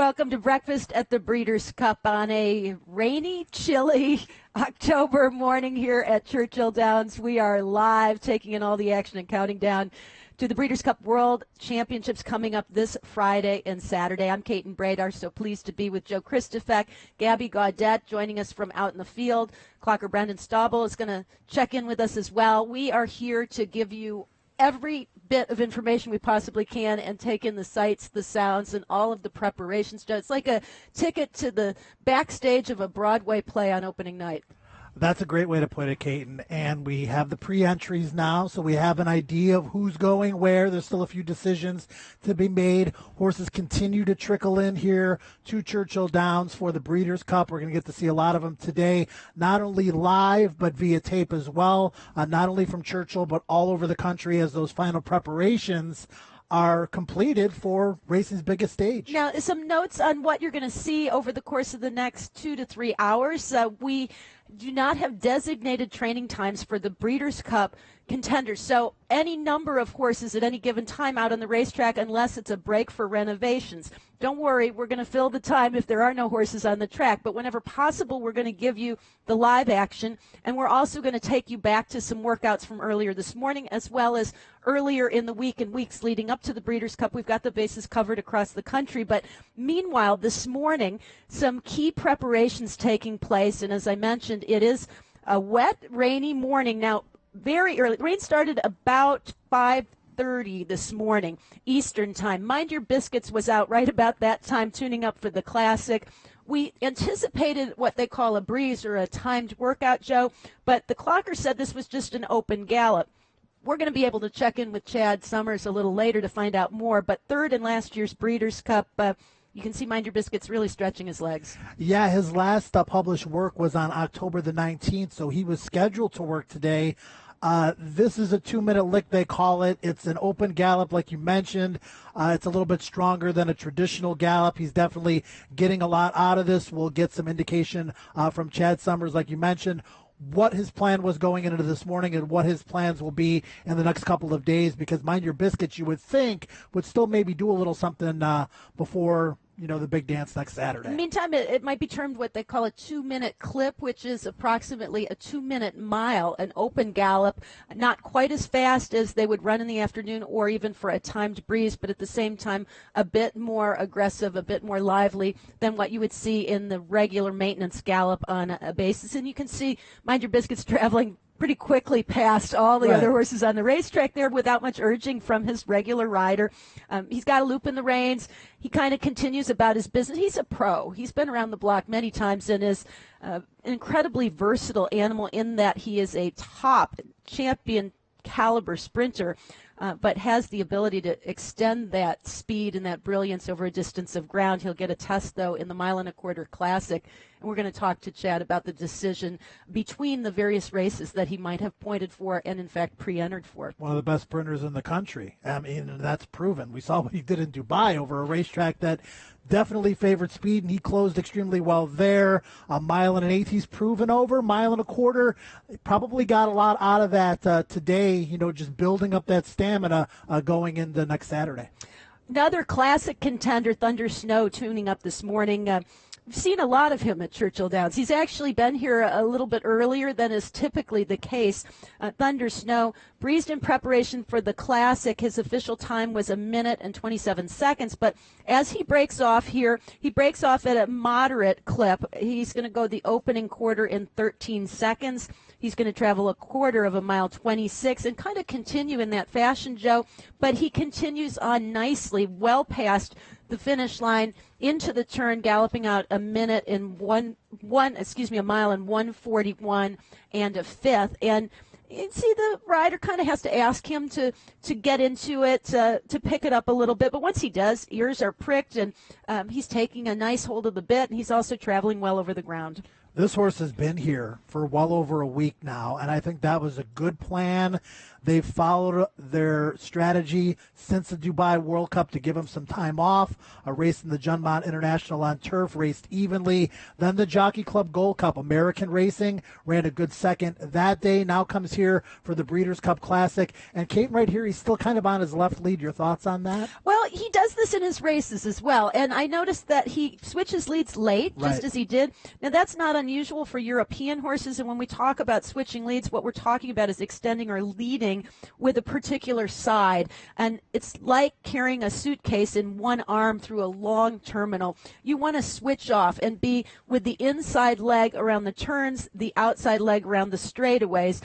Welcome to breakfast at the Breeders' Cup on a rainy, chilly October morning here at Churchill Downs. We are live, taking in all the action and counting down to the Breeders' Cup World Championships coming up this Friday and Saturday. I'm Kate and Bradar, so pleased to be with Joe Christofek, Gabby Gaudette joining us from out in the field. Clocker Brendan Staubel is going to check in with us as well. We are here to give you every bit of information we possibly can and take in the sights, the sounds, and all of the preparations. It's like a ticket to the backstage of a Broadway play on opening night. That's a great way to put it, Caton. And we have the pre-entries now, so we have an idea of who's going where. There's still a few decisions to be made. Horses continue to trickle in here to Churchill Downs for the Breeders' Cup. We're going to get to see a lot of them today, not only live but via tape as well, not only from Churchill but all over the country as those final preparations are completed for racing's biggest stage. Now, some notes on what you're going to see over the course of the next 2 to 3 hours. We do not have designated training times for the Breeders' Cup contenders. So any number of horses at any given time out on the racetrack, unless it's a break for renovations. Don't worry, we're going to fill the time if there are no horses on the track. But whenever possible, we're going to give you the live action. And we're also going to take you back to some workouts from earlier this morning, as well as earlier in the week and weeks leading up to the Breeders' Cup. We've got the bases covered across the country. But meanwhile, this morning, some key preparations taking place. And as I mentioned, it is a wet, rainy morning. Now, very early. The rain started about 5:30 this morning, Eastern time. Mind Your Biscuits was out right about that time, tuning up for the Classic. We anticipated what they call a breeze or a timed workout, Joe, but the clocker said this was just an open gallop. We're going to be able to check in with Chad Summers a little later to find out more, but third in last year's Breeders' Cup, you can see Mind Your Biscuits really stretching his legs. Yeah, his last published work was on October the 19th, so he was scheduled to work today. This is a 2-minute lick, they call it. It's an open gallop, like you mentioned. It's a little bit stronger than a traditional gallop. He's definitely getting a lot out of this. We'll get some indication from Chad Summers, like you mentioned, what his plan was going into this morning and what his plans will be in the next couple of days, because Mind Your Biscuits, you would think, would still maybe do a little something before the big dance next Saturday. In the meantime, it might be termed what they call a 2-minute clip, which is approximately a 2-minute mile, an open gallop, not quite as fast as they would run in the afternoon or even for a timed breeze, but at the same time a bit more aggressive, a bit more lively than what you would see in the regular maintenance gallop on a basis. And you can see Mind Your Biscuits traveling pretty quickly past all the other horses on the racetrack there without much urging from his regular rider. He's got a loop in the reins. He kind of continues about his business. He's a pro. He's been around the block many times and is an incredibly versatile animal in that he is a top champion caliber sprinter, but has the ability to extend that speed and that brilliance over a distance of ground. He'll get a test, though, in the 1 1/4 Classic, and we're going to talk to Chad about the decision between the various races that he might have pointed for and, in fact, pre-entered for. One of the best sprinters in the country. I mean, that's proven. We saw what he did in Dubai over a racetrack that definitely favored speed, and he closed extremely well there. 1 1/8 he's proven over. 1 1/4, probably got a lot out of that today, just building up that stamina going into next Saturday. Another classic contender, Thunder Snow, tuning up this morning. We've seen a lot of him at Churchill Downs. He's actually been here a little bit earlier than is typically the case. Thunder Snow breezed in preparation for the Classic. His official time was 1 minute and 27 seconds. But as he breaks off here, he breaks off at a moderate clip. He's going to go the opening quarter in 13 seconds. He's going to travel a 1/4 of a mile, 26, and kind of continue in that fashion, Joe. But he continues on nicely, well past the finish line into the turn, galloping out a mile in 1:41 and a fifth. And you see the rider kind of has to ask him to get into it, to pick it up a little bit. But once he does, ears are pricked, and he's taking a nice hold of the bit, and he's also traveling well over the ground. This horse has been here for well over a week now, and I think that was a good plan. They've followed their strategy since the Dubai World Cup to give him some time off. A race in the Juvenile International on turf, raced evenly. Then the Jockey Club Gold Cup, American Racing, ran a good second that day. Now comes here for the Breeders' Cup Classic. And Kate, right here, he's still kind of on his left lead. Your thoughts on that? Well, he does this in his races as well. And I noticed that he switches leads late, just as he did. Now, that's not unusual for European horses. And when we talk about switching leads, what we're talking about is extending or leading with a particular side. And it's like carrying a suitcase in one arm through a long terminal. You want to switch off and be with the inside leg around the turns, the outside leg around the straightaways.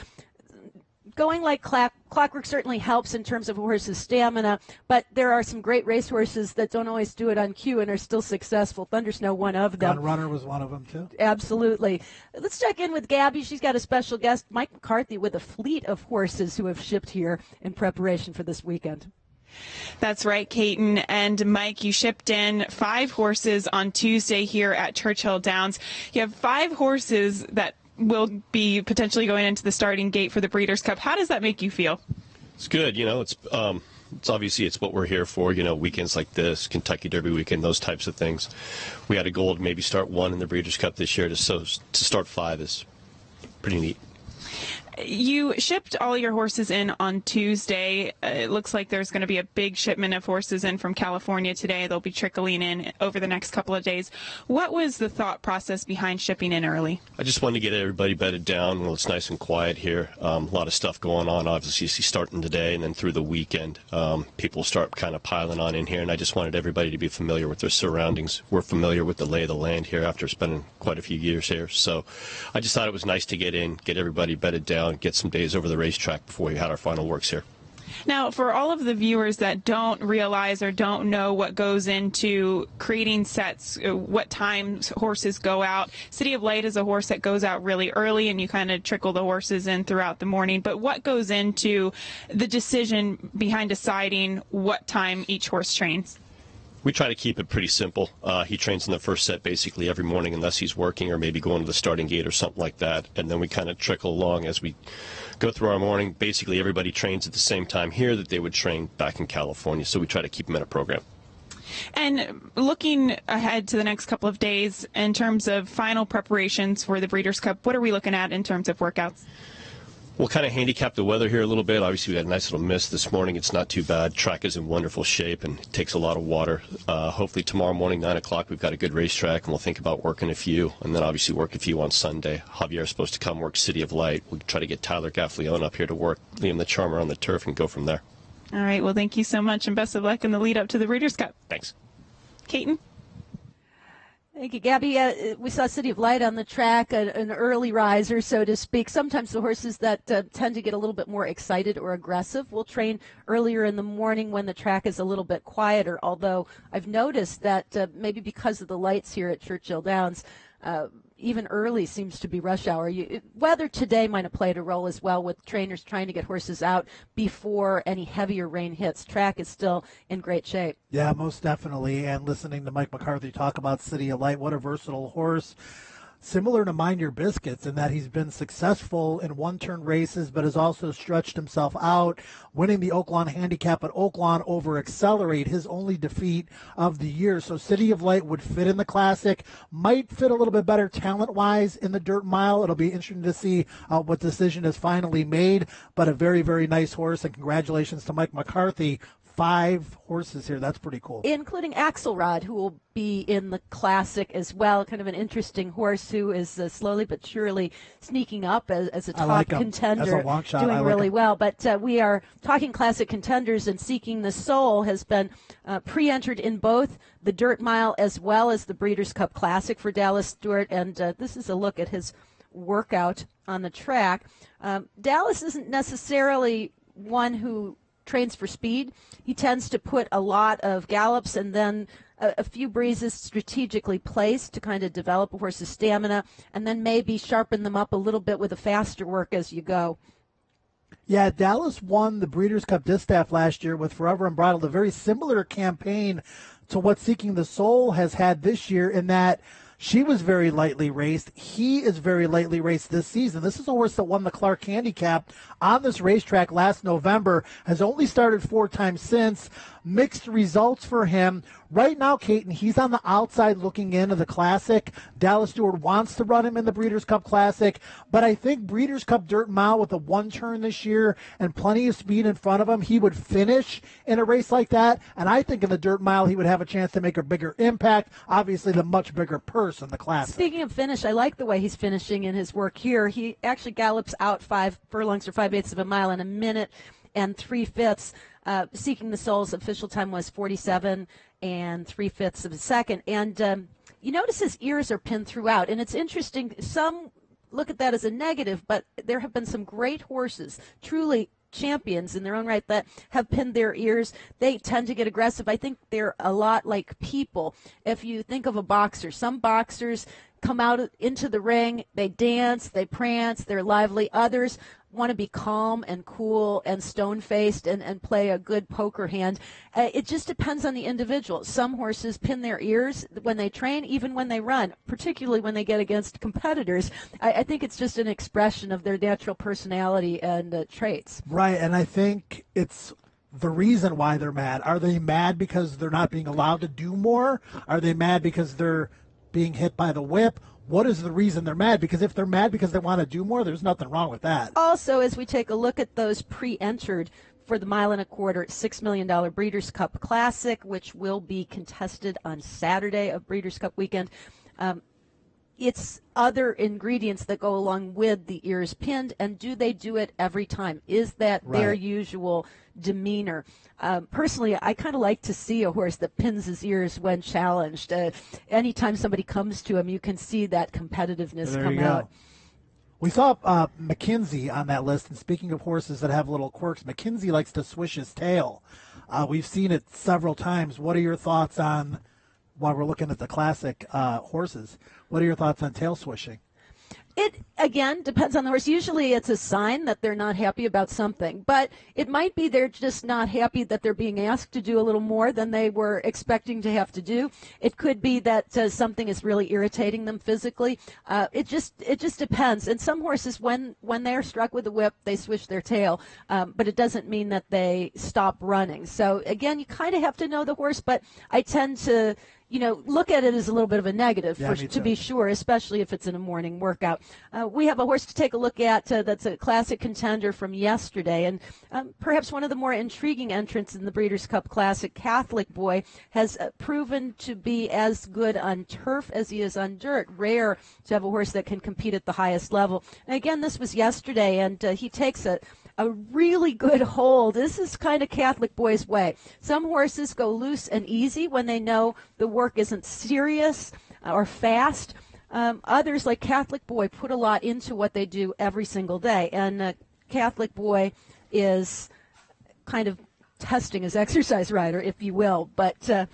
Going like clockwork certainly helps in terms of a horse's stamina, but there are some great racehorses that don't always do it on cue and are still successful. Thundersnow, one of them. Gun Runner was one of them, too. Absolutely. Let's check in with Gabby. She's got a special guest, Mike McCarthy, with a fleet of horses who have shipped here in preparation for this weekend. That's right, Caton. And Mike, you shipped in 5 horses on Tuesday here at Churchill Downs. You have 5 horses that will be potentially going into the starting gate for the Breeders' Cup. How does that make you feel? It's good. It's obviously it's what we're here for. Weekends like this, Kentucky Derby weekend, those types of things. We had a goal to maybe start 1 in the Breeders' Cup this year. To start 5 is pretty neat. You shipped all your horses in on Tuesday. It looks like there's going to be a big shipment of horses in from California today. They'll be trickling in over the next couple of days. What was the thought process behind shipping in early? I just wanted to get everybody bedded down. Well, it's nice and quiet here. A lot of stuff going on, obviously, starting today and then through the weekend. People start kind of piling on in here, and I just wanted everybody to be familiar with their surroundings. We're familiar with the lay of the land here after spending quite a few years here. So I just thought it was nice to get in, get everybody bedded down, get some days over the racetrack before we had our final works here. Now, for all of the viewers that don't realize or don't know what goes into creating sets, what times horses go out, City of Light is a horse that goes out really early and you kind of trickle the horses in throughout the morning. But what goes into the decision behind deciding what time each horse trains? We try to keep it pretty simple. He trains in the first set basically every morning unless he's working or maybe going to the starting gate or something like that. And then we kind of trickle along as we go through our morning. Basically, everybody trains at the same time here that they would train back in California. So we try to keep them in a program. And looking ahead to the next couple of days, in terms of final preparations for the Breeders' Cup, what are we looking at in terms of workouts? We'll kind of handicap the weather here a little bit. Obviously, we had a nice little mist this morning. It's not too bad. Track is in wonderful shape, and it takes a lot of water. Hopefully tomorrow morning, 9 o'clock, we've got a good racetrack, and we'll think about working a few, and then obviously work a few on Sunday. Javier's supposed to come work City of Light. We'll try to get Tyler Gaffleone up here to work Liam the Charmer on the turf and go from there. All right. Well, thank you so much, and best of luck in the lead up to the Breeders' Cup. Thanks. Caton? Thank you, Gabby. We saw City of Light on the track, an early riser, so to speak. Sometimes the horses that tend to get a little bit more excited or aggressive will train earlier in the morning when the track is a little bit quieter, although I've noticed that maybe because of the lights here at Churchill Downs, even early seems to be rush hour. Weather today might have played a role as well with trainers trying to get horses out before any heavier rain hits. Track is still in great shape. Yeah, most definitely. And listening to Mike McCarthy talk about City of Light, what a versatile horse. Similar to Mind Your Biscuits in that he's been successful in one-turn races, but has also stretched himself out, winning the Oaklawn Handicap at Oaklawn over Accelerate, his only defeat of the year. So City of Light would fit in the Classic, might fit a little bit better talent-wise in the Dirt Mile. It'll be interesting to see what decision is finally made, but a very, very nice horse, and congratulations to Mike McCarthy. 5 horses here. That's pretty cool. Including Axelrod, who will be in the Classic as well. Kind of an interesting horse who is slowly but surely sneaking up as a top contender. As a long shot, doing really well. But we are talking Classic contenders, and Seeking the Soul has been pre-entered in both the Dirt Mile as well as the Breeders' Cup Classic for Dallas Stewart. And this is a look at his workout on the track. Dallas isn't necessarily one who trains for speed. He tends to put a lot of gallops and then a few breezes strategically placed to kind of develop a horse's stamina, and then maybe sharpen them up a little bit with a faster work as you go. Yeah, Dallas won the Breeders' Cup Distaff last year with Forever Unbridled, a very similar campaign to what Seeking the Soul has had this year, in that She was very lightly raced. He is very lightly raced this season. This is a horse that won the Clark Handicap on this racetrack last November, has only started 4 times since. Mixed results for him. Right now, Caton, he's on the outside looking into the Classic. Dallas Stewart wants to run him in the Breeders' Cup Classic, but I think Breeders' Cup Dirt Mile with a 1 turn this year and plenty of speed in front of him, he would finish in a race like that, and I think in the Dirt Mile he would have a chance to make a bigger impact, obviously the much bigger purse in the Classic. Speaking of finish, I like the way he's finishing in his work here. He actually gallops out 5 furlongs or 5/8 of a mile in 1 minute and 3/5. Seeking the Soul's official time was 47 and 3/5 of a second. And you notice his ears are pinned throughout. And it's interesting. Some look at that as a negative, but there have been some great horses, truly champions in their own right, that have pinned their ears. They tend to get aggressive. I think they're a lot like people. If you think of a boxer, some boxers come out into the ring, they dance, they prance, they're lively. Others want to be calm and cool and stone-faced and play a good poker hand. It just depends on the individual. Some horses pin their ears when they train, even when they run, particularly when they get against competitors. I think it's just an expression of their natural personality and traits. Right, and I think it's the reason why they're mad. Are they mad because they're not being allowed to do more? Are they mad because they're being hit by the whip? What is the reason they're mad? Because if they're mad because they want to do more, there's nothing wrong with that. Also, as we take a look at those pre-entered for the mile and a quarter $6 million Breeders' Cup Classic, which will be contested on Saturday of Breeders' Cup weekend, it's other ingredients that go along with the ears pinned, and do they do it every time? Is that their usual demeanor? Personally, I kind of like to see a horse that pins his ears when challenged. Anytime somebody comes to him, you can see that competitiveness come out. We saw McKinsey on that list, and speaking of horses that have little quirks, McKinsey likes to swish his tail. We've seen it several times. What are your thoughts on, while we're looking at the Classic horses, what are your thoughts on tail swishing? It, again, depends on the horse. Usually it's a sign that they're not happy about something, but it might be they're just not happy that they're being asked to do a little more than they were expecting to have to do. It could be that something is really irritating them physically. It just depends. And some horses, when they're struck with a whip, they swish their tail, but it doesn't mean that they stop running. So, again, you kind of have to know the horse, but I tend to look at it as a little bit of a negative, to be sure, especially if it's in a morning workout. We have a horse to take a look at that's a Classic contender from yesterday, and perhaps one of the more intriguing entrants in the Breeders' Cup Classic. Catholic Boy has proven to be as good on turf as he is on dirt. Rare to have a horse that can compete at the highest level. And again, this was yesterday, and he takes a really good hold. This is kind of Catholic Boy's way. Some horses go loose and easy when they know the work isn't serious or fast. Others, like Catholic Boy, put a lot into what they do every single day. And Catholic Boy is kind of testing his exercise rider, if you will. But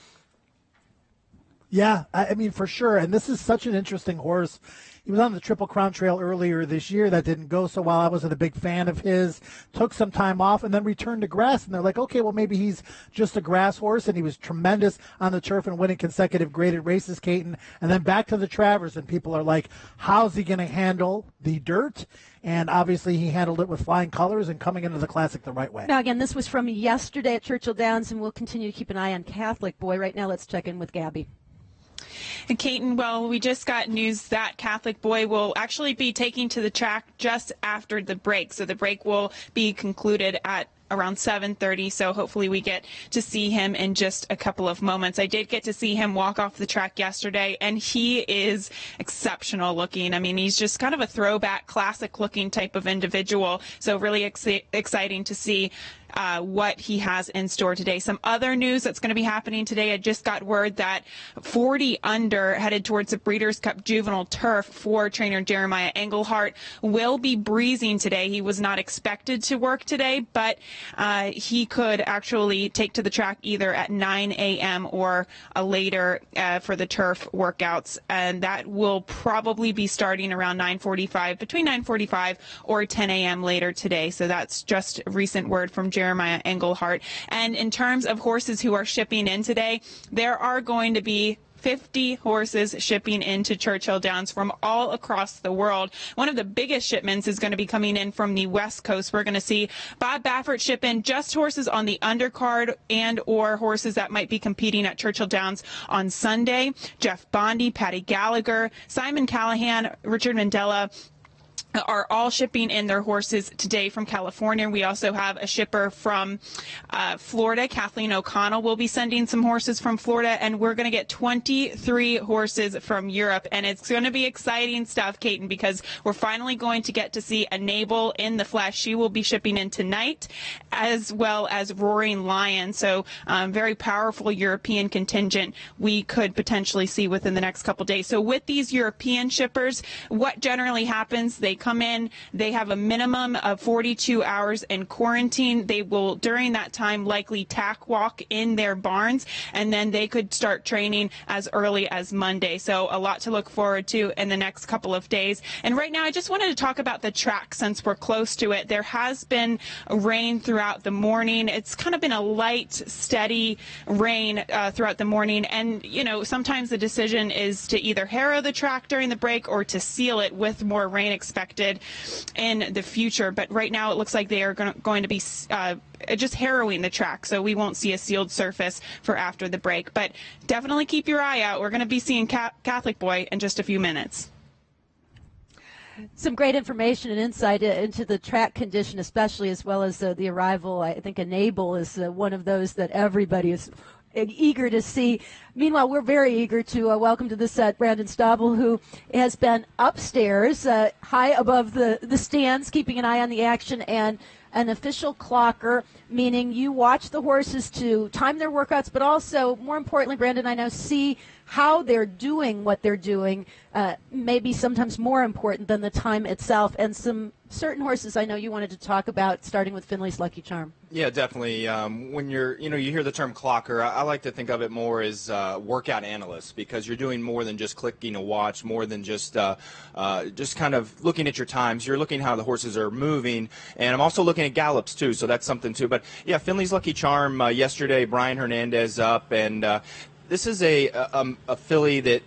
yeah, I mean, for sure. And this is such an interesting horse. He was on the Triple Crown Trail earlier this year. That didn't go so well. I wasn't a big fan of his. Took some time off and then returned to grass. And they're like, okay, well, maybe he's just a grass horse. And he was tremendous on the turf and winning consecutive graded races, Caton. And then back to the Travers. And people are like, how's he going to handle the dirt? And obviously he handled it with flying colors and coming into the Classic the right way. Now, again, this was from yesterday at Churchill Downs, and we'll continue to keep an eye on Catholic Boy. Right now, let's check in with Gabby. And Caton, well, we just got news that Catholic Boy will actually be taking to the track just after the break. So the break will be concluded at around 7:30, so hopefully we get to see him in just a couple of moments. I did get to see him walk off the track yesterday, and he is exceptional looking. I mean, he's just kind of a throwback, classic looking type of individual, so really exciting to see what he has in store today. Some other news that's going to be happening today, I just got word that 40 under headed towards the Breeders' Cup Juvenile Turf for trainer Jeremiah Engelhardt will be breezing today. He was not expected to work today, but he could actually take to the track either at 9 a.m. or later for the turf workouts, and that will probably be starting around 9:45, between 9:45 or 10 a.m. later today. So that's just recent word from Jeremiah Engelhardt. And in terms of horses who are shipping in today, there are going to be 50 horses shipping into Churchill Downs from all across the world. One of the biggest shipments is going to be coming in from the West Coast. We're going to see Bob Baffert ship in just horses on the undercard and or horses that might be competing at Churchill Downs on Sunday. Jeff Bondy, Patty Gallagher, Simon Callahan, Richard Mandela are all shipping in their horses today from California. We also have a shipper from Florida. Kathleen O'Connell will be sending some horses from Florida, and we're going to get 23 horses from Europe. And it's going to be exciting stuff, Caton, because we're finally going to get to see a Nabel in the flesh. She will be shipping in tonight, as well as Roaring Lion. So very powerful European contingent we could potentially see within the next couple days. So with these European shippers, what generally happens, they come in, they have a minimum of 42 hours in quarantine. They will, during that time, likely tack walk in their barns, and then they could start training as early as Monday. So a lot to look forward to in the next couple of days. And right now, I just wanted to talk about the track since we're close to it. There has been rain throughout the morning. It's kind of been a light, steady rain throughout the morning. And, you know, sometimes the decision is to either harrow the track during the break or to seal it with more rain expected in the future. But right now it looks like they are going to be just harrowing the track, so we won't see a sealed surface for after the break. But definitely keep your eye out. We're going to be seeing Catholic Boy in just a few minutes. Some great information and insight into the track condition, especially, as well as the arrival. I think Enable is one of those that everybody is eager to see. Meanwhile, we're very eager to welcome to the set Brandon Stabile, who has been upstairs, high above the stands, keeping an eye on the action, and an official clocker, meaning you watch the horses to time their workouts, but also, more importantly, Brandon, I know, see how they're doing what they're doing, maybe sometimes more important than the time itself. And some certain horses I know you wanted to talk about, starting with Finley's Lucky Charm. Yeah, definitely. When you hear the term clocker, I like to think of it more as workout analyst, because you're doing more than just clicking a watch, more than just kind of looking at your times. You're looking how the horses are moving, and I'm also looking at gallops too, so that's something too. But yeah, Finley's Lucky Charm yesterday, Brian Hernandez up, and this is a filly that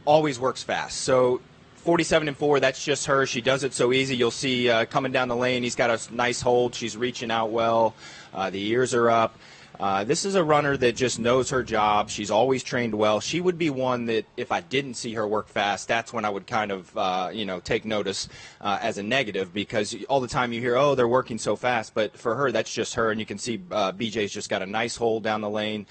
always works fast. So 47-4, that's just her. She does it so easy. You'll see coming down the lane, he's got a nice hold. She's reaching out well. The ears are up. This is a runner that just knows her job. She's always trained well. She would be one that if I didn't see her work fast, that's when I would kind of, take notice as a negative, because all the time you hear, oh, they're working so fast. But for her, that's just her. And you can see BJ's just got a nice hold down the lane.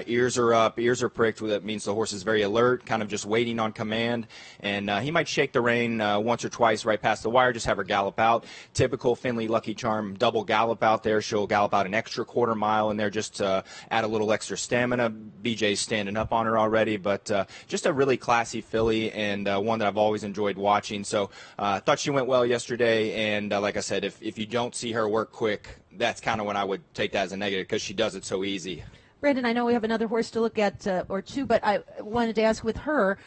Ears are up, ears are pricked. That means the horse is very alert, kind of just waiting on command. And he might shake the rein once or twice right past the wire, just have her gallop out. Typical Finley Lucky Charm double gallop out there. She'll gallop out an extra quarter mile in there just to add a little extra stamina. BJ's standing up on her already, but just a really classy filly, and one that I've always enjoyed watching. So I thought she went well yesterday, and like I said, if you don't see her work quick, that's kind of when I would take that as a negative, because she does it so easy. Brandon, I know we have another horse to look at or two, but I wanted to ask with her,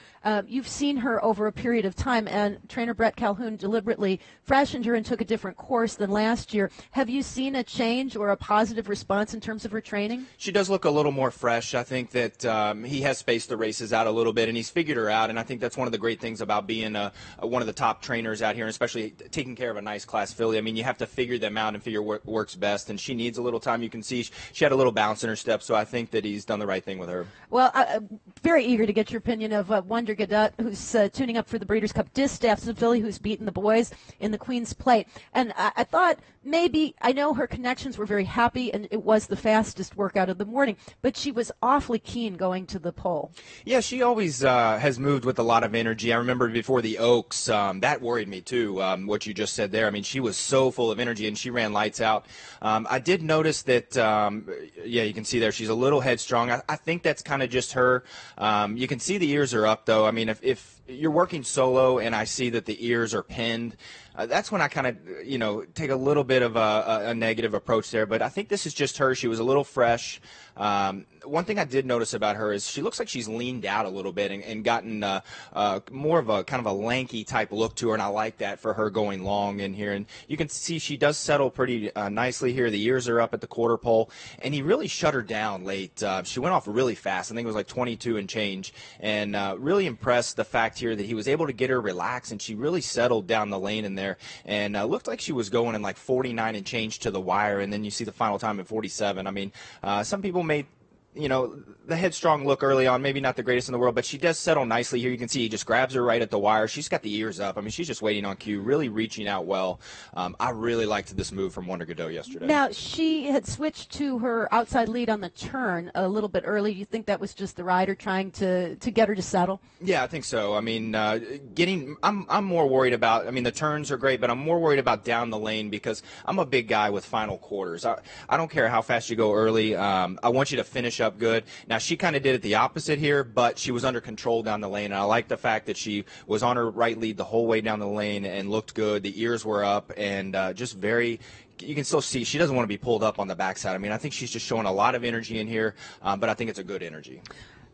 you've seen her over a period of time, and trainer Brett Calhoun deliberately fashioned her and took a different course than last year. Have you seen a change or a positive response in terms of her training? She does look a little more fresh. I think that he has spaced the races out a little bit, and he's figured her out, and I think that's one of the great things about being one of the top trainers out here, and especially taking care of a nice class filly. I mean, you have to figure them out and figure what works best, and she needs a little time. You can see she had a little bounce in her step, so I think that he's done the right thing with her. Well, very eager to get your opinion of Wonder Gadot, who's tuning up for the Breeders' Cup. Distaff's a filly who's beaten the boys in the Queen's Plate. And I thought maybe, I know her connections were very happy, and it was the fastest workout of the morning, but she was awfully keen going to the pole. Yeah, she always has moved with a lot of energy. I remember before the Oaks, that worried me too, what you just said there. I mean, she was so full of energy, and she ran lights out. I did notice that, you can see there, she's a little headstrong. I think that's kind of just her. You can see the ears are up, though. I mean, if you're working solo and I see that the ears are pinned, that's when I kind of, take a little bit of a negative approach there. But I think this is just her. She was a little fresh. One thing I did notice about her is she looks like she's leaned out a little bit and gotten more of a kind of a lanky type look to her, and I like that for her going long in here. And you can see she does settle pretty nicely here. The ears are up at the quarter pole, and he really shut her down late. She went off really fast. I think it was like 22 and change, and really impressed the fact here that he was able to get her relaxed, and she really settled down the lane in there, and looked like she was going in like 49 and change to the wire, and then you see the final time at 47. I mean, some people may the headstrong look early on, maybe not the greatest in the world, but she does settle nicely here. You can see he just grabs her right at the wire. She's got the ears up. I mean, she's just waiting on cue, really reaching out well. I really liked this move from Wonder Godot yesterday. Now, she had switched to her outside lead on the turn a little bit early. Do you think that was just the rider trying to get her to settle? Yeah, I think so. I mean, I'm more worried about, the turns are great, but I'm more worried about down the lane because I'm a big guy with final quarters. I don't care how fast you go early. I want you to finish up good. Now, she kind of did it the opposite here, but she was under control down the lane, and I like the fact that she was on her right lead the whole way down the lane and looked good. The ears were up and just very – you can still see she doesn't want to be pulled up on the backside. I mean, I think she's just showing a lot of energy in here, but I think it's a good energy.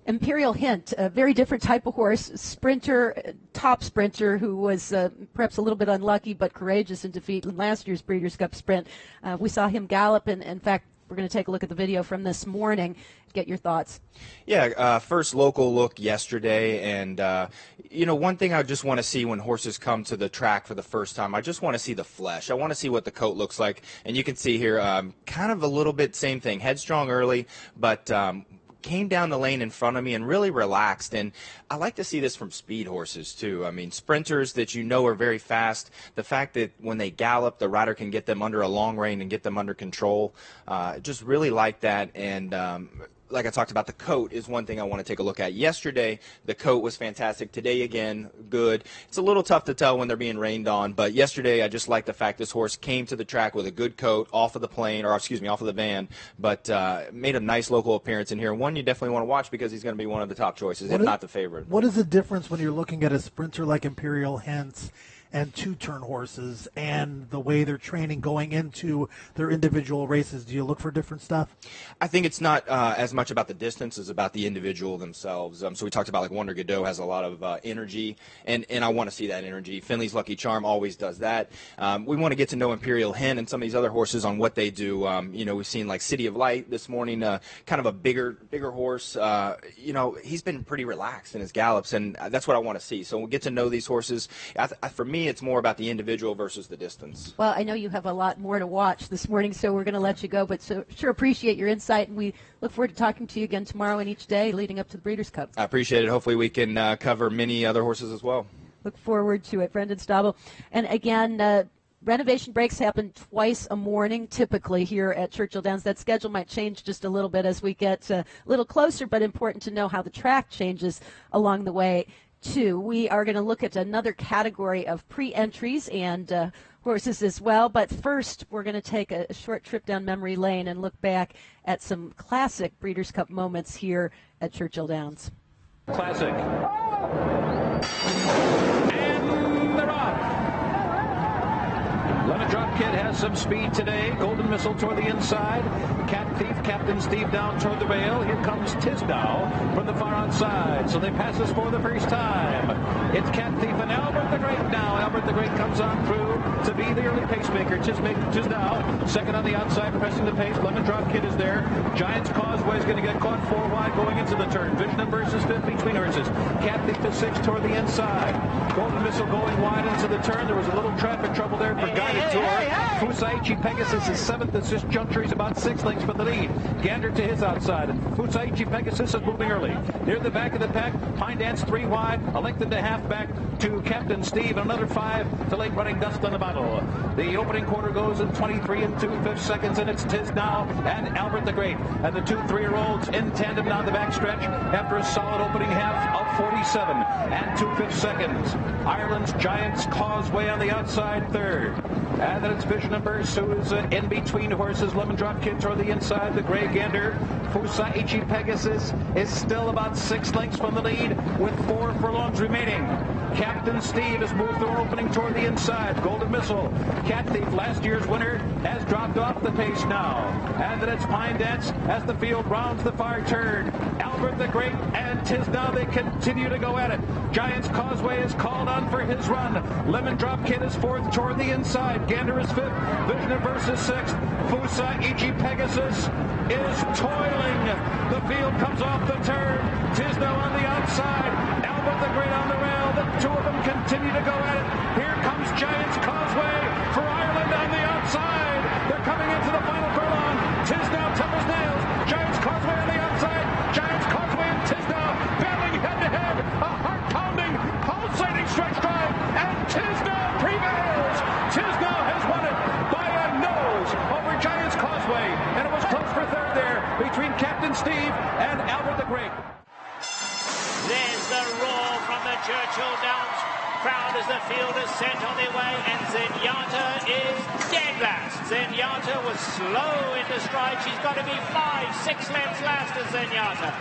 Imperial Hint, a very different type of horse, sprinter, top sprinter, who was perhaps a little bit unlucky but courageous in defeat in last year's Breeders' Cup Sprint. We saw him gallop, and in fact, we're going to take a look at the video from this morning. Get your thoughts. Yeah, first local look yesterday, and one thing I just want to see when horses come to the track for the first time, I just want to see the flesh. I want to see what the coat looks like, and you can see here kind of a little bit same thing, headstrong early, but came down the lane in front of me and really relaxed. And I like to see this from speed horses too. I mean, sprinters that are very fast, the fact that when they gallop, the rider can get them under a long rein and get them under control, just really like that. And like I talked about, the coat is one thing I want to take a look at. Yesterday, the coat was fantastic. Today, again, good. It's a little tough to tell when they're being rained on, but yesterday I just like the fact this horse came to the track with a good coat off of the off of the van, but made a nice local appearance in here. One you definitely want to watch because he's going to be one of the top choices, if not the favorite. What is the difference when you're looking at a sprinter like Imperial Hint and two-turn horses and the way they're training going into their individual races? Do you look for different stuff? I think it's not as much about the distance as about the individual themselves. So we talked about like Wonder Godot has a lot of energy, and I want to see that energy. Finley's Lucky Charm always does that. We want to get to know Imperial Hen and some of these other horses on what they do. We've seen like City of Light this morning, kind of a bigger horse. He's been pretty relaxed in his gallops, and that's what I want to see. So we'll get to know these horses. For me, it's more about the individual versus the distance. Well, I know you have a lot more to watch this morning, so we're going to let you go, but sure appreciate your insight, and we look forward to talking to you again tomorrow and each day leading up to the Breeders' Cup. I appreciate it. Hopefully we can cover many other horses as well. Look forward to it. Brendan Stabel. And again, renovation breaks happen twice a morning typically here at Churchill Downs. That schedule might change just a little bit as we get a little closer, but important to know how the track changes along the way. We are going to look at another category of pre-entries and horses as well. But first, we're going to take a short trip down memory lane and look back at some classic Breeders' Cup moments here at Churchill Downs. Classic. And they're off. Lemon Drop Kid has some speed today. Golden Missile toward the inside. Cat Thief, Captain Steve down toward the rail. Here comes Tisdale from the far outside. So they pass us for the first time. It's Cat Thief and Albert the Great now. Albert the Great comes on through to be the early pacemaker. Tisdale second on the outside, pressing the pace. Lemon Drop Kid is there. Giants Causeway is going to get caught 4 wide going into the turn. Vision and Burst is fifth between horses. Cat Thief is 6 toward the inside. Golden Missile going wide into the turn. There was a little traffic trouble there for Guided Tour. Fusaichi Pegasus is 7th at this juncture. He's about 6 lengths for the lead. Gander to his outside. And Fusaichi Pegasus is moving early. Near the back of the pack, Pine Dance 3 wide. A length and a half back to Captain Steve. And another 5 to Lake Running Dust on the battle. The opening quarter goes in 23 and 2/5 seconds. And it's Tisdale and Albert the Great. And the 2 3-year-olds in tandem down the backstretch after a solid opening half of 47 and 2/5 seconds. Ireland's Giants Causeway on the outside third. And then it's Vision and Burst, who is in between horses. Lemon Drop Kid toward the inside. The Gray Gander. Fusaichi Pegasus is still about 6 lengths from the lead with 4 furlongs remaining. Captain Steve has moved the opening toward the inside. Golden Missile. Cat Thief, last year's winner, has dropped off the pace now. And then it's Pine Dance as the field rounds the far turn. Albert the Great and Tisdale, they continue to go at it. Giant's Causeway is called on for his run. Lemon Drop Kid is 4th toward the inside. Gander is 5th. Vision of Versus 6th. Fusaichi Pegasus is toiling. The field comes off the turn. Tisdale on the outside. Albert the Great on the rail. The two of them continue to go at it. Here comes Giant's Causeway for Ireland on the outside. They're coming into the final furlong. Tisdale tempers nails. Giant's Causeway on the outside. Giant's Causeway and Tisdale battling head to head. A heart-pounding, pulsating stretch drive, and Tisdale prevails. Tisdale has won it by a nose over Giant's Causeway, and it was close for third there between Captain Steve and Albert the Great. There's the roar from the Churchill Downs crowd as the field is sent on their way, and Zenyatta is dead last. Zenyatta was slow into stride. She's got to be 5-6 lengths last as Zenyatta.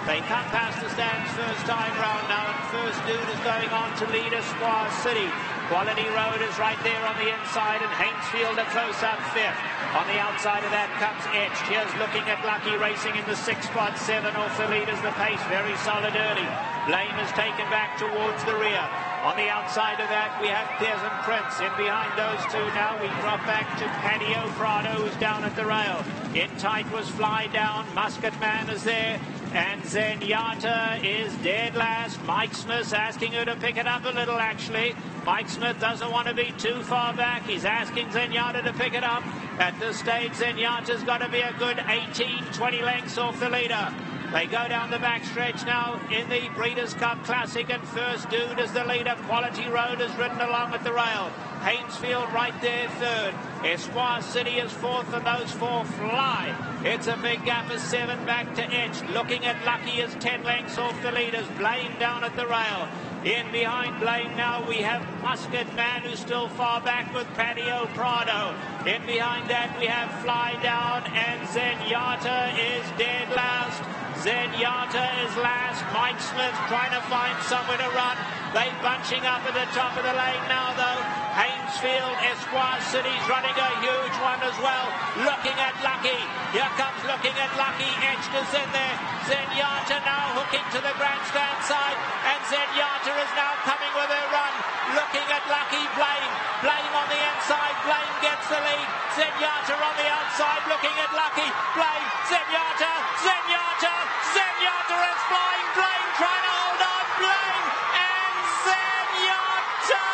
They come past the stands first time round now, and First Dude is going on to lead Esquire City. Quality Road is right there on the inside, and Hainesfield a close-up 5th. On the outside of that comes Etched. Here's looking at Lucky racing in the 6 spot, 7 off the leaders. The pace very solid early. Blame is taken back towards the rear. On the outside of that, we have Desmond Prince. In behind those two now, we drop back to Patio Prado, who's down at the rail. In tight was Fly Down. Musket Man is there. And Zenyatta is dead last. Mike Smith's asking her to pick it up a little, actually. Mike Smith doesn't want to be too far back. He's asking Zenyatta to pick it up. At this stage, Zenyatta's got to be a good 18-20 lengths off the leader. They go down the backstretch now in the Breeders' Cup Classic, and First Dude is the leader. Quality Road is ridden along at the rail. Hainesfield right there 3rd. Esquire City is 4th, and those 4 fly. It's a big gap of 7 back to Etched. Looking at Lucky is 10 lengths off the leaders. Blame down at the rail. In behind Blame now we have Musket Man, who's still far back with Patio Prado. In behind that we have Fly Down, and Zenyatta is dead last. Zenyatta is last. Mike Smith trying to find somewhere to run. They bunching up at the top of the lane now, though. Hainesfield, Esquire City's running a huge one as well. Looking at Lucky. Here comes looking at Lucky. Etched is in there. Zenyatta now hooking to the grandstand side. And Zenyatta is now coming with her run. Looking at Lucky. Blame. Blame on the inside. Blame gets the lead. Zenyatta on the outside looking at Lucky. Blame. Zenyatta. Zenyatta. Zenyatta is flying. Blame trying to hold on. Blame. And Zenyatta.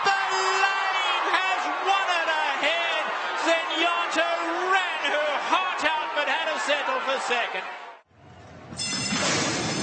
Blame has won it ahead. Zenyatta ran her heart out but had to settle for second.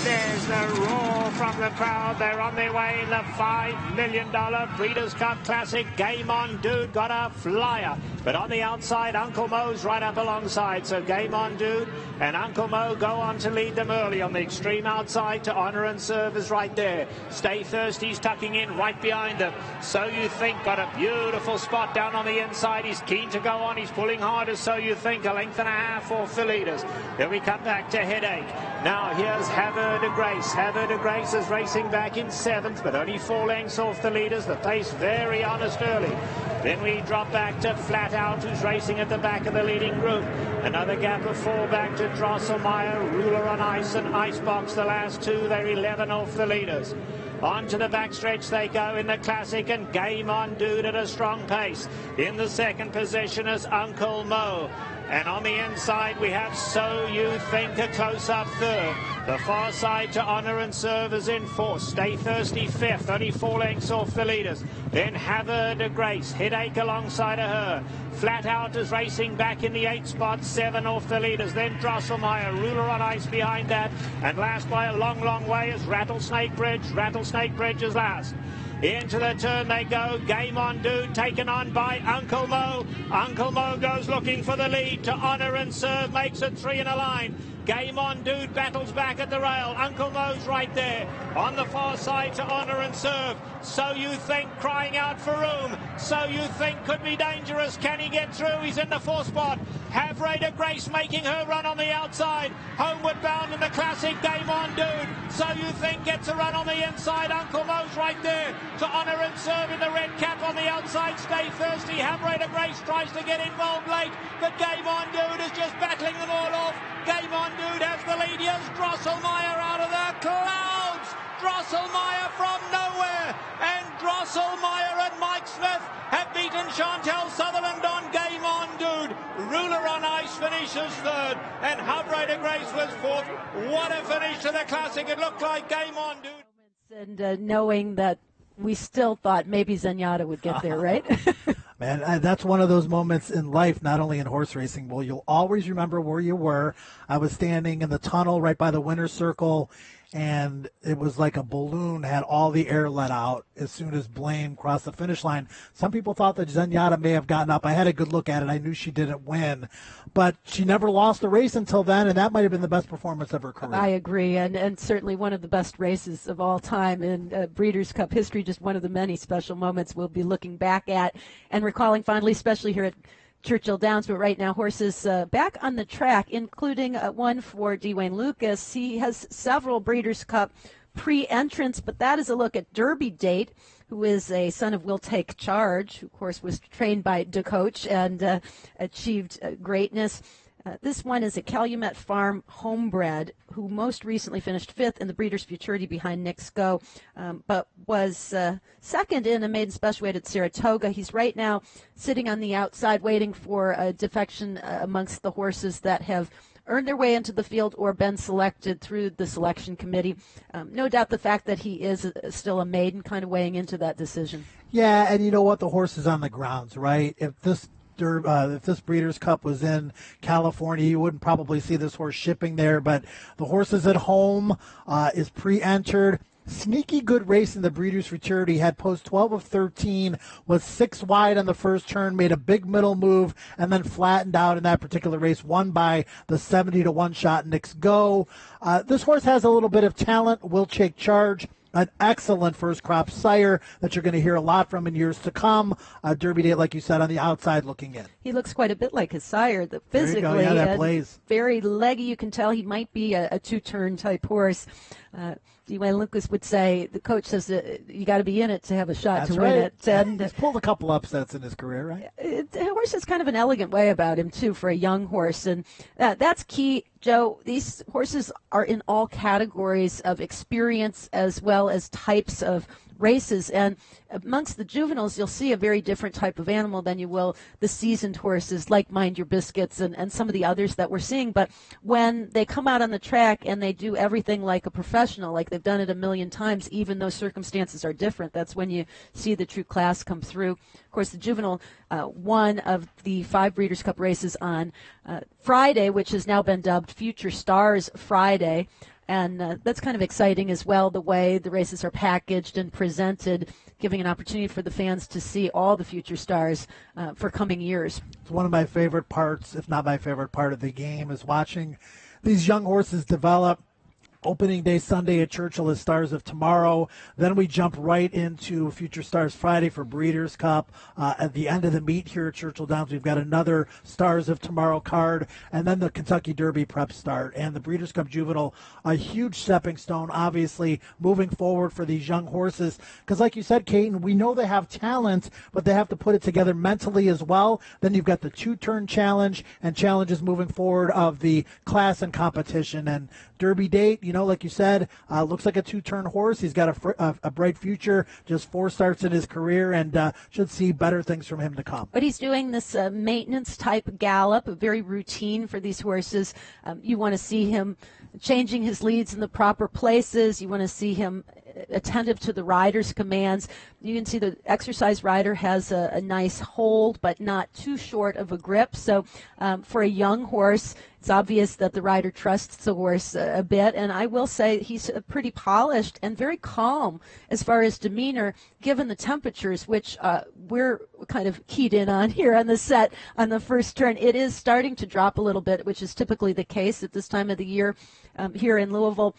There's the roar from the crowd. They're on their way in the $5 million Breeders' Cup Classic. Game On Dude got a flyer. But on the outside, Uncle Mo's right up alongside. So Game On Dude and Uncle Mo go on to lead them early. On the extreme outside to Honor and Serve is right there. Stay Thirsty's tucking in right behind them. So You Think got a beautiful spot down on the inside. He's keen to go on. He's pulling hard as So You Think. A length and a half off the leaders. Then we come back to Headache. Now here's Havre de Grace. Havre de Grace is racing back in 7th, but only 4 lengths off the leaders. The pace very honest early. Then we drop back to Flat Out, who's racing at the back of the leading group. Another gap of 4 back to Drosselmeyer, Ruler on Ice, and Icebox. The last 2, they're 11 off the leaders. On to the backstretch they go in the Classic, and Game On Dude at a strong pace. In the second position is Uncle Mo. And on the inside we have So You Think a close-up 3rd. The far side to Honor and Serve is in 4th. Stay Thirsty 5th, only 4 lengths off the leaders. Then Havre de Grace, Headache alongside of her. Flat Out is racing back in the 8 spot, 7 off the leaders. Then Drosselmeyer, Ruler on Ice behind that. And last by a long, long way is Rattlesnake Bridge. Rattlesnake Bridge is last. Into the turn they go. Game On Dude taken on by Uncle Mo. Uncle Mo goes looking for the lead to Honor and Serve. Makes it 3 in a line. Game On Dude battles back at the rail. Uncle Mo's right there on the far side to honour and serve. So You Think crying out for room. So You Think could be dangerous. Can he get through? He's in the 4th spot. Have Raider Grace making her run on the outside. Homeward bound in the classic Game On Dude. So You Think gets a run on the inside. Uncle Mo's right there to honour and serve in the red cap on the outside. Stay Thirsty. Have Raider Grace tries to get involved late, but Game On Dude is just battling them all off. Game On Dude has the lead. Here's Drosselmeyer out of the clouds. Drosselmeyer from nowhere. And Drosselmeyer and Mike Smith have beaten Chantel Sutherland on Game On Dude. Ruler on Ice finishes 3rd. And Hub Raider Grace was 4th. What a finish to the Classic. It looked like Game On Dude. And knowing that we still thought maybe Zenyatta would get there, right? Man, that's one of those moments in life, not only in horse racing. Well, you'll always remember where you were. I was standing in the tunnel right by the winner's circle, and it was like a balloon had all the air let out as soon as Blame crossed the finish line. Some people thought that Zenyatta may have gotten up. I had a good look at it. I knew she didn't win, but she never lost the race until then, and that might have been the best performance of her career. I agree, and certainly one of the best races of all time in Breeders' Cup history, just one of the many special moments we'll be looking back at and recalling fondly, especially here at Churchill Downs. But right now, horses back on the track, including one for Dwayne Lucas. He has several Breeders' Cup pre-entrants, but that is a look at Derby Date, who is a son of Will Take Charge, who, of course, was trained by DeCoach and achieved greatness. This one is a Calumet Farm homebred who most recently finished 5th in the Breeders' Futurity behind Nick Sko, but was second in a maiden special weight at Saratoga. He's right now sitting on the outside waiting for a defection amongst the horses that have earned their way into the field or been selected through the selection committee. No doubt the fact that he is still a maiden kind of weighing into that decision. Yeah, and you know what? The horse is on the grounds, right? If this Breeders' Cup was in California, you wouldn't probably see this horse shipping there, but the horse is at home, is pre-entered. Sneaky good race in the Breeders' Futurity. Had post 12 of 13, was 6 wide on the first turn, made a big middle move, and then flattened out in that particular race, won by the 70-1 shot Nick's Go. This horse has a little bit of talent, will take charge. An excellent first crop sire that you're going to hear a lot from in years to come. Derby Date, like you said, on the outside looking in. He looks quite a bit like his sire. Physically, yeah, that plays. Very leggy. You can tell he might be a two-turn type horse. Dwayne Lucas would say, the coach says you got to be in it to have a shot to win it. And he's pulled a couple upsets in his career, right? The horse has kind of an elegant way about him, too, for a young horse. And that's key, Joe. These horses are in all categories of experience as well as types of races. And amongst the juveniles, you'll see a very different type of animal than you will the seasoned horses like Mind Your Biscuits and some of the others that we're seeing. But when they come out on the track and they do everything like a professional, like they've done it a million times, even though circumstances are different, that's when you see the true class come through. Of course, the juvenile one of the 5 Breeders' Cup races on Friday, which has now been dubbed Future Stars Friday. And that's kind of exciting as well, the way the races are packaged and presented, giving an opportunity for the fans to see all the future stars for coming years. It's one of my favorite parts, if not my favorite part of the game, is watching these young horses develop. Opening day Sunday at Churchill is Stars of Tomorrow. Then we jump right into Future Stars Friday for Breeders' Cup. At the end of the meet here at Churchill Downs, we've got another Stars of Tomorrow card, and then the Kentucky Derby prep start. And the Breeders' Cup Juvenile, a huge stepping stone, obviously, moving forward for these young horses. Because like you said, Caton, we know they have talent, but they have to put it together mentally as well. Then you've got the 2-turn challenge and challenges moving forward of the class and competition. And Derby Date, you know, like you said, looks like a 2-turn horse. He's got a bright future, just 4 starts in his career, and should see better things from him to come. But he's doing this maintenance-type gallop, very routine for these horses. You want to see him changing his leads in the proper places. You want to see him attentive to the rider's commands. You can see the exercise rider has a nice hold, but not too short of a grip. So for a young horse, it's obvious that the rider trusts the horse a bit. And I will say he's pretty polished and very calm as far as demeanor, given the temperatures, which we're kind of keyed in on here on the set on the first turn. It is starting to drop a little bit, which is typically the case at this time of the year here in Louisville.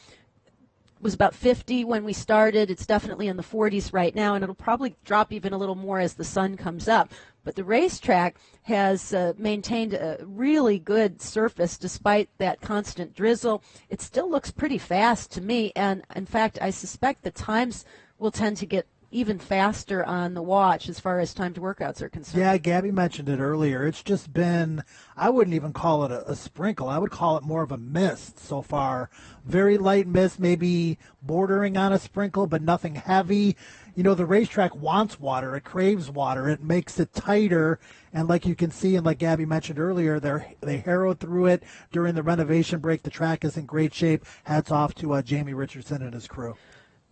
Was about 50 when we started. It's definitely in the 40s right now, and it'll probably drop even a little more as the sun comes up. But the racetrack has maintained a really good surface despite that constant drizzle. It still looks pretty fast to me, and in fact, I suspect the times will tend to get even faster on the watch as far as time to workouts are concerned. Yeah, Gabby mentioned it earlier. It's just been, I wouldn't even call it a sprinkle. I would call it more of a mist so far. Very light mist, maybe bordering on a sprinkle, but nothing heavy. You know, the racetrack wants water. It craves water. It makes it tighter. And like you can see, and like Gabby mentioned earlier, they harrowed through it during the renovation break. The track is in great shape. Hats off to Jamie Richardson and his crew.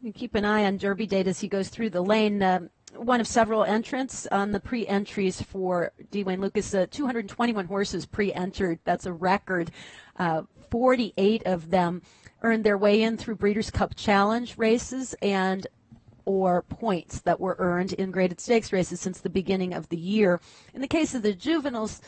You keep an eye on Derby date as he goes through the lane. One of several entrants on the pre-entries for D. Wayne Lucas. 221 horses pre-entered. That's a record. 48 of them earned their way in through Breeders' Cup Challenge races and or points that were earned in graded stakes races since the beginning of the year. In the case of the juveniles,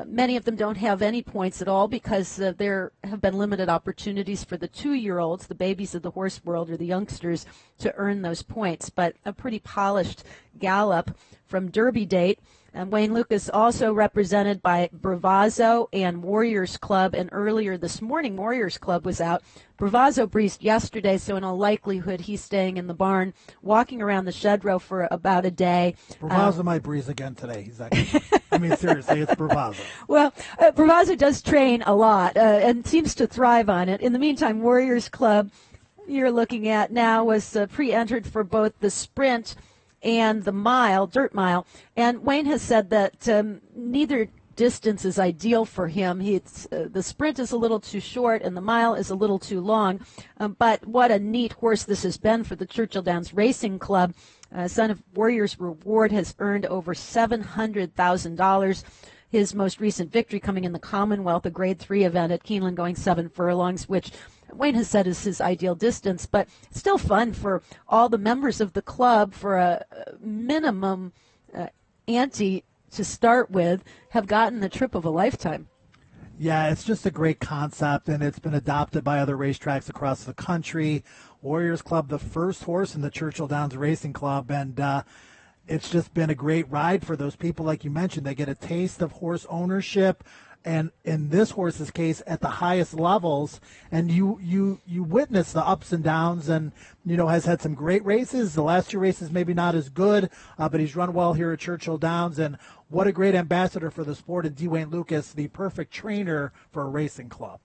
many of them don't have any points at all because there have been limited opportunities for the 2-year-olds, the babies of the horse world, or the youngsters, to earn those points. But a pretty polished gallop from Derby date. Wayne Lucas also represented by Bravazzo and Warriors Club, and earlier this morning Warriors Club was out. Bravazzo breezed yesterday, so in all likelihood he's staying in the barn, walking around the shed row for about a day. Bravazzo might breeze again today. He's actually, I mean, seriously, it's Bravazzo. Well, Bravazzo does train a lot and seems to thrive on it. In the meantime, Warriors Club you're looking at now was pre-entered for both the sprint and the mile, dirt mile. And Wayne has said that neither distance is ideal for him. The sprint is a little too short and the mile is a little too long. But what a neat horse this has been for the Churchill Downs Racing Club. Son of Warriors Reward has earned over $700,000. His most recent victory coming in the Commonwealth, a Grade 3 event at Keeneland, going 7 furlongs, which Wayne has said is his ideal distance, but still fun for all the members of the club for a minimum ante to start with, have gotten the trip of a lifetime. Yeah, it's just a great concept, and it's been adopted by other racetracks across the country. Warriors Club, the first horse in the Churchill Downs Racing Club, and it's just been a great ride for those people, like you mentioned. They get a taste of horse ownership, and in this horse's case, at the highest levels, and you witness the ups and downs, and has had some great races. The last 2 races maybe not as good, but he's run well here at Churchill Downs, and what a great ambassador for the sport. And D. Wayne Lucas, the perfect trainer for a racing club.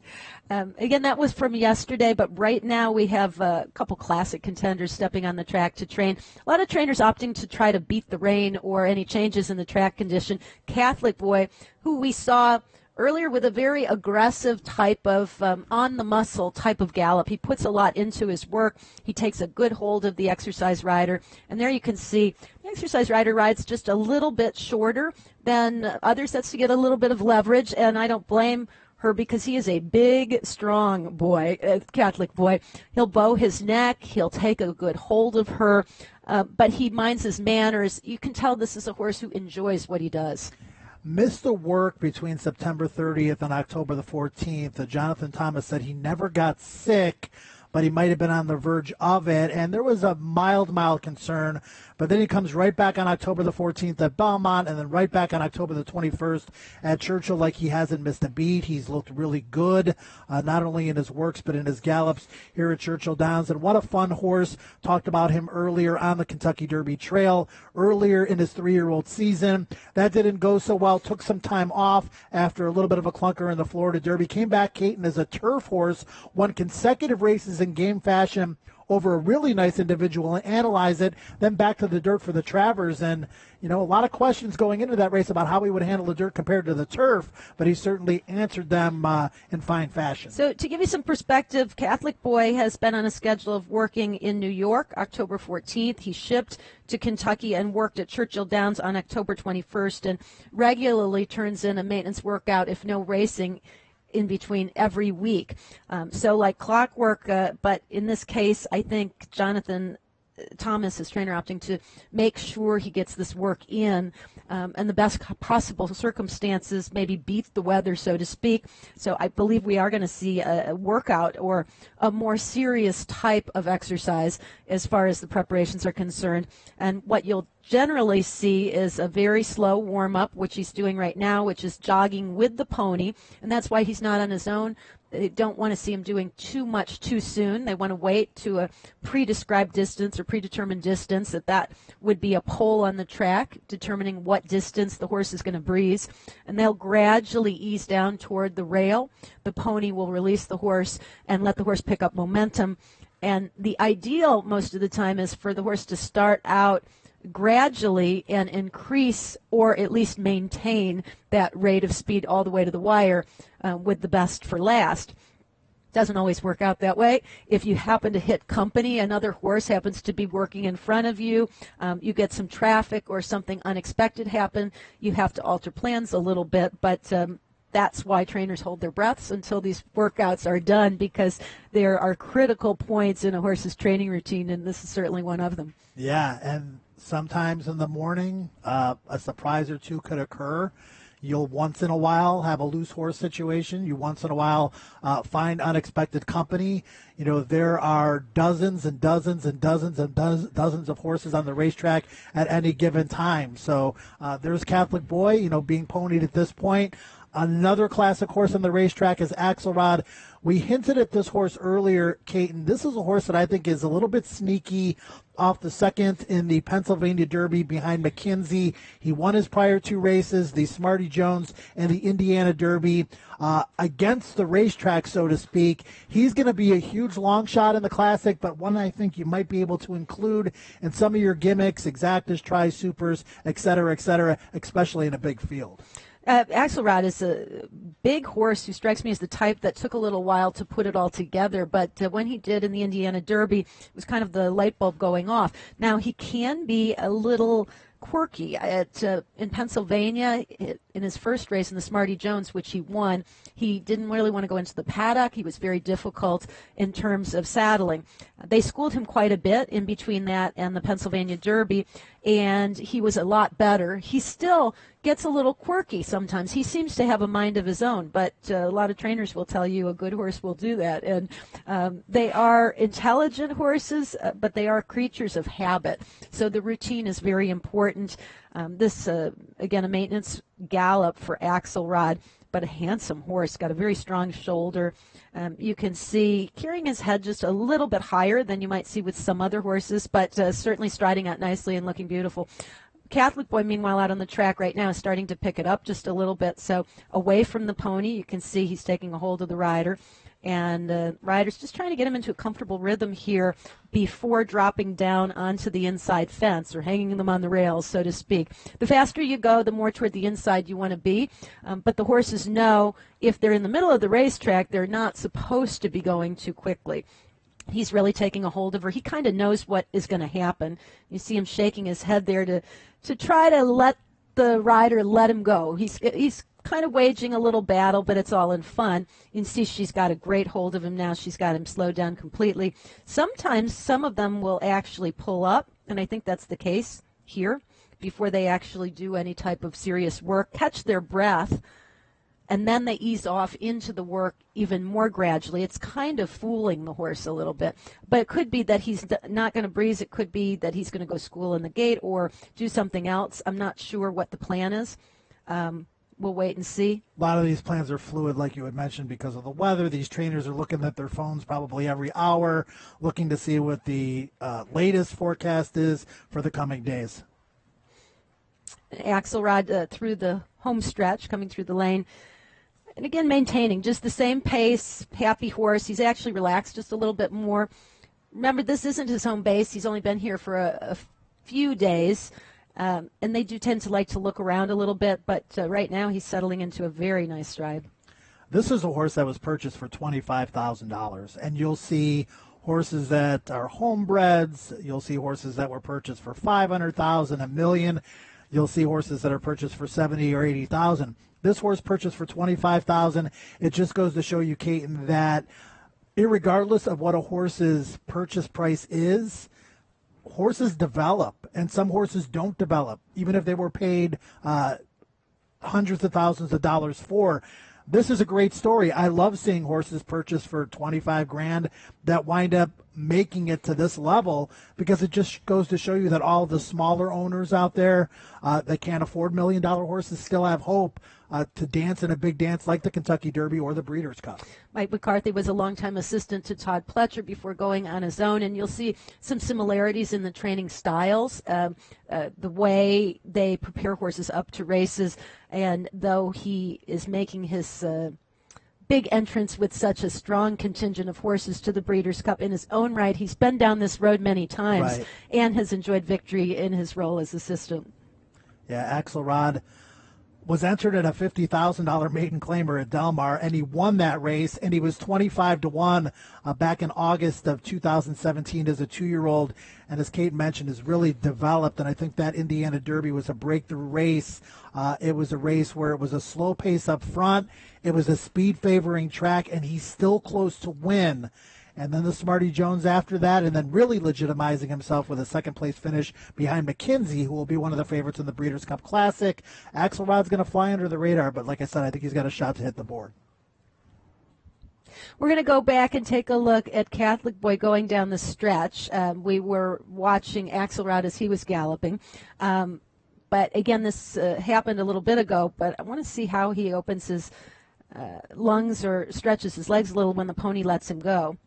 Again, that was from yesterday, but right now we have a couple classic contenders stepping on the track to train. A lot of trainers opting to try to beat the rain or any changes in the track condition. Catholic Boy, who we saw earlier with a very aggressive type of on-the-muscle type of gallop. He puts a lot into his work. He takes a good hold of the exercise rider. And there you can see the exercise rider rides just a little bit shorter than other sets to get a little bit of leverage. And I don't blame her because he is a big, strong boy, Catholic Boy. He'll bow his neck. He'll take a good hold of her. But he minds his manners. You can tell this is a horse who enjoys what he does. Missed the work between September 30th and October the 14th. Jonathan Thomas said he never got sick, but he might have been on the verge of it, and there was a mild concern. But then he comes right back on October the 14th at Belmont, and then right back on October the 21st at Churchill, like he hasn't missed a beat. He's looked really good, not only in his works, but in his gallops here at Churchill Downs. And what a fun horse. Talked about him earlier on the Kentucky Derby Trail, earlier in his 3-year-old season. That didn't go so well. Took some time off after a little bit of a clunker in the Florida Derby. Came back, Caton, as a turf horse, won consecutive races in game fashion over a really nice individual and analyze it, then back to the dirt for the Travers. And, a lot of questions going into that race about how he would handle the dirt compared to the turf, but he certainly answered them in fine fashion. So to give you some perspective, Catholic Boy has been on a schedule of working in New York, October 14th. He shipped to Kentucky and worked at Churchill Downs on October 21st and regularly turns in a maintenance workout, if no racing, in between every week. So like clockwork, but in this case, I think Jonathan Thomas, his trainer, opting to make sure he gets this work in and the best possible circumstances, maybe beat the weather, so to speak. So I believe we are going to see a workout or a more serious type of exercise as far as the preparations are concerned. And what you'll generally see is a very slow warm-up, which he's doing right now, which is jogging with the pony, and that's why he's not on his own. They don't want to see him doing too much too soon. They want to wait to a pre-described distance or predetermined distance. That would be a pole on the track determining what distance the horse is going to breeze. And they'll gradually ease down toward the rail. The pony will release the horse and let the horse pick up momentum. And the ideal most of the time is for the horse to start out gradually and increase or at least maintain that rate of speed all the way to the wire with the best for last. Doesn't always work out that way. If you happen to hit company, another horse happens to be working in front of you, you get some traffic or something unexpected happen, you have to alter plans a little bit, but that's why trainers hold their breaths until these workouts are done, because there are critical points in a horse's training routine, and this is certainly one of them. Yeah, and sometimes in the morning, a surprise or two could occur. You'll once in a while have a loose horse situation. You once in a while find unexpected company. There are dozens and dozens and dozens and dozens of horses on the racetrack at any given time. So there's Catholic Boy, being ponied at this point. Another classic horse on the racetrack is Axelrod. We hinted at this horse earlier, Caton. This is a horse that I think is a little bit sneaky off the second in the Pennsylvania Derby behind McKinsey. He won his prior two races, the Smarty Jones and the Indiana Derby, against the racetrack, so to speak. He's going to be a huge long shot in the Classic, but one I think you might be able to include in some of your gimmicks, exactas, tri-supers, et cetera, especially in a big field. Axelrod is a big horse who strikes me as the type that took a little while to put it all together, but when he did in the Indiana Derby, it was kind of the light bulb going off. Now, he can be a little quirky. In Pennsylvania, in his first race in the Smarty Jones, which he won, he didn't really want to go into the paddock. He was very difficult in terms of saddling. They schooled him quite a bit in between that and the Pennsylvania Derby, and he was a lot better. He still gets a little quirky sometimes. He seems to have a mind of his own, but a lot of trainers will tell you a good horse will do that. And they are intelligent horses, but they are creatures of habit. So the routine is very important. This, again, a maintenance gallop for Axelrod, but a handsome horse, got a very strong shoulder. You can see carrying his head just a little bit higher than you might see with some other horses, but certainly striding out nicely and looking beautiful. Catholic Boy, meanwhile, out on the track right now is starting to pick it up just a little bit. So away from the pony, you can see he's taking a hold of the rider. And rider's just trying to get him into a comfortable rhythm here before dropping down onto the inside fence or hanging them on the rails, so to speak. The faster you go, the more toward the inside you want to be. But the horses know if they're in the middle of the racetrack, they're not supposed to be going too quickly. He's really taking a hold of her. He kind of knows what is going to happen. You see him shaking his head there to try to let the rider let him go. He's kind of waging a little battle, but it's all in fun. You can see she's got a great hold of him now. She's got him slowed down completely. Sometimes some of them will actually pull up, and I think that's the case here, before they actually do any type of serious work, catch their breath, and then they ease off into the work even more gradually. It's kind of fooling the horse a little bit. But it could be that he's not going to breeze. It could be that he's going to go school in the gate or do something else. I'm not sure what the plan is. We'll wait and see. A lot of these plans are fluid, like you had mentioned, because of the weather. These trainers are looking at their phones probably every hour, looking to see what the latest forecast is for the coming days. Axelrod through the home stretch, coming through the lane. And again, maintaining just the same pace, happy horse. He's actually relaxed just a little bit more. Remember, this isn't his home base. He's only been here for a few days, and they do tend to like to look around a little bit, but right now he's settling into a very nice stride. This is a horse that was purchased for $25,000, and you'll see horses that are homebreds. You'll see horses that were purchased for $500,000, $1 million. You'll see horses that are purchased for $70,000 or $80,000. This horse purchased for $25,000. It just goes to show you, Caton, that irregardless of what a horse's purchase price is, horses develop, and some horses don't develop, even if they were paid hundreds of thousands of dollars for. This is a great story. I love seeing horses purchased for $25,000 that wind up making it to this level, because it just goes to show you that all the smaller owners out there that can't afford $1 million horses still have hope to dance in a big dance like the Kentucky Derby or the Breeders' Cup. Mike McCarthy was a longtime assistant to Todd Pletcher before going on his own, and you'll see some similarities in the training styles, the way they prepare horses up to races. And though he is making his big entrance with such a strong contingent of horses to the Breeders' Cup in his own right, he's been down this road many times and has enjoyed victory in his role as assistant. Yeah, Axelrod was entered at a $50,000 maiden claimer at Del Mar, and he won that race, and he was 25-1 back in August of 2017 as a 2-year-old, and as Kate mentioned, has really developed, and I think that Indiana Derby was a breakthrough race. It was a race where it was a slow pace up front, it was a speed-favoring track, and he's still close to win. And then the Smarty Jones after that, and then really legitimizing himself with a second-place finish behind McKinsey, who will be one of the favorites in the Breeders' Cup Classic. Axelrod's going to fly under the radar, but like I said, I think he's got a shot to hit the board. We're going to go back and take a look at Catholic Boy going down the stretch. We were watching Axelrod as he was galloping. But again, this happened a little bit ago, but I want to see how he opens his lungs or stretches his legs a little when the pony lets him go.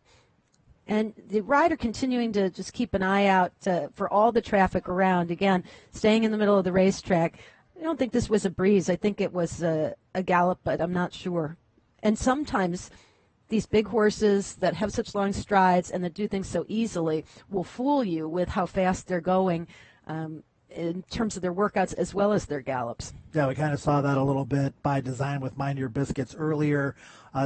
And the rider continuing to just keep an eye out for all the traffic around. Again, staying in the middle of the racetrack. I don't think this was a breeze. I think it was a gallop, but I'm not sure. And sometimes these big horses that have such long strides and that do things so easily will fool you with how fast they're going in terms of their workouts as well as their gallops. Yeah, we kind of saw that a little bit by design with Mind Your Biscuits earlier.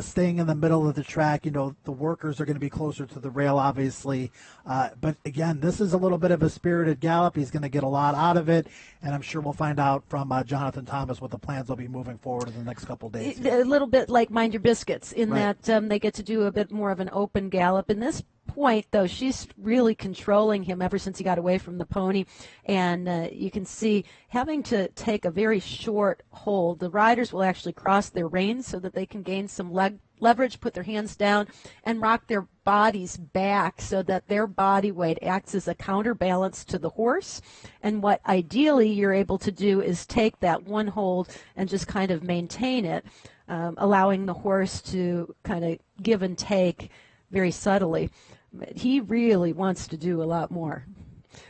Staying in the middle of the track, you know, the workers are going to be closer to the rail, obviously. But again, this is a little bit of a spirited gallop. He's going to get a lot out of it, and I'm sure we'll find out from Jonathan Thomas what the plans will be moving forward in the next couple of days. A little bit like Mind Your Biscuits in that they get to do a bit more of an open gallop. In this point, though, she's really controlling him ever since he got away from the pony, and you can see having to take a very short hold. The riders will actually cross their reins so that they can gain some leverage, put their hands down, and rock their bodies back so that their body weight acts as a counterbalance to the horse. And what ideally you're able to do is take that one hold and just kind of maintain it, allowing the horse to kind of give and take very subtly. But he really wants to do a lot more.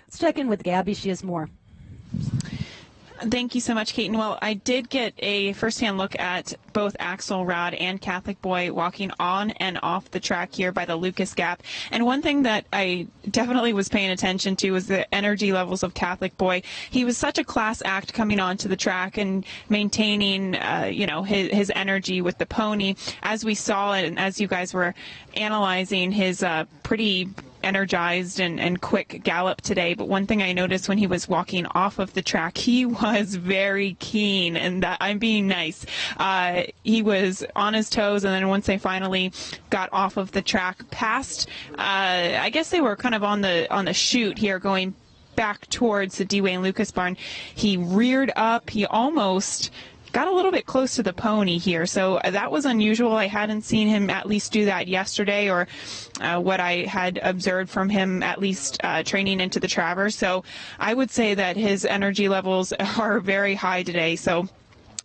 Let's check in with Gabby. She has more. Thank you so much, Caton. Well, I did get a firsthand look at both Axelrod and Catholic Boy walking on and off the track here by the Lucas Gap. And one thing that I definitely was paying attention to was the energy levels of Catholic Boy. He was such a class act coming onto the track and maintaining, his energy with the pony. As we saw it, and as you guys were analyzing his pretty energized and quick gallop today, but one thing I noticed when he was walking off of the track, he was very keen, and that I'm being nice. He was on his toes, and then once they finally got off of the track past, I guess they were kind of on the chute here going back towards the D-Wayne Lucas barn, he reared up. He almost got a little bit close to the pony here, so that was unusual. I hadn't seen him at least do that yesterday, or what I had observed from him at least training into the Travers. So I would say that his energy levels are very high today. So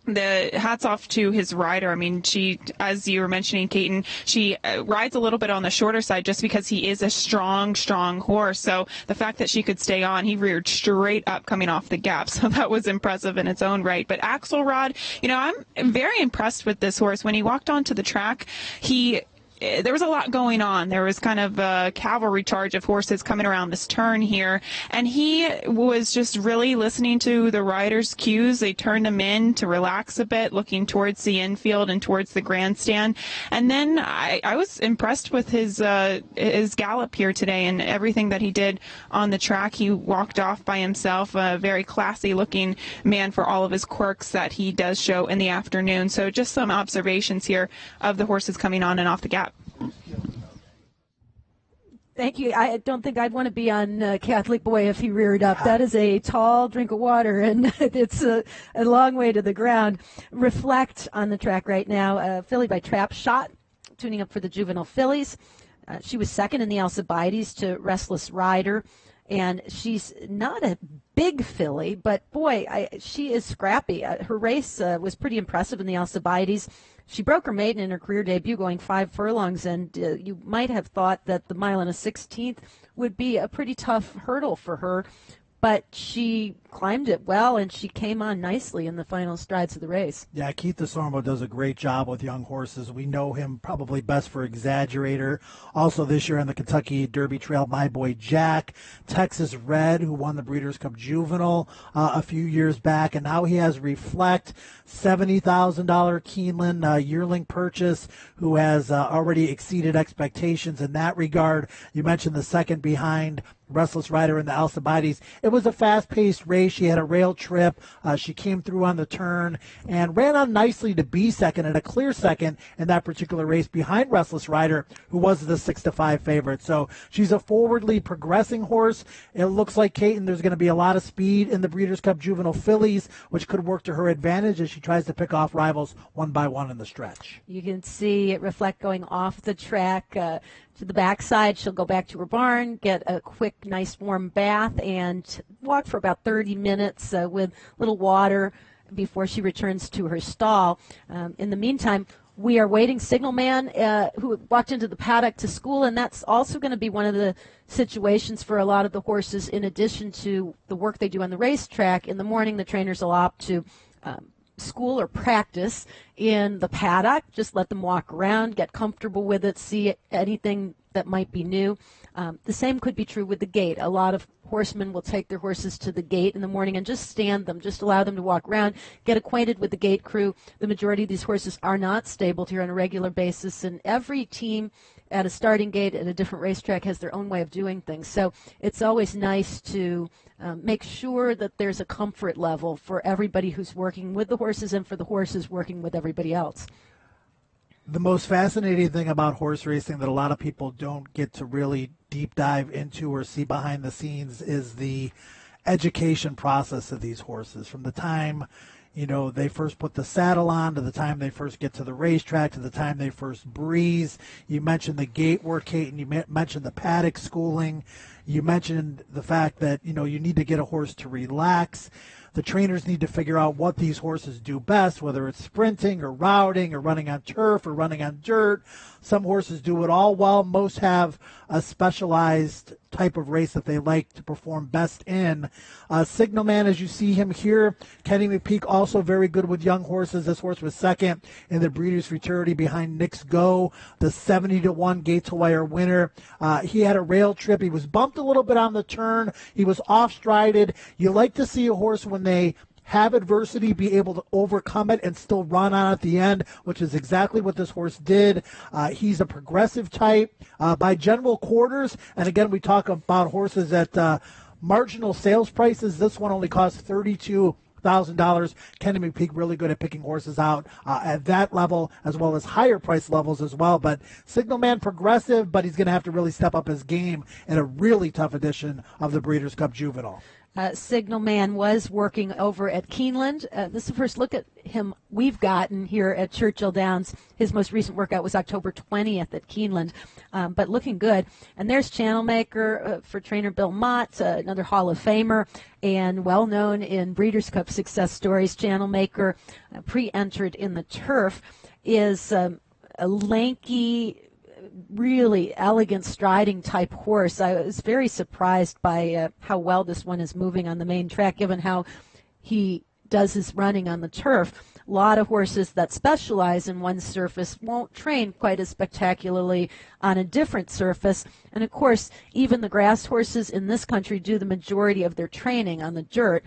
the hats off to his rider. I mean, she, as you were mentioning, Caton, she rides a little bit on the shorter side just because he is a strong horse. So the fact that she could stay on, he reared straight up coming off the gap. So that was impressive in its own right. But Axelrod, I'm very impressed with this horse. When he walked onto the track, he there was a lot going on. There was kind of a cavalry charge of horses coming around this turn here, and he was just really listening to the riders' cues. They turned him in to relax a bit, looking towards the infield and towards the grandstand. And then I was impressed with his gallop here today and everything that he did on the track. He walked off by himself, a very classy-looking man for all of his quirks that he does show in the afternoon. So just some observations here of the horses coming on and off the gap. Thank you. I don't think I'd want to be on Catholic Boy if he reared up. That is a tall drink of water, and it's a long way to the ground. Reflect on the track right now. Filly by Trap Shot, tuning up for the Juvenile fillies. She was second in the Alcibiades to Restless Rider, and she's not a big filly, but boy, she is scrappy. Her race was pretty impressive in the Alcibiades. She broke her maiden in her career debut going 5 furlongs, and you might have thought that the 1 1/16 would be a pretty tough hurdle for her, but she climbed it well, and she came on nicely in the final strides of the race. Yeah, Keith DeSormo does a great job with young horses. We know him probably best for Exaggerator. Also this year on the Kentucky Derby Trail, My Boy Jack. Texas Red, who won the Breeders' Cup Juvenile a few years back. And now he has Reflect, $70,000 Keeneland yearling purchase, who has already exceeded expectations in that regard. You mentioned the second behind Restless Rider in the Alcibiades. It was a fast-paced race. She had a rail trip. She came through on the turn and ran on nicely to be second and a clear second in that particular race behind Restless Rider, who was the 6-5 favorite. So she's a forwardly progressing horse. It looks like, Kate, there's going to be a lot of speed in the Breeders' Cup Juvenile fillies, which could work to her advantage as she tries to pick off rivals one by one in the stretch. You can see it Reflect going off the track to the backside. She'll go back to her barn, get a quick, nice, warm bath, and walk for about 30 minutes with little water before she returns to her stall. In the meantime, we are waiting Signal Man, who walked into the paddock to school, and that's also going to be one of the situations for a lot of the horses. In addition to the work they do on the racetrack, in the morning the trainers will opt to school or practice in the paddock. Just let them walk around, get comfortable with it, see anything that might be new. The same could be true with the gate. A lot of horsemen will take their horses to the gate in the morning and just stand them, just allow them to walk around, get acquainted with the gate crew. The majority of these horses are not stabled here on a regular basis, and every team at a starting gate at a different racetrack has their own way of doing things. So it's always nice to make sure that there's a comfort level for everybody who's working with the horses and for the horses working with everybody else. The most fascinating thing about horse racing that a lot of people don't get to really deep dive into or see behind the scenes is the education process of these horses. From the time, they first put the saddle on to the time they first get to the racetrack to the time they first breeze. You mentioned the gate work, Kate, and you mentioned the paddock schooling. You mentioned the fact that, you need to get a horse to relax. The trainers need to figure out what these horses do best, whether it's sprinting or routing or running on turf or running on dirt. Some horses do it all well. Most have a specialized type of race that they like to perform best in. Signal Man, as you see him here, Kenny McPeak also very good with young horses. This horse was second in the Breeders' Futurity behind Nick's Go, the 70-1 gate-to-wire winner. He had a rail trip. He was bumped a little bit on the turn. He was off-strided. You like to see a horse when they have adversity, be able to overcome it and still run on at the end, which is exactly what this horse did. He's a progressive type by general quarters. And again, we talk about horses at marginal sales prices. This one only costs $32,000. Kenny McPeak really good at picking horses out at that level as well as higher price levels as well. But Signal Man progressive, but he's going to have to really step up his game in a really tough edition of the Breeders' Cup Juvenile. Signal Man was working over at Keeneland. This is the first look at him we've gotten here at Churchill Downs. His most recent workout was October 20th at Keeneland, but looking good. And there's Channel Maker for trainer Bill Mott, another Hall of Famer, and well-known in Breeders' Cup success stories. Channel Maker, pre-entered in the turf, is a lanky, really elegant striding type horse. I was very surprised by how well this one is moving on the main track, given how he does his running on the turf. A lot of horses that specialize in one surface won't train quite as spectacularly on a different surface. And of course, even the grass horses in this country do the majority of their training on the dirt.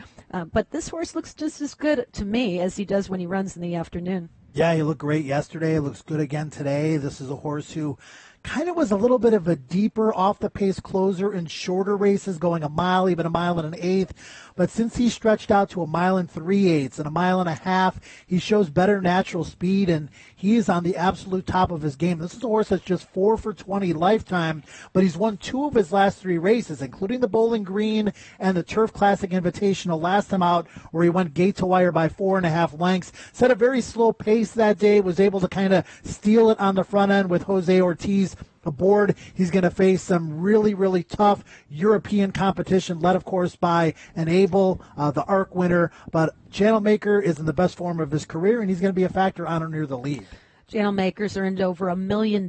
But this horse looks just as good to me as he does when he runs in the afternoon. Yeah, he looked great yesterday. Looks good again today. This is a horse who kind of was a little bit of a deeper off-the-pace closer in shorter races, going a mile, even a mile and an eighth. But since he stretched out to a mile and 3/8 and a mile and a half, he shows better natural speed, and he is on the absolute top of his game. This is a horse that's just 4 for 20 lifetime, but he's won 2 of his last 3 races, including the Bowling Green and the Turf Classic Invitational last time out, where he went gate to wire by 4.5 lengths. Set a very slow pace that day, was able to kind of steal it on the front end with Jose Ortiz aboard. He's going to face some really, really tough European competition, led, of course, by an Abel, the ARC winner. But Channel Maker is in the best form of his career, and he's going to be a factor on or near the lead. Channel Makers earned over $1 million,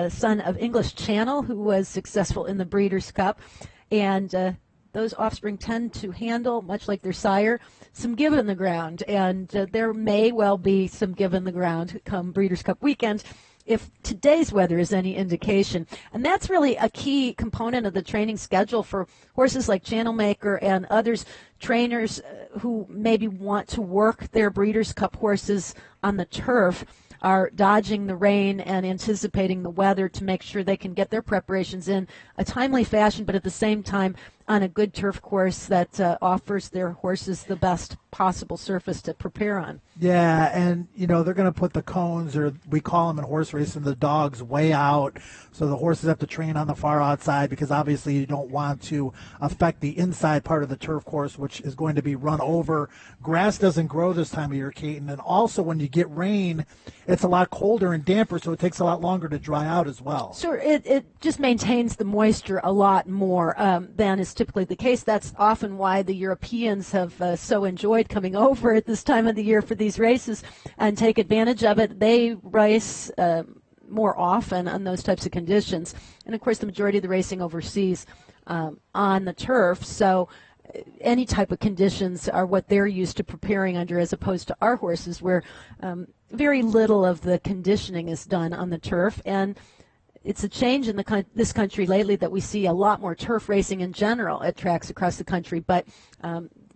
son of English Channel, who was successful in the Breeders' Cup. And those offspring tend to handle, much like their sire, some give in the ground. And there may well be some give in the ground come Breeders' Cup weekend, if today's weather is any indication. And that's really a key component of the training schedule for horses like Channel Maker and others, trainers who maybe want to work their Breeders' Cup horses on the turf, are dodging the rain and anticipating the weather to make sure they can get their preparations in a timely fashion, but at the same time on a good turf course that offers their horses the best possible surface to prepare on. Yeah, and, you know, they're going to put the cones, or we call them in horse racing, the dogs, way out. So the horses have to train on the far outside because obviously you don't want to affect the inside part of the turf course, which is going to be run over. Grass doesn't grow this time of year, Caton. And also when you get rain, it's a lot colder and damper, so it takes a lot longer to dry out as well. Sure, it just maintains the moisture a lot more than is typically the case. That's often why the Europeans have so enjoyed coming over at this time of the year for these races and take advantage of it. They race more often on those types of conditions. And, of course, the majority of the racing overseas on the turf. So any type of conditions are what they're used to preparing under, as opposed to our horses, where very little of the conditioning is done on the turf. And it's a change in this country lately that we see a lot more turf racing in general at tracks across the country, but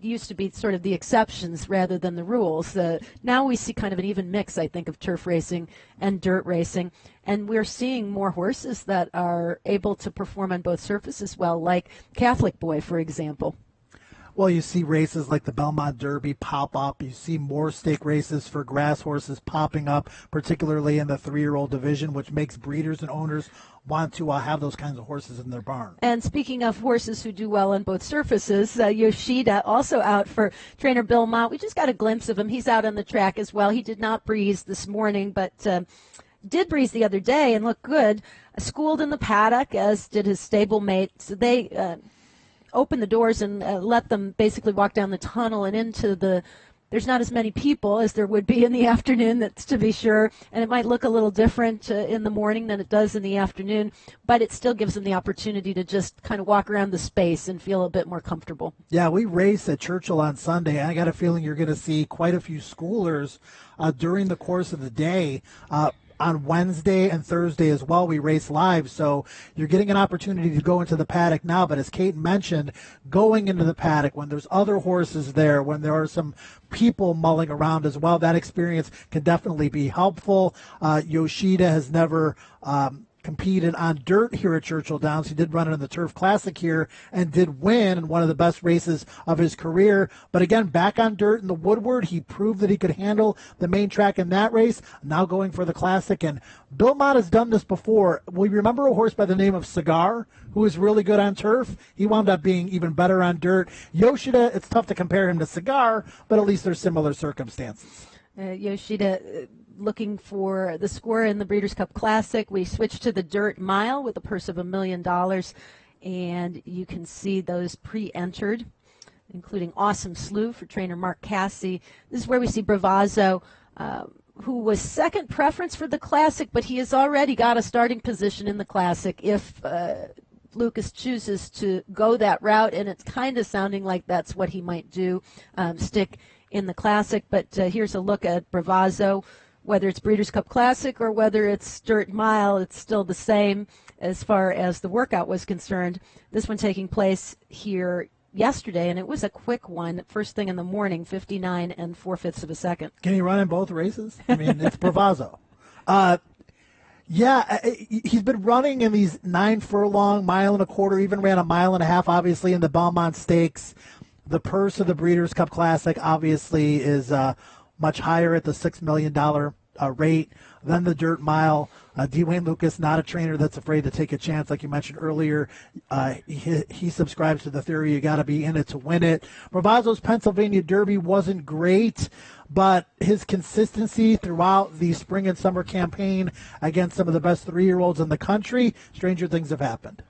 used to be sort of the exceptions rather than the rules. Now we see kind of an even mix, I think, of turf racing and dirt racing, and we're seeing more horses that are able to perform on both surfaces well, like Catholic Boy, for example. Well, you see races like the Belmont Derby pop up. You see more stake races for grass horses popping up, particularly in the 3-year-old division, which makes breeders and owners want to have those kinds of horses in their barn. And speaking of horses who do well on both surfaces, Yoshida also out for trainer Bill Mott. We just got a glimpse of him. He's out on the track as well. He did not breeze this morning, but did breeze the other day and looked good. Schooled in the paddock, as did his stablemate. So they opened the doors and let them basically walk down the tunnel and into the. There's not as many people as there would be in the afternoon, that's to be sure, and it might look a little different in the morning than it does in the afternoon, but it still gives them the opportunity to just kind of walk around the space and feel a bit more comfortable. Yeah, we race at Churchill on Sunday. I got a feeling you're going to see quite a few schoolers during the course of the day. On Wednesday and Thursday as well, we race live, so you're getting an opportunity to go into the paddock now. But as Kate mentioned, going into the paddock when there's other horses there, when there are some people mulling around as well, that experience can definitely be helpful. Yoshida has never competed on dirt here at Churchill Downs. He did run it in the Turf Classic here and did win in one of the best races of his career. But again, back on dirt in the Woodward, he proved that he could handle the main track in that race. Now going for the Classic. And Bill Mott has done this before. We remember a horse by the name of Cigar, who was really good on turf. He wound up being even better on dirt. Yoshida, it's tough to compare him to Cigar, but at least there's similar circumstances. Yoshida looking for the score in the Breeders' Cup Classic. We switched to the dirt mile with a purse of $1 million, and you can see those pre-entered, including Awesome Slew for trainer Mark Cassie. This is where we see Bravazzo, who was second preference for the Classic, but he has already got a starting position in the Classic if Lucas chooses to go that route, and it's kind of sounding like that's what he might do, stick in the Classic. But here's a look at Bravazzo. Whether it's Breeders' Cup Classic or whether it's Dirt Mile, it's still the same as far as the workout was concerned. This one taking place here yesterday, and it was a quick one. First thing in the morning, 59 4/5 of a second. Can he run in both races? I mean, it's Bravazzo. Yeah, he's been running in these 9 furlong, mile and a quarter, even ran a mile and a half, obviously, in the Belmont Stakes. The purse of the Breeders' Cup Classic, obviously, is much higher at the $6 million rate than the Dirt Mile. Dwayne Lucas, not a trainer that's afraid to take a chance, like you mentioned earlier. He subscribes to the theory you got to be in it to win it. Bravazzo's Pennsylvania Derby wasn't great, but his consistency throughout the spring and summer campaign against some of the best 3-year-olds in the country, stranger things have happened.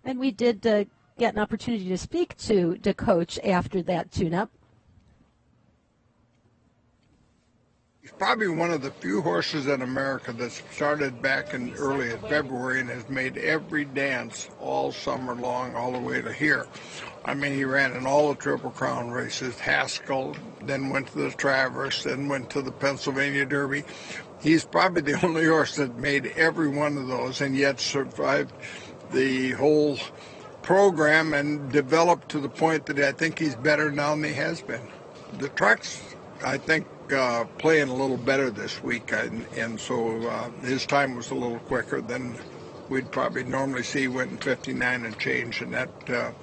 And we did get an opportunity to speak to the coach after that tune-up. He's probably one of the few horses in America that started back in early in February and has made every dance all summer long, all the way to here. I mean, he ran in all the Triple Crown races, Haskell, then went to the Traverse, then went to the Pennsylvania Derby. He's probably the only horse that made every one of those and yet survived the whole program and developed to the point that I think he's better now than he has been. The trucks, I think, playing a little better this week, and so his time was a little quicker than we'd probably normally see. Went in 59 and change, and that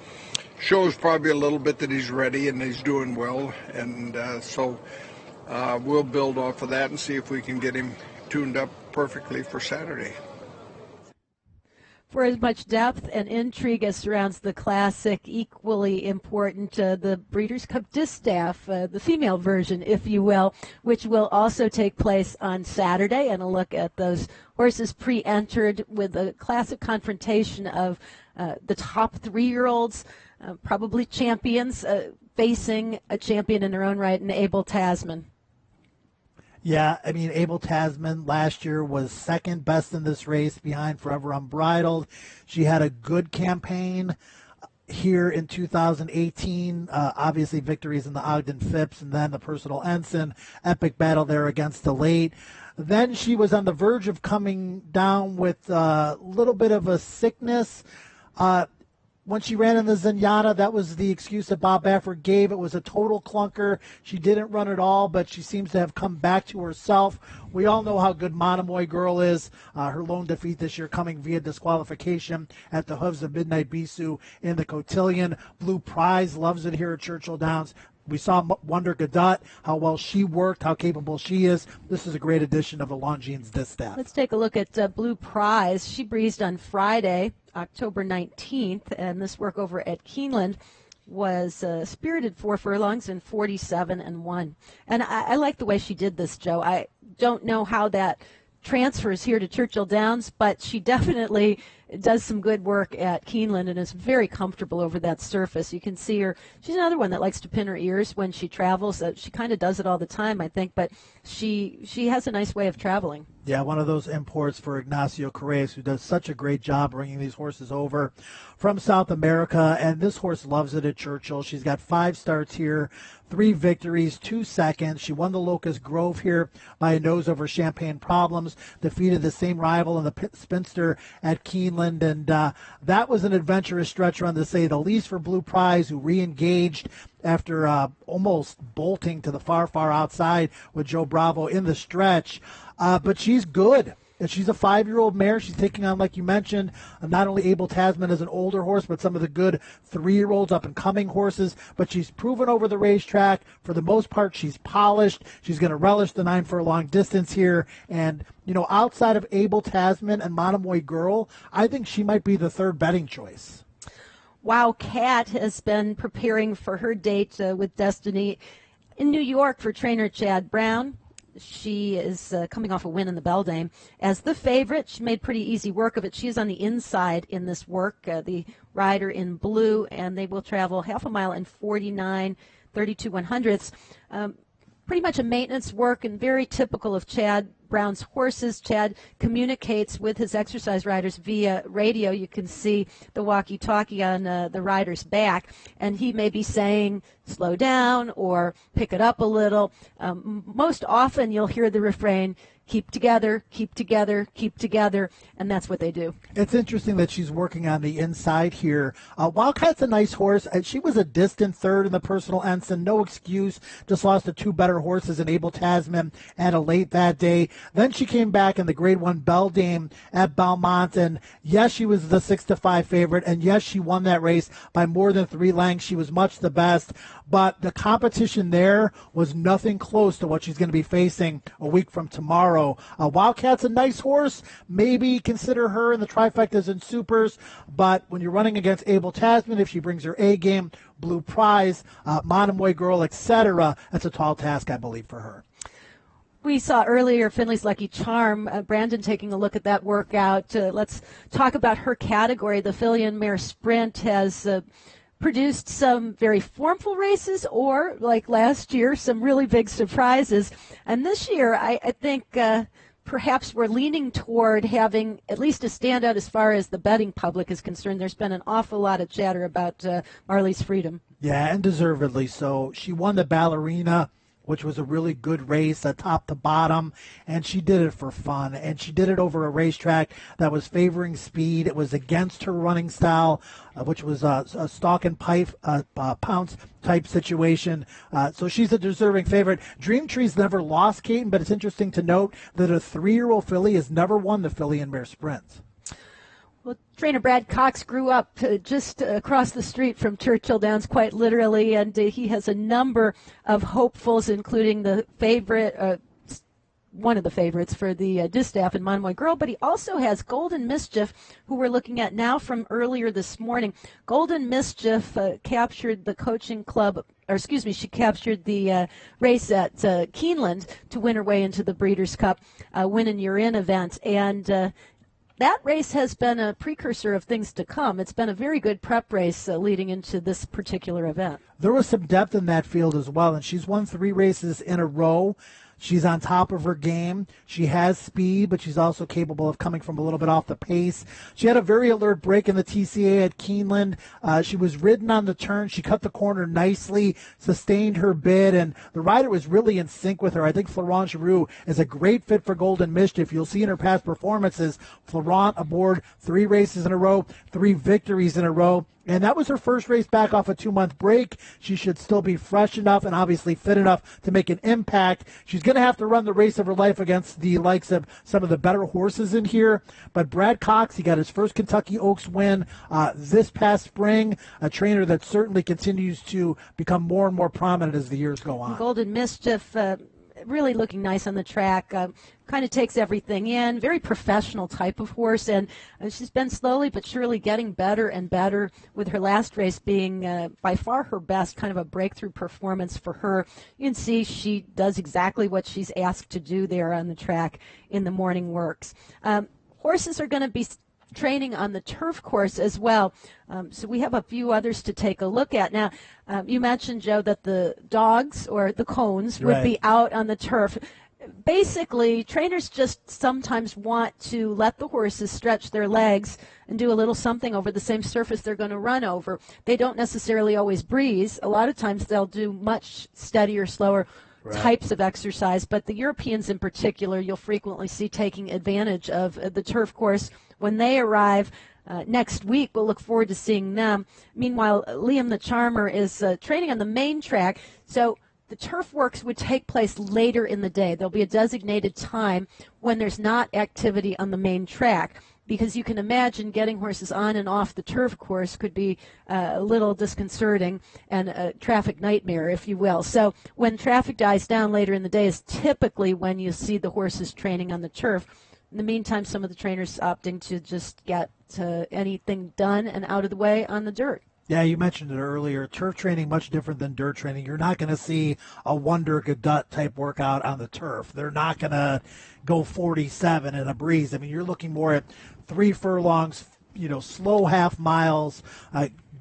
shows probably a little bit that he's ready and he's doing well, and so we'll build off of that and see if we can get him tuned up perfectly for Saturday. For as much depth and intrigue as surrounds the Classic, equally important, the Breeders' Cup Distaff, the female version, if you will, which will also take place on Saturday, and a look at those horses pre-entered with a classic confrontation of the top 3-year-olds, probably champions, facing a champion in their own right, and Abel Tasman. Yeah, I mean, Abel Tasman last year was second best in this race behind Forever Unbridled. She had a good campaign here in 2018. Obviously, victories in the Ogden Phipps and then the Personal Ensign. Epic battle there against the late. Then she was on the verge of coming down with a little bit of a sickness. When she ran in the Zenyatta, that was the excuse that Bob Baffert gave. It was a total clunker. She didn't run at all, but she seems to have come back to herself. We all know how good Monomoy Girl is. Her lone defeat this year coming via disqualification at the hooves of Midnight Bisou in the Cotillion. Blue Prize loves it here at Churchill Downs. We saw Wonder Gadot, how well she worked, how capable she is. This is a great addition of the Longines Distaff. Let's take a look at Blue Prize. She breezed on Friday, October 19th, and this work over at Keeneland was spirited 4 furlongs in 47-1. And I like the way she did this, Joe. I don't know how that transfers here to Churchill Downs, but she definitely does some good work at Keeneland and is very comfortable over that surface. You can see her. She's another one that likes to pin her ears when she travels. She kind of does it all the time, I think, but she has a nice way of traveling. Yeah, one of those imports for Ignacio Correas, who does such a great job bringing these horses over from South America, and this horse loves it at Churchill. She's got 5 starts here, 3 victories, 2 seconds. She won the Locust Grove here by a nose over Champagne Problems, defeated the same rival in the Spinster at Keeneland, and that was an adventurous stretch run, to say the least, for Blue Prize, who re-engaged after almost bolting to the far, far outside with Joe Bravo in the stretch. But she's good. She's a 5-year-old mare. She's taking on, like you mentioned, not only Abel Tasman as an older horse, but some of the good 3-year-olds, up-and-coming horses. But she's proven over the racetrack. For the most part, she's polished. She's going to relish the 9 furlong distance here. And, you know, outside of Abel Tasman and Monomoy Girl, I think she might be the 3rd betting choice. Wow, Cat has been preparing for her date with Destiny in New York for trainer Chad Brown. She is coming off a win in the Beldame. As the favorite, she made pretty easy work of it. She is on the inside in this work, the rider in blue, and they will travel half a mile in 49, 32 100ths. Pretty much a maintenance work and very typical of Chad Brown's horses. Chad communicates with his exercise riders via radio. You can see the walkie-talkie on the rider's back, and he may be saying, slow down or pick it up a little. Most often you'll hear the refrain, keep together, keep together, keep together, and that's what they do. It's interesting that she's working on the inside here. Wildcat's a nice horse. She was a distant third in the personal ensign, no excuse. Just lost to two better horses in Abel Tasman and a late that day. Then she came back in the Grade 1 Beldame at Belmont, and yes, she was the 6-5 favorite, and yes, she won that race by more than 3 lengths. She was much the best, but the competition there was nothing close to what she's going to be facing a week from tomorrow. Wildcat's a nice horse. Maybe consider her in the trifectas and supers, but when you're running against Abel Tasman, if she brings her A game, Blue Prize, Monomoy Girl, etc., that's a tall task, I believe, for her. We saw earlier Finley's Lucky Charm. Brandon taking a look at that workout. Let's talk about her category. The filly and mare sprint has produced some very formful races, or like last year, some really big surprises. And this year, I think perhaps we're leaning toward having at least a standout as far as the betting public is concerned. There's been an awful lot of chatter about Marley's Freedom. Yeah, and deservedly so. She won the Ballerina, which was a really good race, top to bottom, and she did it for fun, and she did it over a racetrack that was favoring speed. It was against her running style, which was a stalk and pounce type situation, so she's a deserving favorite. Dream Tree's never lost, Caton, but it's interesting to note that a 3-year-old filly has never won the filly and mare sprints. Well, trainer Brad Cox grew up just across the street from Churchill Downs, quite literally, and he has a number of hopefuls, including the favorite, one of the favorites for the Distaff and Monomoy Girl, but he also has Golden Mischief, who we're looking at now from earlier this morning. Golden Mischief captured the coaching club, or excuse me, she captured the race at Keeneland to win her way into the Breeders' Cup Win and You're In event, and that race has been a precursor of things to come. It's been a very good prep race leading into this particular event. There was some depth in that field as well, and she's won 3 races in a row. She's on top of her game. She has speed, but she's also capable of coming from a little bit off the pace. She had a very alert break in the TCA at Keeneland. She was ridden on the turn. She cut the corner nicely, sustained her bid, and the rider was really in sync with her. I think Florent Giroux is a great fit for Golden Mischief. You'll see in her past performances, Florent aboard 3 races in a row, 3 victories in a row. And that was her first race back off a 2-month break. She should still be fresh enough and obviously fit enough to make an impact. She's going to have to run the race of her life against the likes of some of the better horses in here. But Brad Cox, he got his first Kentucky Oaks win this past spring, a trainer that certainly continues to become more and more prominent as the years go on. Golden Mischief really looking nice on the track. Kind of takes everything in. Very professional type of horse, and she's been slowly but surely getting better and better, with her last race being by far her best, kind of a breakthrough performance for her. You can see she does exactly what she's asked to do there on the track in the morning works. Horses are going to be training on the turf course as well. So we have a few others to take a look at. Now, you mentioned, Joe, that the dogs or the cones would be out on the turf. Basically, trainers just sometimes want to let the horses stretch their legs and do a little something over the same surface they're going to run over. They don't necessarily always breeze. A lot of times they'll do much steadier, slower types of exercise, but the Europeans in particular, you'll frequently see taking advantage of the turf course. When they arrive next week, we'll look forward to seeing them. Meanwhile, Liam the Charmer is training on the main track, so the turf works would take place later in the day. There'll be a designated time when there's not activity on the main track, because you can imagine getting horses on and off the turf course could be a little disconcerting and a traffic nightmare, if you will. So when traffic dies down later in the day is typically when you see the horses training on the turf. In the meantime, some of the trainers opting to just get anything done and out of the way on the dirt. Yeah, you mentioned it earlier. Turf training, much different than dirt training. You're not going to see a Wonder Gadot type workout on the turf. They're not going to go 47 in a breeze. I mean, you're looking more at 3 furlongs, slow half miles,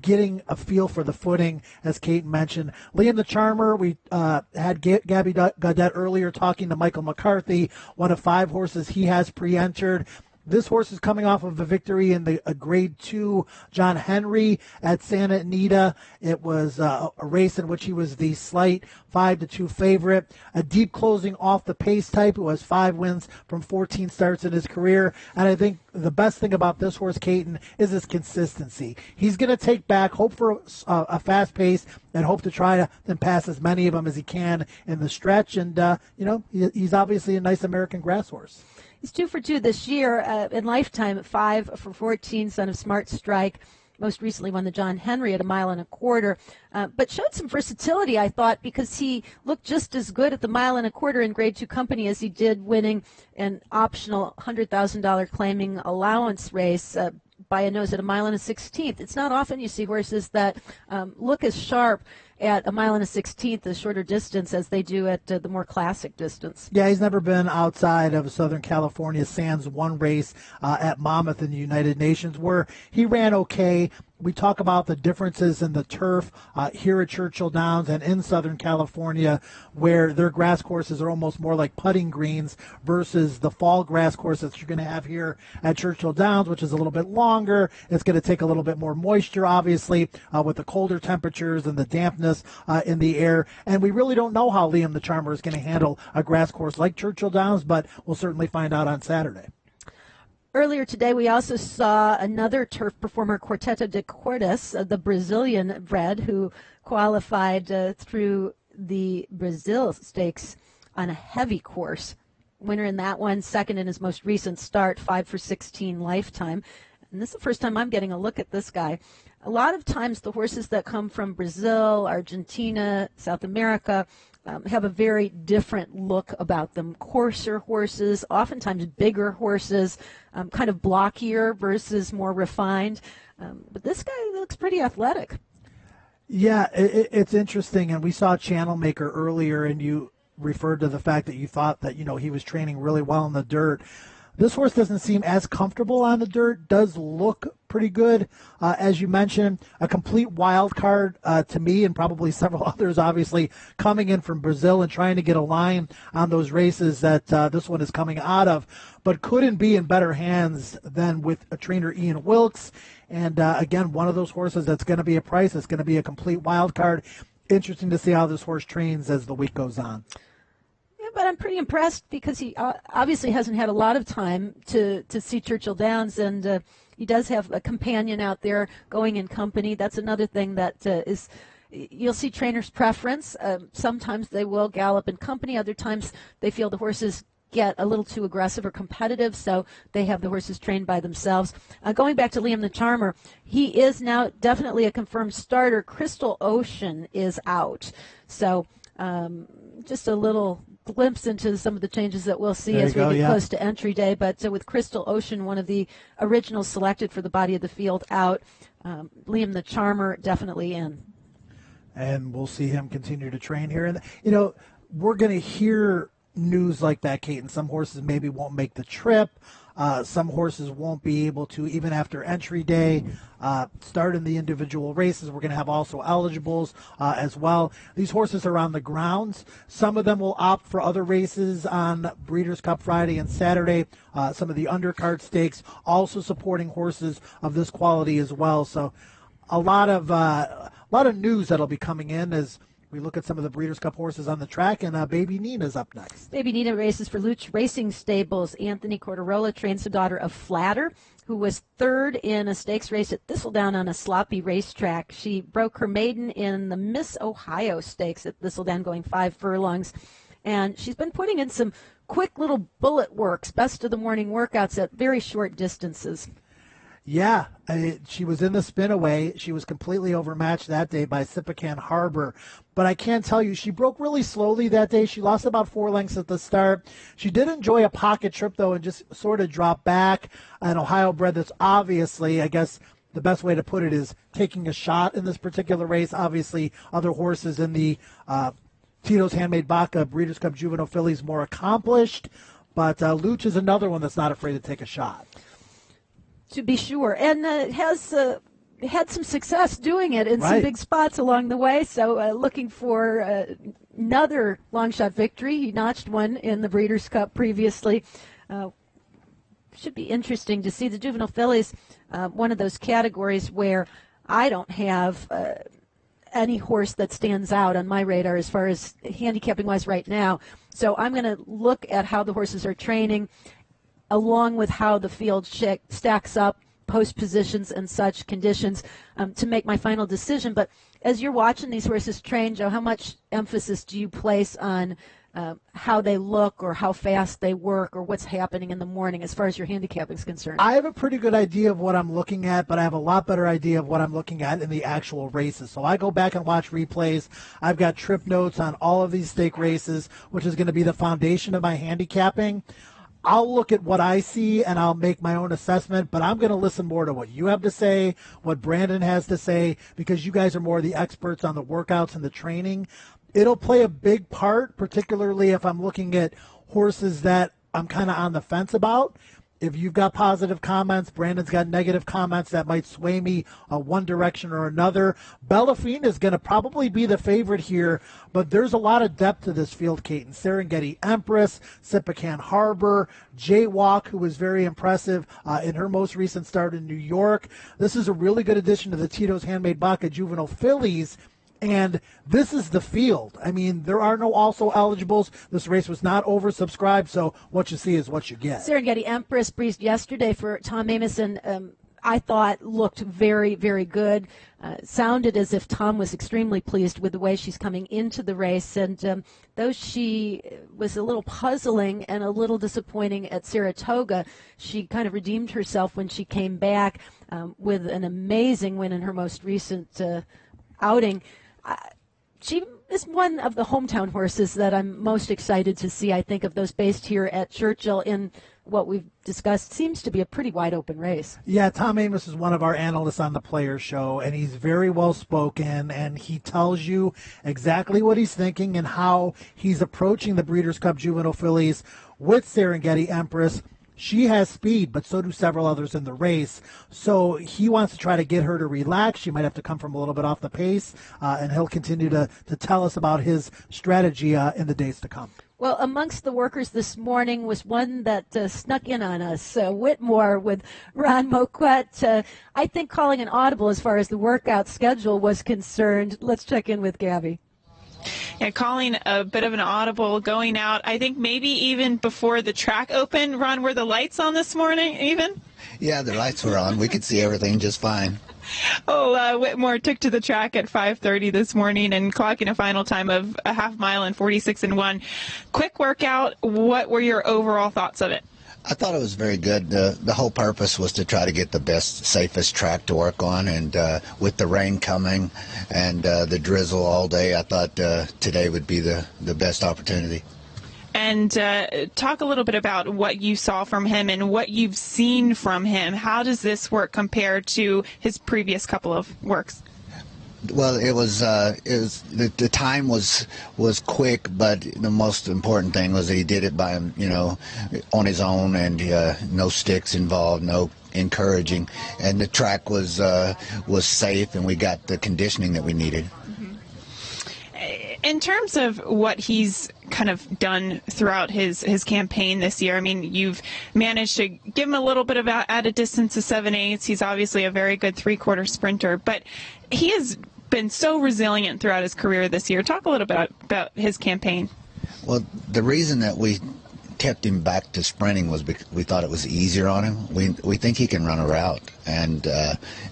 getting a feel for the footing, as Kate mentioned. Liam the Charmer, we had Gabby Gaudet earlier talking to Michael McCarthy, one of 5 horses he has pre-entered. This horse is coming off of a victory in a Grade 2 John Henry at Santa Anita. It was a race in which he was the slight 5-2 favorite. A deep closing off the pace type who has 5 wins from 14 starts in his career. And I think the best thing about this horse, Caton, is his consistency. He's going to take back, hope for a fast pace, and hope to try to then pass as many of them as he can in the stretch. And, he's obviously a nice American grass horse. He's 2 for 2 this year in lifetime, 5 for 14, son of Smart Strike. Most recently won the John Henry at 1 1/4 miles, but showed some versatility, I thought, because he looked just as good at the 1 1/4 miles in Grade 2 company as he did winning an optional $100,000 claiming allowance race by a nose at 1 16 miles. It's not often you see horses that look as sharp at 1 16 miles, the shorter distance, as they do at the more classic distance. Yeah, he's never been outside of Southern California, sans one race at Monmouth in the United Nations, where he ran okay. We talk about the differences in the turf here at Churchill Downs and in Southern California, where their grass courses are almost more like putting greens versus the fall grass course that you're going to have here at Churchill Downs, which is a little bit longer. It's going to take a little bit more moisture, obviously, with the colder temperatures and the dampness in the air. And we really don't know how Liam the Charmer is going to handle a grass course like Churchill Downs, but we'll certainly find out on Saturday. Earlier today, we also saw another turf performer, Quarteto de Cordes, the Brazilian bred, who qualified through the Brazil Stakes on a heavy course. Winner in that one, second in his most recent start, 5 for 16 lifetime. And this is the first time I'm getting a look at this guy. A lot of times the horses that come from Brazil, Argentina, South America, have a very different look about them. Coarser horses, oftentimes bigger horses, kind of blockier versus more refined. But this guy looks pretty athletic. Yeah, it's interesting. And we saw Channel Maker earlier, and you referred to the fact that you thought that, he was training really well in the dirt. This horse doesn't seem as comfortable on the dirt, does look pretty good. As you mentioned, a complete wild card to me and probably several others, obviously, coming in from Brazil and trying to get a line on those races that this one is coming out of, but couldn't be in better hands than with a trainer, Ian Wilkes. And again, one of those horses that's going to be a price. It's going to be a complete wild card. Interesting to see how this horse trains as the week goes on. But I'm pretty impressed because he obviously hasn't had a lot of time to see Churchill Downs, and he does have a companion out there going in company. That's another thing that is you'll see trainers' preference. Sometimes they will gallop in company. Other times they feel the horses get a little too aggressive or competitive, so they have the horses trained by themselves. Going back to Liam the Charmer, he is now definitely a confirmed starter. Crystal Ocean is out. So just a little glimpse into some of the changes that we'll see as we get close to entry day. But with Crystal Ocean, one of the originals selected for the body of the field, out, Liam the Charmer definitely in. And we'll see him continue to train here. And, we're going to hear news like that, Kate, and some horses maybe won't make the trip. Some horses won't be able to, even after entry day, start in the individual races. We're going to have also eligibles as well. These horses are on the grounds. Some of them will opt for other races on Breeders' Cup Friday and Saturday. Some of the undercard stakes also supporting horses of this quality as well. So a lot of news that'll be coming in as we look at some of the Breeders' Cup horses on the track, and Baby Nina's up next. Baby Nina races for Luch Racing Stables. Anthony Corderola trains the daughter of Flatter, who was third in a stakes race at Thistledown on a sloppy racetrack. She broke her maiden in the Miss Ohio Stakes at Thistledown, going 5 furlongs. And she's been putting in some quick little bullet works, best of the morning workouts at very short distances. Yeah, she was in the spin away. She was completely overmatched that day by Sipacan Harbor. But I can tell you, she broke really slowly that day. She lost about 4 lengths at the start. She did enjoy a pocket trip, though, and just sort of dropped back. An Ohio bred that's obviously, I guess, the best way to put it is taking a shot in this particular race. Obviously, other horses in the Tito's Handmade Vodka Breeders' Cup Juvenile Fillies more accomplished. But Luch is another one that's not afraid to take a shot. To be sure, and has had some success doing it in some big spots along the way. So looking for another long shot victory. He notched one in the Breeders' Cup previously. Should be interesting to see the Juvenile fillies, one of those categories where I don't have any horse that stands out on my radar as far as handicapping-wise right now. So I'm going to look at how the horses are training along with how the field stacks up, post positions and such conditions to make my final decision. But as you're watching these horses train, Joe, how much emphasis do you place on how they look or how fast they work or what's happening in the morning as far as your handicapping is concerned? I have a pretty good idea of what I'm looking at, but I have a lot better idea of what I'm looking at in the actual races. So I go back and watch replays. I've got trip notes on all of these stake races, which is going to be the foundation of my handicapping. I'll look at what I see and I'll make my own assessment, but I'm going to listen more to what you have to say, what Brandon has to say, because you guys are more the experts on the workouts and the training. It'll play a big part, particularly if I'm looking at horses that I'm kind of on the fence about. If you've got positive comments, Brandon's got negative comments that might sway me one direction or another. Bellafine is going to probably be the favorite here, but there's a lot of depth to this field, Kate. And Serengeti Empress, Sipacan Harbor, Jaywalk, who was very impressive in her most recent start in New York. This is a really good addition to the Tito's Handmade Baca Juvenile fillies. And this is the field. I mean, there are no also eligibles. This race was not oversubscribed, so what you see is what you get. Serengeti Empress breezed yesterday for Tom Amis, and I thought looked very, very good. Sounded as if Tom was extremely pleased with the way she's coming into the race. And though she was a little puzzling and a little disappointing at Saratoga, she kind of redeemed herself when she came back with an amazing win in her most recent outing. She is one of the hometown horses that I'm most excited to see. I think of those based here at Churchill in what we've discussed seems to be a pretty wide open race. Yeah, Tom Amis is one of our analysts on the Players Show, and he's very well spoken, and he tells you exactly what he's thinking and how he's approaching the Breeders' Cup Juvenile fillies with Serengeti Empress. She has speed, but so do several others in the race. So he wants to try to get her to relax. She might have to come from a little bit off the pace, and he'll continue to tell us about his strategy in the days to come. Well, amongst the workers this morning was one that snuck in on us, Whitmore with Ron Moquett. I think calling an audible as far as the workout schedule was concerned. Let's check in with Gabby. Yeah, calling a bit of an audible, going out, I think maybe even before the track opened. Ron, were the lights on this morning even? Yeah, the lights were on. We could see everything just fine. Whitmore took to the track at 5:30 this morning and clocking a final time of a half mile and 46-1. Quick workout. What were your overall thoughts of it? I thought it was very good. The whole purpose was to try to get the best, safest track to work on, and with the rain coming and the drizzle all day, I thought today would be the best opportunity. And talk a little bit about what you saw from him and what you've seen from him. How does this work compare to his previous couple of works? Well, it was the time was quick, but the most important thing was that he did it by on his own, and no sticks involved, no encouraging, and the track was safe, and we got the conditioning that we needed. In terms of what he's kind of done throughout his campaign this year, I mean, you've managed to give him a little bit of at a distance of 7/8. He's obviously a very good three-quarter sprinter, but he has been so resilient throughout his career this year. Talk a little bit about his campaign. Well, the reason that we kept him back to sprinting was because we thought it was easier on him. We think he can run a route, and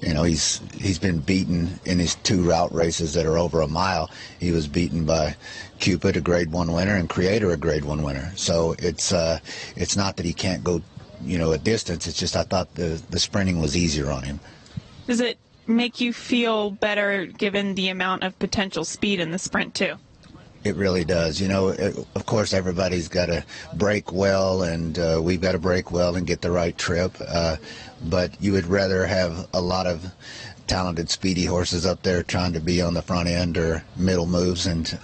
he's been beaten in his 2 route races that are over a mile. He was beaten by Cupid, a Grade 1 winner, and Creator, a Grade 1 winner. So it's not that he can't go a distance. It's just I thought the sprinting was easier on him. Does it make you feel better given the amount of potential speed in the sprint too? It really does. Of course, everybody's got to break well, and we've got to break well and get the right trip. But you would rather have a lot of talented, speedy horses up there trying to be on the front end or middle moves, and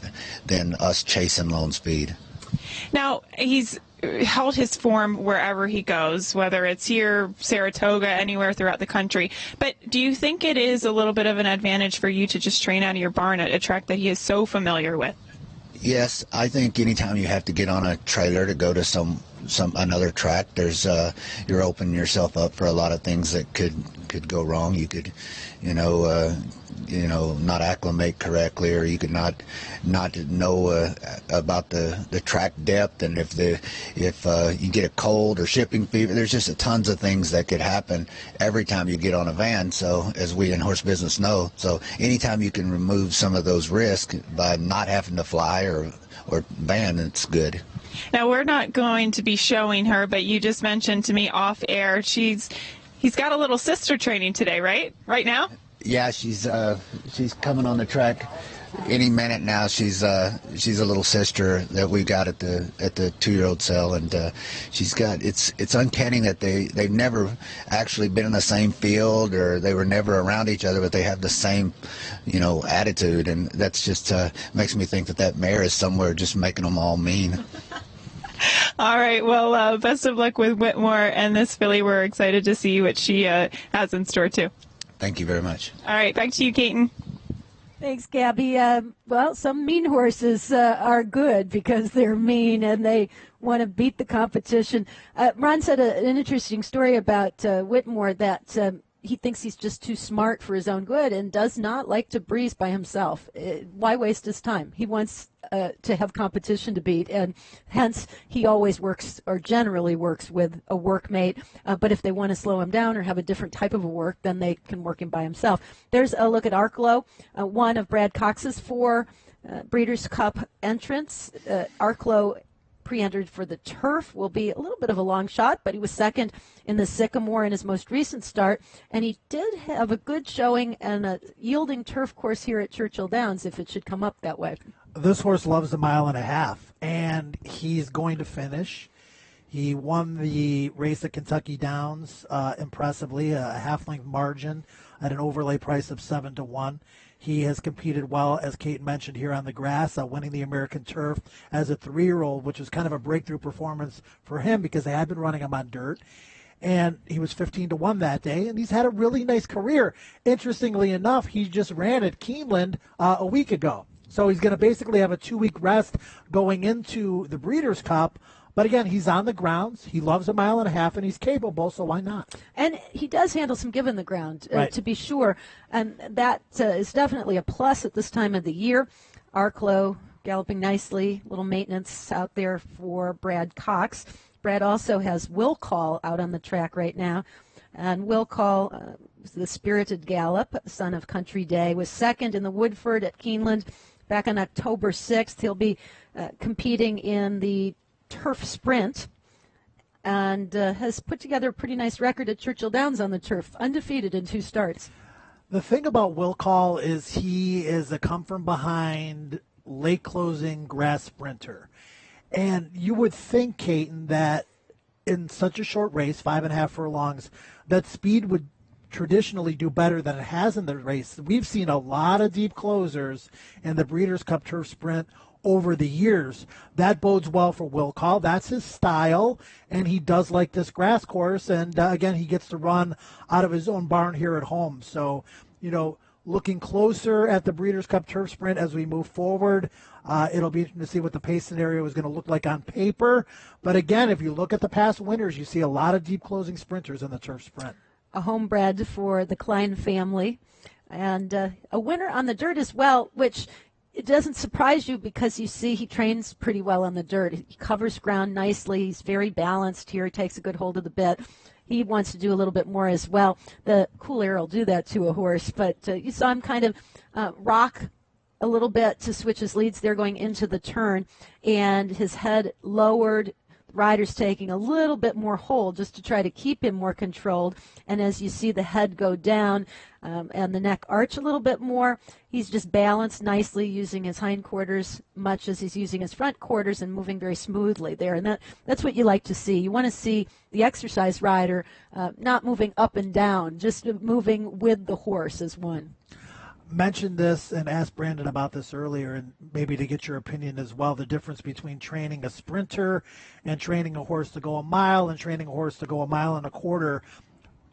than us chasing lone speed. Now, he's held his form wherever he goes, whether it's here, Saratoga, anywhere throughout the country. But do you think it is a little bit of an advantage for you to just train out of your barn at a track that he is so familiar with? Yes, I think anytime you have to get on a trailer to go to some another track, there's you're opening yourself up for a lot of things that could go wrong. You could, not acclimate correctly, or you could not know about the track depth, and if you get a cold or shipping fever. There's just tons of things that could happen every time you get on a van. So, as we in horse business know, so anytime you can remove some of those risks by not having to fly or van, it's good. Now, we're not going to be showing her, but you just mentioned to me off air he's got a little sister training today, right? Right now? Yeah, she's coming on the track any minute now. She's a little sister that we got at the 2-year-old sale, and she's got it's uncanny that they've never actually been in the same field, or they were never around each other, but they have the same attitude, and that's just makes me think that mare is somewhere just making them all mean. All right. Well, best of luck with Whitmore and this filly. We're excited to see what she has in store, too. Thank you very much. All right. Back to you, Caton. Thanks, Gabby. Well, some mean horses are good because they're mean and they want to beat the competition. Ron said an interesting story about Whitmore, that he thinks he's just too smart for his own good and does not like to breeze by himself. Why waste his time? He wants to have competition to beat, and hence he always works, or generally works, with a workmate. But if they want to slow him down or have a different type of a work, then they can work him by himself. There's a look at Arklow, one of Brad Cox's 4 Breeders' Cup entrants. Arklow pre-entered for the Turf, will be a little bit of a long shot, but he was second in the Sycamore in his most recent start, and he did have a good showing and a yielding turf course here at Churchill Downs, if it should come up that way. This horse loves a 1.5 miles, and he's going to finish. He won the race at Kentucky Downs impressively, a half-length margin at an overlay price of 7-1. He has competed well, as Kate mentioned, here on the grass, winning the American Turf as a 3-year-old, which was kind of a breakthrough performance for him because they had been running him on dirt. And he was 15-1 that day, and he's had a really nice career. Interestingly enough, he just ran at Keeneland a week ago. So he's going to basically have a 2-week rest going into the Breeders' Cup. But again, he's on the grounds. He loves a 1.5 miles, and he's capable, so why not? And he does handle some give in the ground, right, to be sure. And that is definitely a plus at this time of the year. Arklow galloping nicely, little maintenance out there for Brad Cox. Brad also has Will Call out on the track right now. And Will Call, the spirited gallop, son of Country Day, was second in the Woodford at Keeneland back on October 6th. He'll be competing in the Turf Sprint, and has put together a pretty nice record at Churchill Downs on the turf, undefeated in 2 starts. The thing about Will Call is he is a come-from-behind, late-closing grass sprinter. And you would think, Caton, that in such a short race, 5.5 furlongs, that speed would traditionally do better than it has in the race. We've seen a lot of deep closers in the Breeders' Cup Turf Sprint over the years. That bodes well for Will Call. That's his style, and he does like this grass course. And again, he gets to run out of his own barn here at home. So, looking closer at the Breeders' Cup Turf Sprint as we move forward, it'll be interesting to see what the pace scenario is going to look like on paper. But again, if you look at the past winners, you see a lot of deep closing sprinters in the Turf Sprint. A homebred for the Klein family, and a winner on the dirt as well, which it doesn't surprise you because you see he trains pretty well on the dirt. He covers ground nicely. He's very balanced here. He takes a good hold of the bit. He wants to do a little bit more as well. The cool air will do that to a horse, but you saw him kind of rock a little bit to switch his leads there going into the turn, and his head lowered. Rider's taking a little bit more hold just to try to keep him more controlled. And as you see the head go down and the neck arch a little bit more, he's just balanced nicely using his hindquarters much as he's using his front quarters and moving very smoothly there. And that's what you like to see. You want to see the exercise rider not moving up and down, just moving with the horse as one. mentioned this and asked Brandon about this earlier, and maybe to get your opinion as well, the difference between training a sprinter and training a horse to go a mile and training a horse to go a mile and a quarter.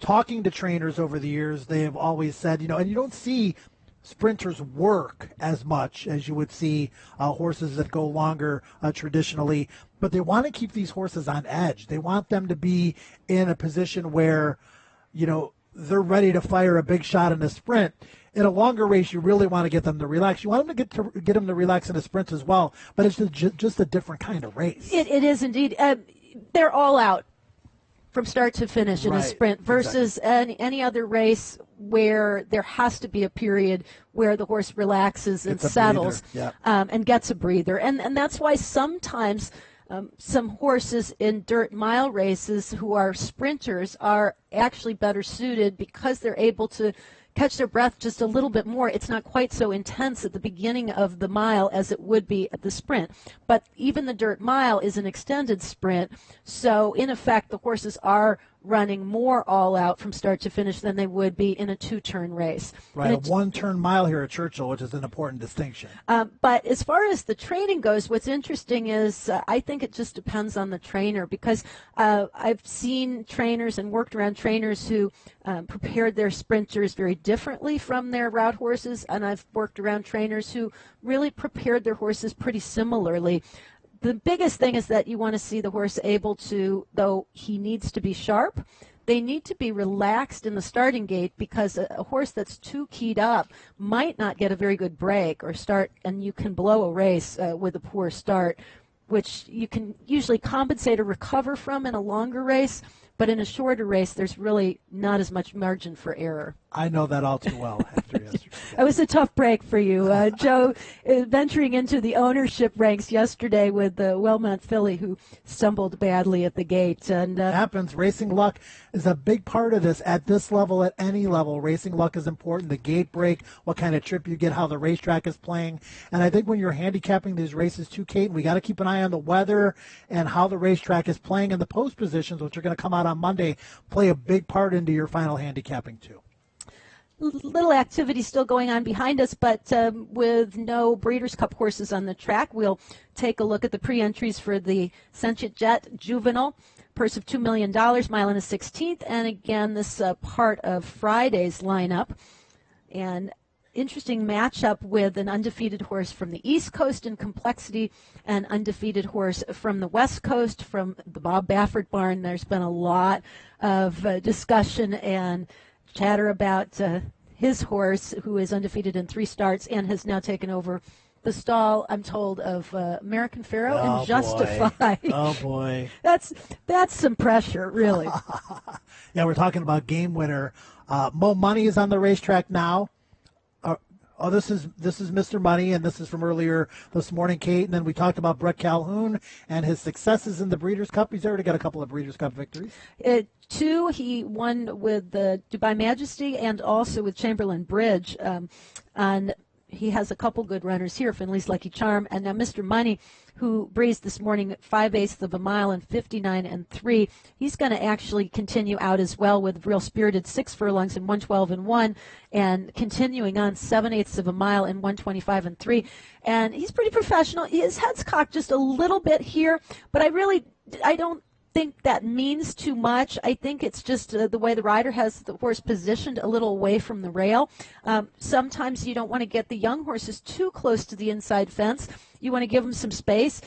Talking to trainers over the years, they have always said, and you don't see sprinters work as much as you would see horses that go longer traditionally, but they want to keep these horses on edge. They want them to be in a position where, they're ready to fire a big shot in a sprint. In a longer race, you really want to get them to relax. You want them to get them to relax in a sprint as well, but it's just a different kind of race. It is indeed. They're all out from start to finish in a sprint versus any other race where there has to be a period where the horse relaxes and settles and gets a breather. And that's why sometimes some horses in dirt mile races who are sprinters are actually better suited because they're able to catch their breath just a little bit more. It's not quite so intense at the beginning of the mile as it would be at the sprint. But even the dirt mile is an extended sprint. So in effect, the horses are running more all out from start to finish than they would be in a two-turn race. Right, a one-turn mile here at Churchill, which is an important distinction. But as far as the training goes, what's interesting is I think it just depends on the trainer, because I've seen trainers and worked around trainers who prepared their sprinters very differently from their route horses, and I've worked around trainers who really prepared their horses pretty similarly. The biggest thing is that you want to see the horse able to, though he needs to be sharp, they need to be relaxed in the starting gate, because a horse that's too keyed up might not get a very good break or start, and you can blow a race with a poor start, which you can usually compensate or recover from in a longer race. But in a shorter race, there's really not as much margin for error. I know that all too well after yesterday. It was a tough break for you. Joe, venturing into the ownership ranks yesterday with the Wellmont filly who stumbled badly at the gate. And it happens. Racing luck is a big part of this. At this level, at any level, racing luck is important. The gate break, what kind of trip you get, how the racetrack is playing. And I think when you're handicapping these races too, Kate, we got to keep an eye on the weather and how the racetrack is playing, and the post positions, which are going to come out on Monday, play a big part into your final handicapping too. Little activity still going on behind us, but with no Breeders' Cup horses on the track, we'll take a look at the pre-entries for the Sentient Jet Juvenile. Purse of $2 million, mile and a 16th, and again, this part of Friday's lineup. And interesting matchup with an undefeated horse from the East Coast in complexity, and undefeated horse from the West Coast from the Bob Baffert barn. There's been a lot of discussion and chatter about his horse, who is undefeated in 3 starts and has now taken over the stall, I'm told, of American Pharaoh and Justify. Oh, boy. That's some pressure, really. Yeah, we're talking about game winner. Mo Money is on the racetrack now. This is Mr. Money, and this is from earlier this morning, Kate. And then we talked about Brett Calhoun and his successes in the Breeders' Cup. He's already got a couple of Breeders' Cup victories. 2, he won with the Dubai Majesty and also with Chamberlain Bridge. And he has a couple good runners here, Finley's Lucky Charm. And now Mr. Money, who breezed this morning 5/8 of a mile and 59 and 3. He's going to actually continue out as well with Real Spirited 6 furlongs and 112 and 1, and continuing on 7/8 of a mile and 125 and 3. And he's pretty professional. His head's cocked just a little bit here, but I don't think that means too much. I think it's just the way the rider has the horse positioned a little away from the rail. Sometimes you don't want to get the young horses too close to the inside fence. You want to give them some space,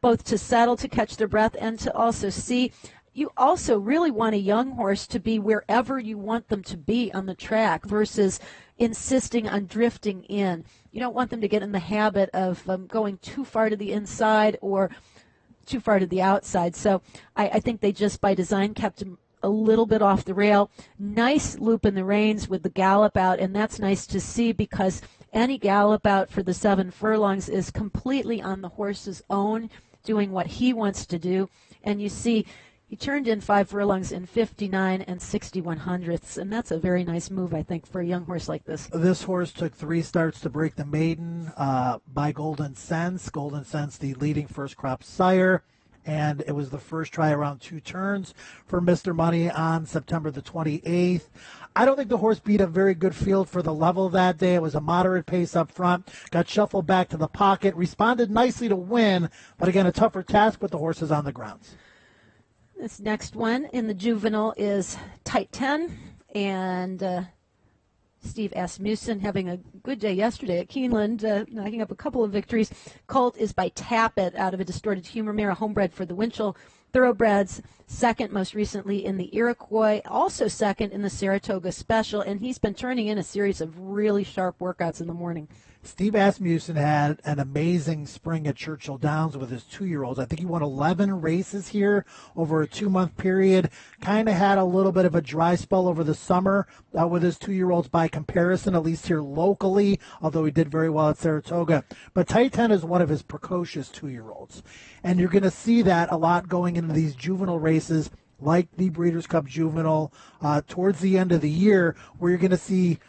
both to settle, to catch their breath, and to also see. You also really want a young horse to be wherever you want them to be on the track versus insisting on drifting in. You don't want them to get in the habit of going too far to the inside or too far to the outside. So I think they just by design kept him a little bit off the rail. Nice loop in the reins with the gallop out, and that's nice to see, because any gallop out for the 7 furlongs is completely on the horse's own, doing what he wants to do. And you see he turned in 5 furlongs in 59 and 61 hundredths, and that's a very nice move, I think, for a young horse like this. This horse took 3 starts to break the maiden by Golden Sense. Golden Sense, the leading first crop sire. and it was the first try around 2 turns for Mr. Money on September the 28th. I don't think the horse beat a very good field for the level that day. It was a moderate pace up front, got shuffled back to the pocket, responded nicely to win, but again, a tougher task with the horses on the grounds. This next one in the Juvenile is Tight 10, and Steve Asmussen having a good day yesterday at Keeneland, knocking up a couple of victories. Colt is by Tappet out of a Distorted Humor mare, homebred for the Winchell Thoroughbreds, second most recently in the Iroquois, also second in the Saratoga Special, and he's been turning in a series of really sharp workouts in the morning. Steve Asmussen had an amazing spring at Churchill Downs with his 2-year-olds. I think he won 11 races here over a 2-month period. Kind of had a little bit of a dry spell over the summer with his 2-year-olds by comparison, at least here locally, although he did very well at Saratoga. But Tight 10 is one of his precocious 2-year-olds. And you're going to see that a lot going into these juvenile races like the Breeders' Cup Juvenile towards the end of the year, where you're going to see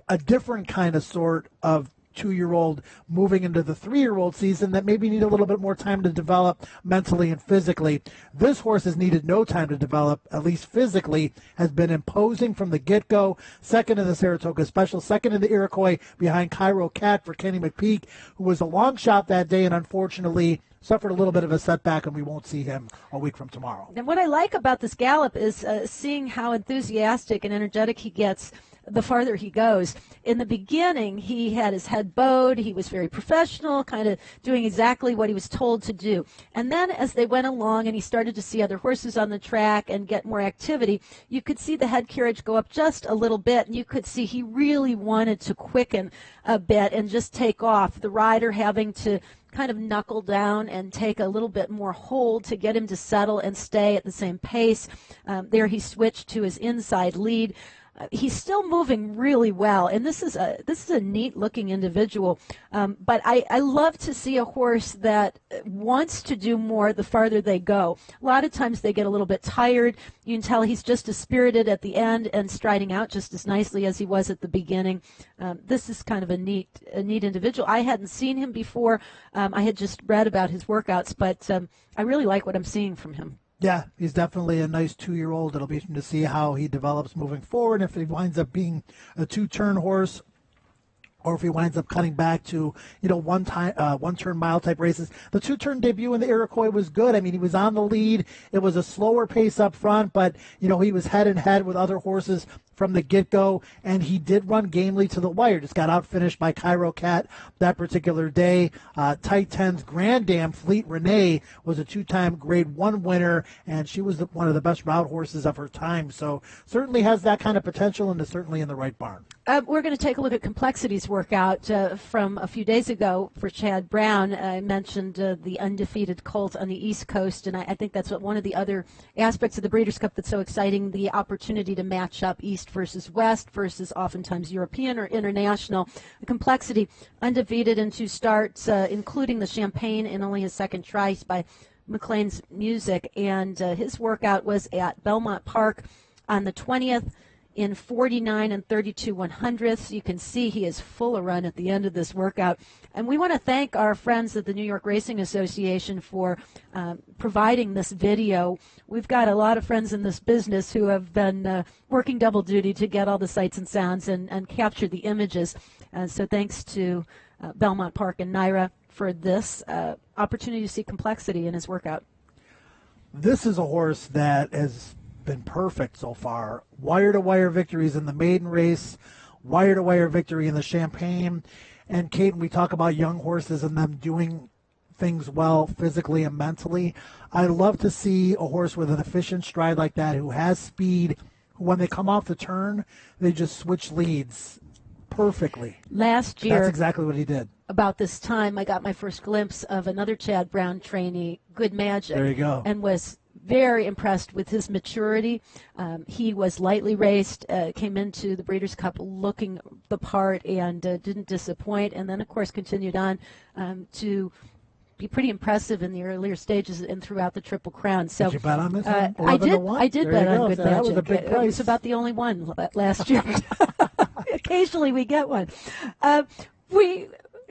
a different kind of sort of 2-year-old moving into the 3-year-old season that maybe need a little bit more time to develop mentally and physically. This horse has needed no time to develop, at least physically, has been imposing from the get-go. Second in the Saratoga Special, second in the Iroquois behind Cairo Cat for Kenny McPeak, who was a long shot that day and unfortunately suffered a little bit of a setback, and we won't see him a week from tomorrow. And what I like about this gallop is seeing how enthusiastic and energetic he gets the farther he goes. In the beginning, he had his head bowed. He was very professional, kind of doing exactly what he was told to do. And then as they went along and he started to see other horses on the track and get more activity, you could see the head carriage go up just a little bit, and you could see he really wanted to quicken a bit and just take off. The rider having to kind of knuckle down and take a little bit more hold to get him to settle and stay at the same pace. There he switched to his inside lead. He's still moving really well, and this is a neat-looking individual. But I love to see a horse that wants to do more the farther they go. A lot of times they get a little bit tired. You can tell he's just as spirited at the end and striding out just as nicely as he was at the beginning. This is kind of a neat individual. I hadn't seen him before. I had just read about his workouts, but I really like what I'm seeing from him. Yeah, he's definitely a nice 2-year-old. It'll be interesting to see how he develops moving forward. If he winds up being a 2-turn horse, or if he winds up cutting back to, one-turn mile type races. The 2-turn debut in the Iroquois was good. I mean, he was on the lead. It was a slower pace up front, but, he was head and head with other horses from the get-go, and he did run gamely to the wire. Just got outfinished by Cairo Cat that particular day. Tight 10's Grand Dam Fleet Renee was a 2-time Grade 1 winner, and she was one of the best route horses of her time. So certainly has that kind of potential and is certainly in the right barn. We're going to take a look at Complexity's workout from a few days ago for Chad Brown. I mentioned the undefeated colt on the East Coast, and I think that's one of the other aspects of the Breeders' Cup that's so exciting, the opportunity to match up East versus West versus oftentimes European or international. The Complexity, undefeated in 2 starts, including the Champagne in only his second try by McLean's Music, and his workout was at Belmont Park on the 20th. In 49 and 32 100ths. You can see he is full of run at the end of this workout. And we want to thank our friends at the New York Racing Association for providing this video. We've got a lot of friends in this business who have been working double duty to get all the sights and sounds and capture the images. So thanks to Belmont Park and Naira for this opportunity to see Complexity in his workout. This is a horse that has been perfect so far. Wire-to-wire victories in the maiden race, wire-to-wire victory in the Champagne. And Kate, we talk about young horses and them doing things well physically and mentally. I love to see a horse with an efficient stride like that who has speed, who when they come off the turn, they just switch leads perfectly. Last year, that's exactly what he did. About this time, I got my first glimpse of another Chad Brown trainee, Good Magic. There you go. And was very impressed with his maturity. He was lightly raced, came into the Breeders' Cup looking the part and didn't disappoint, and then, of course, continued on to be pretty impressive in the earlier stages and throughout the Triple Crown. So did you bet on this? I did bet on Good Magic. That was a big price. It was about the only one last year. Occasionally we get one.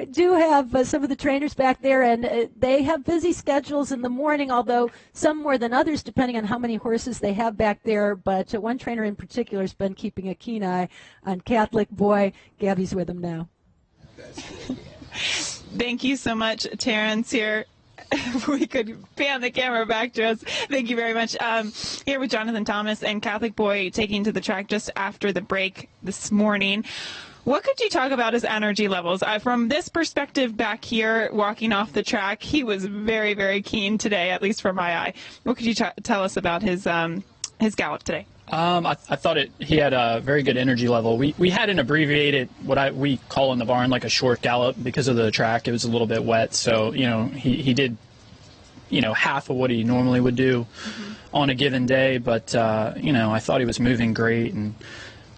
do have some of the trainers back there, and they have busy schedules in the morning, although some more than others, depending on how many horses they have back there. But one trainer in particular has been keeping a keen eye on Catholic Boy. Gabby's with him now. Thank you so much, Terrence, here. If we could pan the camera back to us. Thank you very much. Here with Jonathan Thomas and Catholic Boy taking to the track just after the break this morning. What could you talk about his energy levels? From this perspective back here, walking off the track, he was very, very keen today, at least for my eye. What could you tell us about his gallop today? I thought he had a very good energy level. We had an abbreviated, we call in the barn like a short gallop because of the track. It was a little bit wet, so he did half of what he normally would do on a given day. But I thought he was moving great, and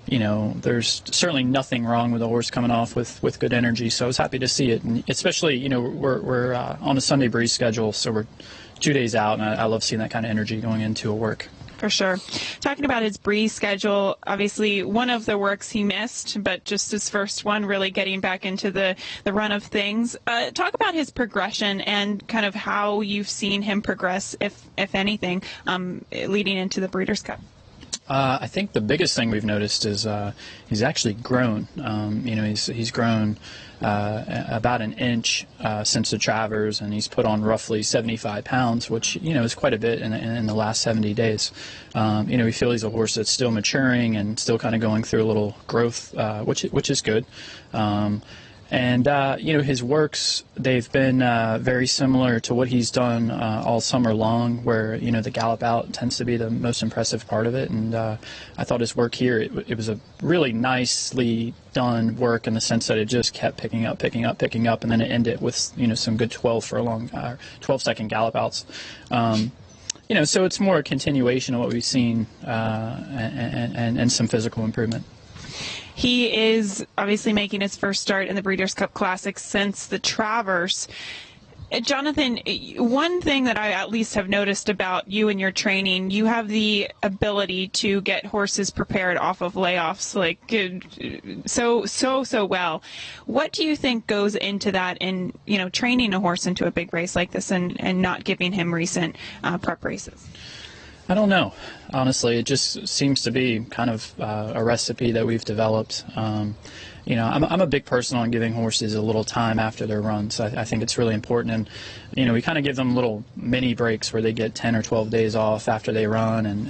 there's certainly nothing wrong with the horse coming off with good energy. So I was happy to see it, and especially we're on a Sunday breeze schedule, so we're 2 days out, and I love seeing that kind of energy going into a work. For sure. Talking about his breeze schedule, obviously one of the works he missed, but just his first one, really getting back into the run of things. Talk about his progression and kind of how you've seen him progress, if anything, leading into the Breeders' Cup. I think the biggest thing we've noticed is he's actually grown. He's grown about an inch since the Travers, and he's put on roughly 75 pounds, which is quite a bit in the last 70 days. We feel he's a horse that's still maturing and still kind of going through a little growth, which is good. And his works, they've been very similar to what he's done all summer long, where the gallop out tends to be the most impressive part of it. And I thought his work here, it was a really nicely done work in the sense that it just kept picking up, and then it ended with some good 12-second gallop outs. So it's more a continuation of what we've seen and some physical improvement. He is obviously making his first start in the Breeders' Cup Classic since the Travers. Jonathan, one thing that I at least have noticed about you and your training, you have the ability to get horses prepared off of layoffs so well. What do you think goes into that in training a horse into a big race like this and not giving him recent prep races? I don't know. Honestly, it just seems to be kind of a recipe that we've developed. I'm a big person on giving horses a little time after their runs. I think it's really important. And, we kind of give them little mini breaks where they get 10 or 12 days off after they run and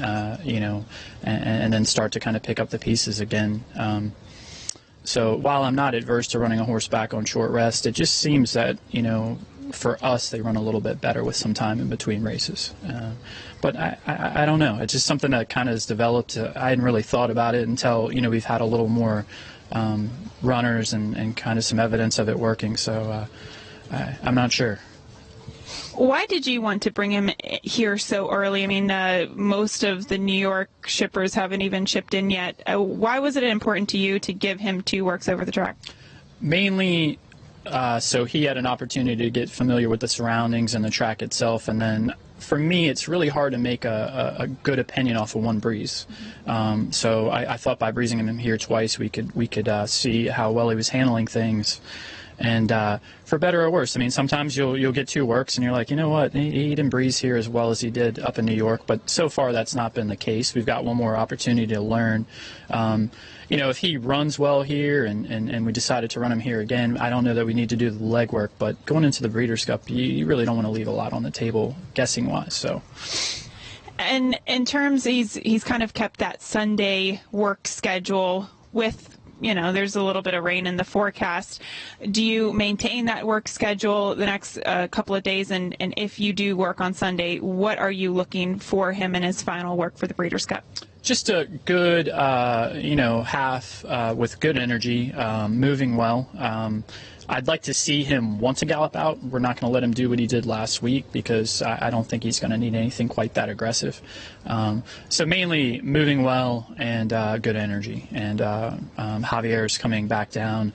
then start to kind of pick up the pieces again. So while I'm not adverse to running a horse back on short rest, it just seems that, for us, they run a little bit better with some time in between races. But I don't know. It's just something that kind of has developed. I hadn't really thought about it until, we've had a little more runners and kind of some evidence of it working. So I'm not sure. Why did you want to bring him here so early? I mean, most of the New York shippers haven't even shipped in yet. Why was it important to you to give him 2 works over the track? Mainly so he had an opportunity to get familiar with the surroundings and the track itself, and then for me it's really hard to make a good opinion off of one breeze. So I thought by breezing him here twice we could see how well he was handling things. And for better or worse, I mean, sometimes you'll get 2 works and you're like, you know what, he didn't breeze here as well as he did up in New York. But so far that's not been the case. We've got one more opportunity to learn. If he runs well here and we decided to run him here again, I don't know that we need to do the legwork. But going into the Breeders' Cup, you really don't want to leave a lot on the table guessing-wise. So. And in terms, he's kind of kept that Sunday work schedule with, there's a little bit of rain in the forecast. Do you maintain that work schedule the next couple of days? And if you do work on Sunday, what are you looking for him in his final work for the Breeders' Cup? Just a good, half with good energy, moving well. I'd like to see him want to gallop out. We're not going to let him do what he did last week because I don't think he's going to need anything quite that aggressive. So mainly moving well and good energy. And Javier's coming back down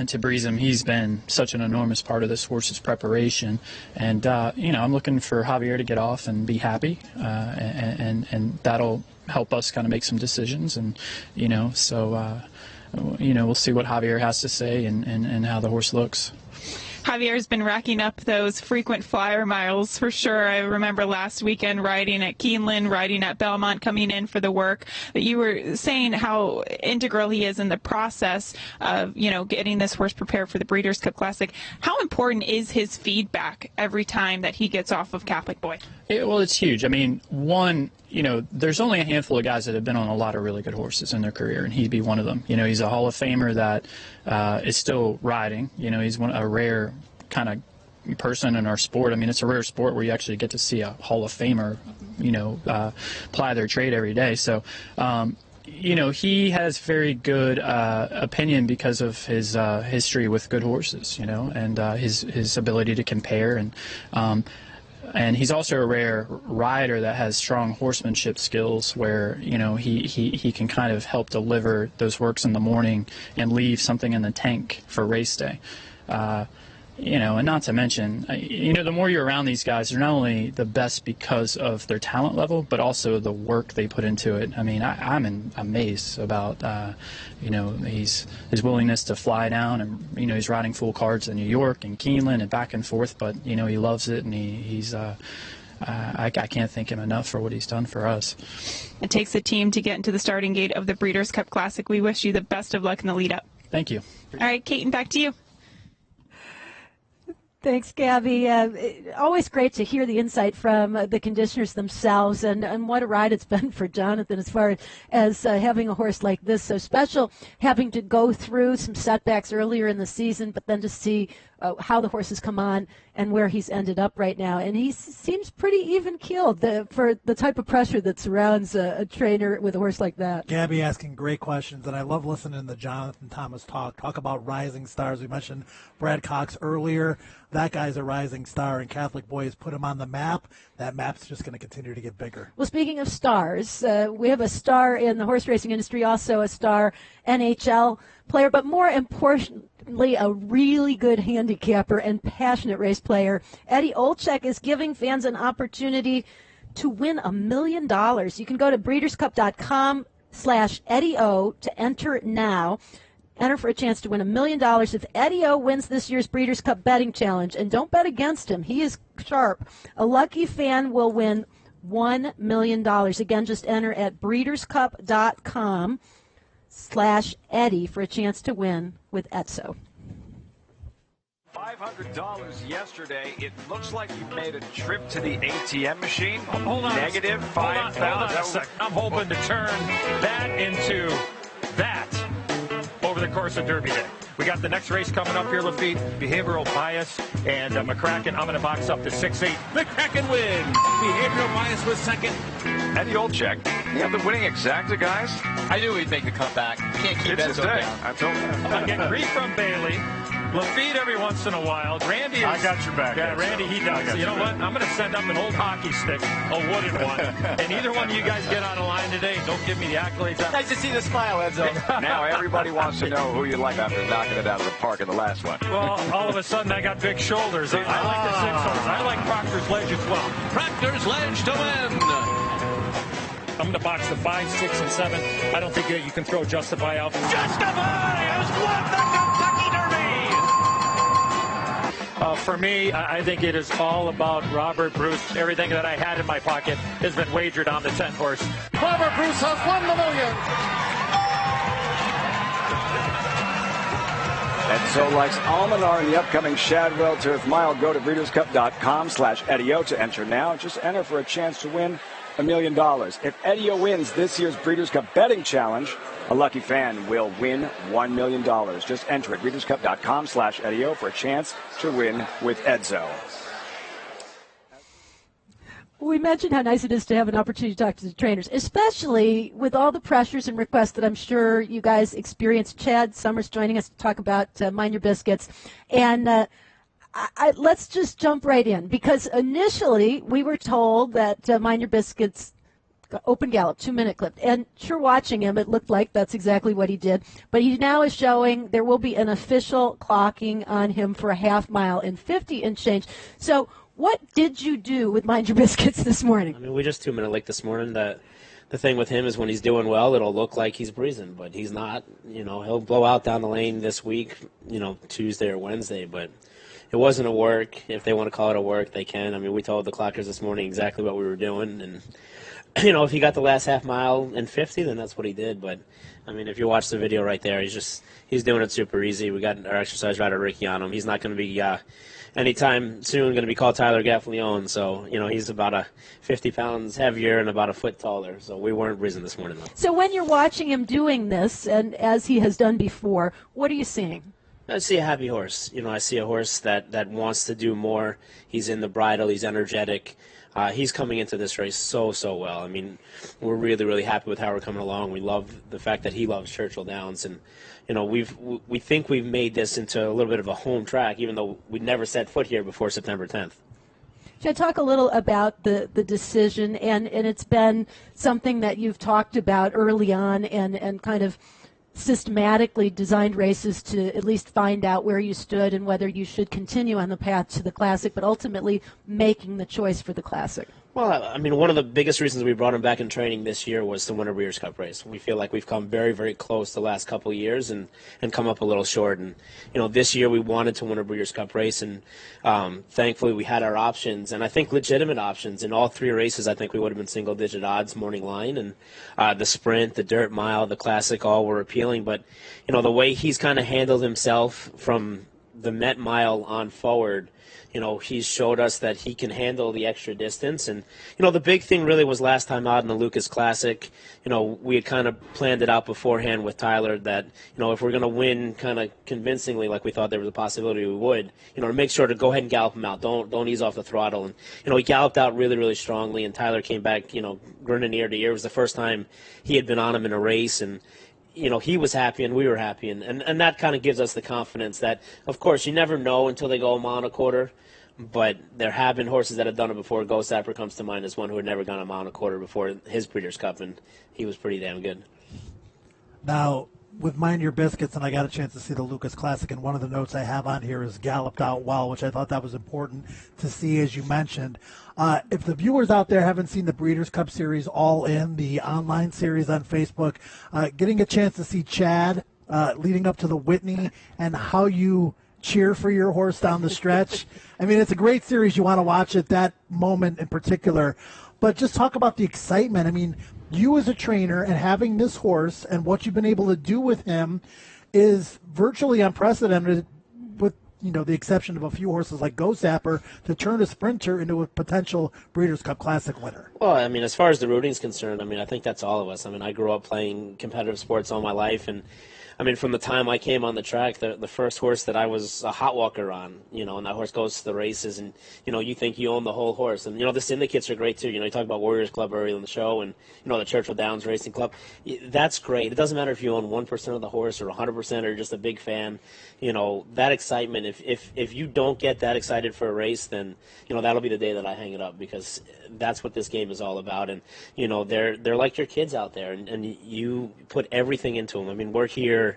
to breeze him. He's been such an enormous part of this horse's preparation. And, I'm looking for Javier to get off and be happy. And that'll help us kind of make some decisions. And, so we'll see what Javier has to say and how the horse looks. Javier's been racking up those frequent flyer miles for sure. I remember last weekend riding at Keeneland, riding at Belmont, coming in for the work. But you were saying how integral he is in the process of, getting this horse prepared for the Breeders' Cup Classic. How important is his feedback every time that he gets off of Catholic Boy? Well, it's huge. I mean, there's only a handful of guys that have been on a lot of really good horses in their career, and he'd be one of them. He's a Hall of Famer that is still riding. He's a rare kind of person in our sport. I mean, it's a rare sport where you actually get to see a Hall of Famer, ply their trade every day. So, he has very good opinion because of his history with good horses, and his ability to compare. And he's also a rare rider that has strong horsemanship skills where, he can kind of help deliver those works in the morning and leave something in the tank for race day. And not to mention, the more you're around these guys, they're not only the best because of their talent level, but also the work they put into it. I mean, I'm amazed about, his willingness to fly down, and, he's riding full cards in New York and Keeneland and back and forth, but, he loves it, and he's I can't thank him enough for what he's done for us. It takes a team to get into the starting gate of the Breeders' Cup Classic. We wish you the best of luck in the lead up. Thank you. All right, Kate, back to you. Thanks, Gabby. Always great to hear the insight from the conditioners themselves, and what a ride it's been for Jonathan as far as having a horse like this so special, having to go through some setbacks earlier in the season, but then to see how the horse has come on and where he's ended up right now. And he seems pretty even-keeled for the type of pressure that surrounds a trainer with a horse like that. Gabby asking great questions, and I love listening to Jonathan Thomas talk about rising stars. We mentioned Brad Cox earlier. That guy's a rising star, and Catholic Boy has put him on the map. That map's just going to continue to get bigger. Well, speaking of stars, we have a star in the horse racing industry, also a star NHL player, but more importantly, a really good handicapper and passionate race player. Eddie Olczyk is giving fans an opportunity to win $1 million. You can go to breederscup.com/Eddie O to enter now. Enter for a chance to win $1 million if Eddie O wins this year's Breeders' Cup betting challenge. And don't bet against him. He is sharp. A lucky fan will win $1 million. Again, just enter at breederscup.com/Eddie for a chance to win with Etso. $500 yesterday. It looks like you made a trip to the ATM machine. Hold on. Negative 5,000. Hold on a second. I'm hoping to turn that into that over the course of Derby Day. We got the next race coming up here, Lafitte. Behavioral Bias and McCracken. I'm going to box up to 6-8. McCracken wins. Behavioral Bias was second. Eddie Olczyk. You have the winning exacta, guys. I knew he'd make the comeback. Can't keep it's his Enzo day. down. I told you. I'm going to get grief from Bailey. Lafitte every once in a while. Randy is, I got your back. Yeah, Randy, he does. You know what? I'm going to send up an old hockey stick, a wooden one. And either one of you guys get on the line today. Don't give me the accolades. Nice to see the smile, Enzo. Now everybody wants to know who you like after knocking it out of the park in the last one. Well, all of a sudden I got big shoulders. I like the 6-horse. I like Proctor's Ledge as well. Proctor's Ledge to win. I'm going to box the 5, 6, and 7. I don't think you can throw Justify out. Justify has won the Kentucky Derby! For me, I think it is all about Robert Bruce. Everything that I had in my pocket has been wagered on the 10-horse. Robert Bruce has won the $1 million. And so likes Almanar in the upcoming Shadwell Turf Mile. Go to breederscup.com/Eddie-O to enter now. Just enter for a chance to win $1 million. If Eddie-O wins this year's Breeders' Cup betting challenge, a lucky fan will win $1 million. Just enter at breederscup.com/Eddie-O for a chance to win with Edzo. We mentioned how nice it is to have an opportunity to talk to the trainers, especially with all the pressures and requests that I'm sure you guys experience. Chad Summers joining us to talk about Mind Your Biscuits. And let's just jump right in, because initially we were told that Mind Your Biscuits open gallop, 2-minute clip. And sure, watching him, it looked like that's exactly what he did. But he now is showing there will be an official clocking on him for a half mile and 50 and change. So what did you do with Mind Your Biscuits this morning? I mean, we just 2-minute licked this morning. The the thing with him is when he's doing well, it'll look like he's breezing, but he's not. You know, he'll blow out down the lane this week, you know, Tuesday or Wednesday, but it wasn't a work. If they want to call it a work, they can. I mean, we told the clockers this morning exactly what we were doing, and, you know, if he got the last half mile in 50, then that's what he did, but I mean, if you watch the video right there, he's doing it super easy. We got our exercise rider Ricky on him. He's not going to be anytime soon going to be called Tyler Gaffleone. So, you know, he's about 50 pounds heavier and about a foot taller. So we weren't breezing this morning, though. So when you're watching him doing this, and as he has done before, what are you seeing? I see a happy horse. You know, I see a horse that wants to do more. He's in the bridle. He's energetic. He's coming into this race so well. I mean, we're really, really happy with how we're coming along. We love the fact that he loves Churchill Downs, and you know, we think we've made this into a little bit of a home track, even though we'd never set foot here before September 10th. Should I talk a little about the decision, and it's been something that you've talked about early on, and kind of systematically designed races to at least find out where you stood and whether you should continue on the path to the Classic, but ultimately making the choice for the Classic? Well, I mean, one of the biggest reasons we brought him back in training this year was to win a Breeders' Cup race. We feel like we've come very, very close the last couple of years and come up a little short. And, you know, this year we wanted to win a Breeders' Cup race, and thankfully we had our options, and I think legitimate options. In all three races, I think we would have been single-digit odds morning line, and the Sprint, the Dirt Mile, the Classic all were appealing. But, you know, the way he's kind of handled himself from the Met Mile on forward, you know, he's showed us that he can handle the extra distance. And, you know, the big thing really was last time out in the Lucas Classic. You know, we had kind of planned it out beforehand with Tyler that, you know, if we're going to win kind of convincingly like we thought there was a possibility we would, you know, to make sure to go ahead and gallop him out. Don't ease off the throttle. And, you know, he galloped out really, really strongly, and Tyler came back, you know, grinning ear to ear. It was the first time he had been on him in a race, and you know, he was happy and we were happy, and that kind of gives us the confidence that, of course, you never know until they go a mile and a quarter, but there have been horses that have done it before. Ghost Zapper comes to mind as one who had never gone a mile and a quarter before his Breeders' Cup, and he was pretty damn good. Now, with Mind Your Biscuits, and I got a chance to see the Lucas Classic, and one of the notes I have on here is galloped out well, which I thought that was important to see, as you mentioned. If the viewers out there haven't seen the Breeders' Cup Series All In, the online series on Facebook, getting a chance to see Chad leading up to the Whitney and how you cheer for your horse down the stretch. I mean, it's a great series. You want to watch it, that moment in particular. But just talk about the excitement. I mean, you as a trainer and having this horse and what you've been able to do with him is virtually unprecedented, with, you know, the exception of a few horses like Ghost Zapper, to turn a sprinter into a potential Breeders' Cup Classic winner. Well, I mean, as far as the rooting's concerned, I mean, I think that's all of us. I mean, I grew up playing competitive sports all my life, and I mean, from the time I came on the track, the first horse that I was a hot walker on, you know, and that horse goes to the races, and, you know, you think you own the whole horse. And, you know, the syndicates are great, too. You know, you talk about Warriors Club earlier in the show, and, you know, the Churchill Downs Racing Club. That's great. It doesn't matter if you own 1% of the horse or 100% or just a big fan. You know, that excitement, if you don't get that excited for a race, then, you know, that'll be the day that I hang it up, because that's what this game is all about. And, you know, they're like your kids out there, and you put everything into them. I mean, we're here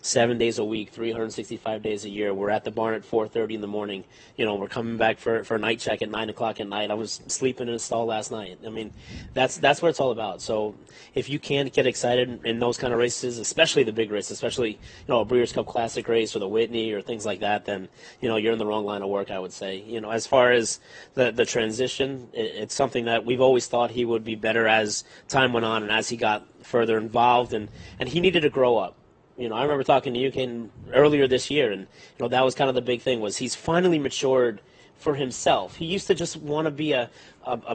7 days a week, 365 days a year. We're at the barn at 4:30 in the morning. You know, we're coming back for a night check at 9 o'clock at night. I was sleeping in a stall last night. I mean, that's what it's all about. So if you can't get excited in those kind of races, especially the big races, especially, you know, a Breeders' Cup Classic race or the Whitney or things like that, then, you know, you're in the wrong line of work, I would say. You know, as far as the transition, it's something that we've always thought he would be better as time went on and as he got further involved, and he needed to grow up. You know, I remember talking to you, Ken, earlier this year, and, you know, that was kind of the big thing, was he's finally matured for himself. He used to just want to be a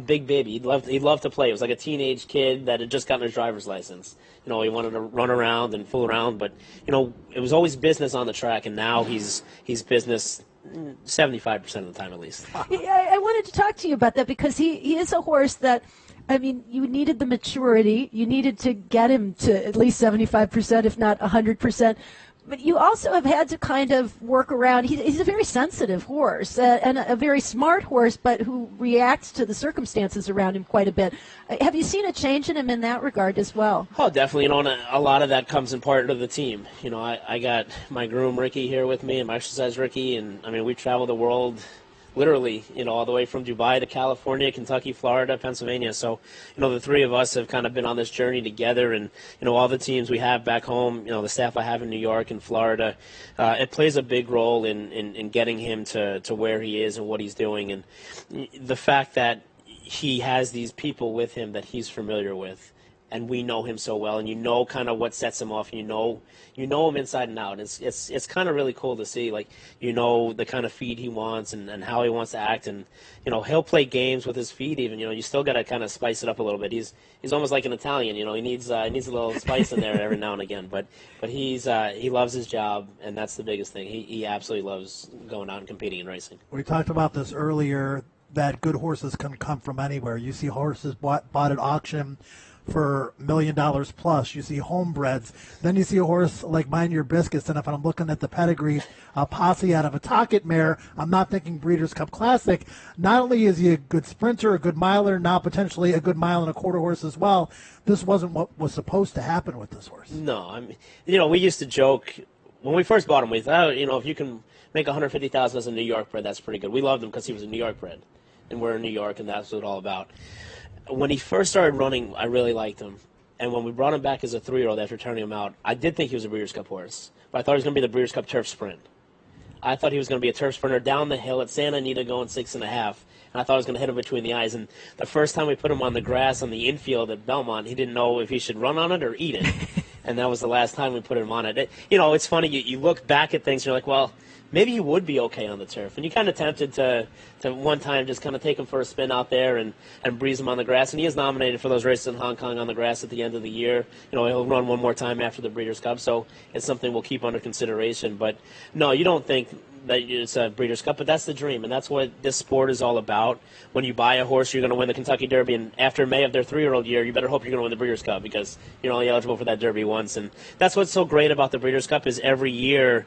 big baby. He'd love to play. It was like a teenage kid that had just gotten his driver's license. You know, he wanted to run around and fool around, but, you know, it was always business on the track, and now he's business 75% of the time at least. I wanted to talk to you about that, because he is a horse that, I mean, you needed the maturity. You needed to get him to at least 75%, if not 100%. But you also have had to kind of work around. He's a very sensitive horse and a very smart horse, but who reacts to the circumstances around him quite a bit. Have you seen a change in him in that regard as well? Oh, definitely. You know, and a lot of that comes in part of the team. You know, I got my groom Ricky here with me and my exercise Ricky, and I mean, we travel the world literally, all the way from Dubai to California, Kentucky, Florida, Pennsylvania. So, the three of us have kind of been on this journey together, and, all the teams we have back home, the staff I have in New York and Florida, it plays a big role in getting him to where he is and what he's doing. And the fact that he has these people with him that he's familiar with, and we know him so well, and kind of what sets him off, and you know him inside and out. It's kind of really cool to see, like, the kind of feed he wants and how he wants to act, and he'll play games with his feet even. You still got to kind of spice it up a little bit. He's almost like an Italian. He needs a little spice in there every now and again. But he loves his job, and that's the biggest thing. He absolutely loves going out and competing and racing. We talked about this earlier, that good horses can come from anywhere. You see horses bought at auction for $1 million plus. You see homebreds. Then you see a horse like Mind Your Biscuits. And if I'm looking at the pedigree, Posse out of a Tocket mare, I'm not thinking Breeders' Cup Classic. Not only is he a good sprinter, a good miler, now potentially a good mile and a quarter horse as well. This wasn't what was supposed to happen with this horse. No, I mean, we used to joke when we first bought him. We thought, if you can make $150,000 as a New York bred, that's pretty good. We loved him because he was a New York bred, and we're in New York, and that's what it's all about. When he first started running, I really liked him. And when we brought him back as a 3-year-old after turning him out, I did think he was a Breeders' Cup horse. But I thought he was going to be the Breeders' Cup Turf Sprint. I thought he was going to be a turf sprinter down the hill at Santa Anita going 6.5. And I thought I was going to hit him between the eyes. And the first time we put him on the grass on the infield at Belmont, he didn't know if he should run on it or eat it. And that was the last time we put him on it. It's funny. You look back at things and you're like, well, maybe he would be okay on the turf. And you kind of tempted to one time just kind of take him for a spin out there and breeze him on the grass. And he is nominated for those races in Hong Kong on the grass at the end of the year. He'll run one more time after the Breeders' Cup. So it's something we'll keep under consideration. But, no, you don't think that it's a Breeders' Cup, but that's the dream. And that's what this sport is all about. When you buy a horse, you're going to win the Kentucky Derby. And after May of their 3-year-old year, you better hope you're going to win the Breeders' Cup because you're only eligible for that Derby once. And that's what's so great about the Breeders' Cup is every year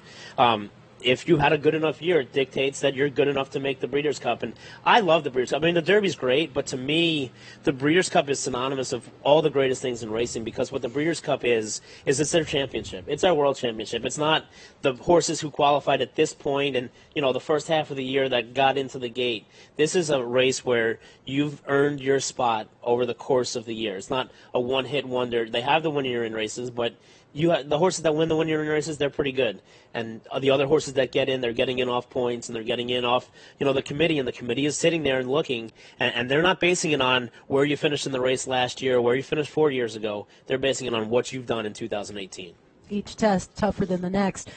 if you had a good enough year, it dictates that you're good enough to make the Breeders' Cup. And I love the Breeders' Cup. I mean, the Derby's great, but to me, the Breeders' Cup is synonymous of all the greatest things in racing because what the Breeders' Cup is it's their championship. It's our world championship. It's not the horses who qualified at this point and, the first half of the year that got into the gate. This is a race where you've earned your spot over the course of the year. It's not a one-hit wonder. They have the winner-in races, but the horses that win the winner-in races, they're pretty good. And the other horses that get in, they're getting in off points, and they're getting in off, the committee. And the committee is sitting there and looking, and they're not basing it on where you finished in the race last year or where you finished 4 years ago. They're basing it on what you've done in 2018. Each test tougher than the next.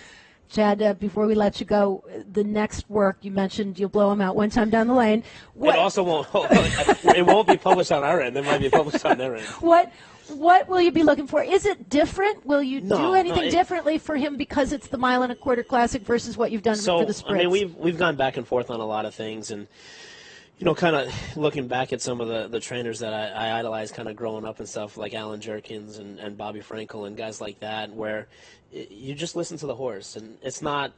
Chad, before we let you go, the next work you mentioned, you'll blow them out one time down the lane. It also won't. It won't be published on our end. It might be published on their end. What will you be looking for? Is it different? Will you do anything differently for him because it's the mile and a quarter classic versus what you've done for the sprints? I mean, we've gone back and forth on a lot of things, and kind of looking back at some of the trainers that I idolized kind of growing up and stuff, like Alan Jerkins and Bobby Frankel and guys like that, where you just listen to the horse. And it's not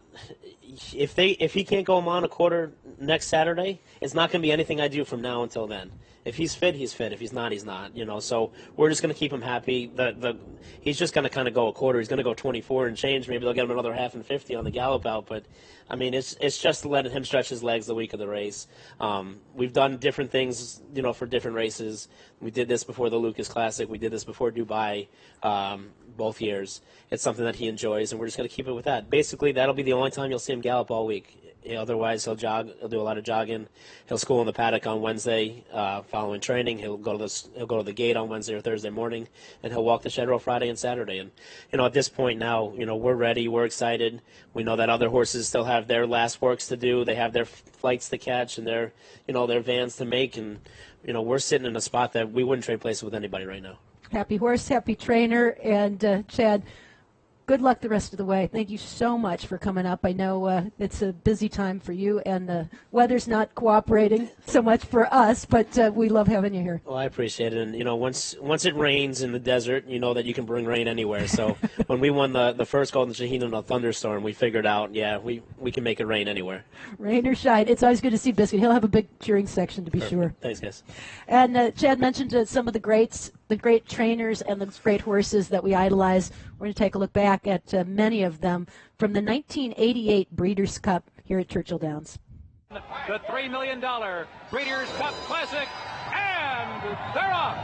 if he can't go on a quarter next Saturday, it's not going to be anything I do from now until then. If he's fit, he's fit. If he's not, he's not. So we're just going to keep him happy. He's just going to kind of go a quarter. He's going to go 24 and change. Maybe they'll get him another half and 50 on the gallop out. But I mean, it's just letting him stretch his legs the week of the race. We've done different things, for different races. We did this before the Lucas Classic. We did this before Dubai, both years. It's something that he enjoys, and we're just going to keep it with that. Basically, that'll be the only time you'll see him gallop all week. Otherwise, he'll jog. He'll do a lot of jogging. He'll school in the paddock on Wednesday following training. He'll go to the gate on Wednesday or Thursday morning, and he'll walk the shed row Friday and Saturday. And at this point now, we're ready. We're excited. We know that other horses still have their last works to do. They have their flights to catch and their vans to make. And we're sitting in a spot that we wouldn't trade places with anybody right now. Happy horse, happy trainer, and Chad, good luck the rest of the way. Thank you so much for coming up. I know it's a busy time for you, and the weather's not cooperating so much for us, but we love having you here. Well, I appreciate it. And, once it rains in the desert, you know that you can bring rain anywhere. So when we won the first Golden Shaheen in a thunderstorm, we figured out, we can make it rain anywhere. Rain or shine. It's always good to see Biscuit. He'll have a big cheering section to be sure. Thanks, guys. And Chad mentioned some of the greats, the great trainers and the great horses that we idolize. We're going to take a look back at many of them from the 1988 Breeders' Cup here at Churchill Downs. The $3 million Breeders' Cup Classic, and they're off.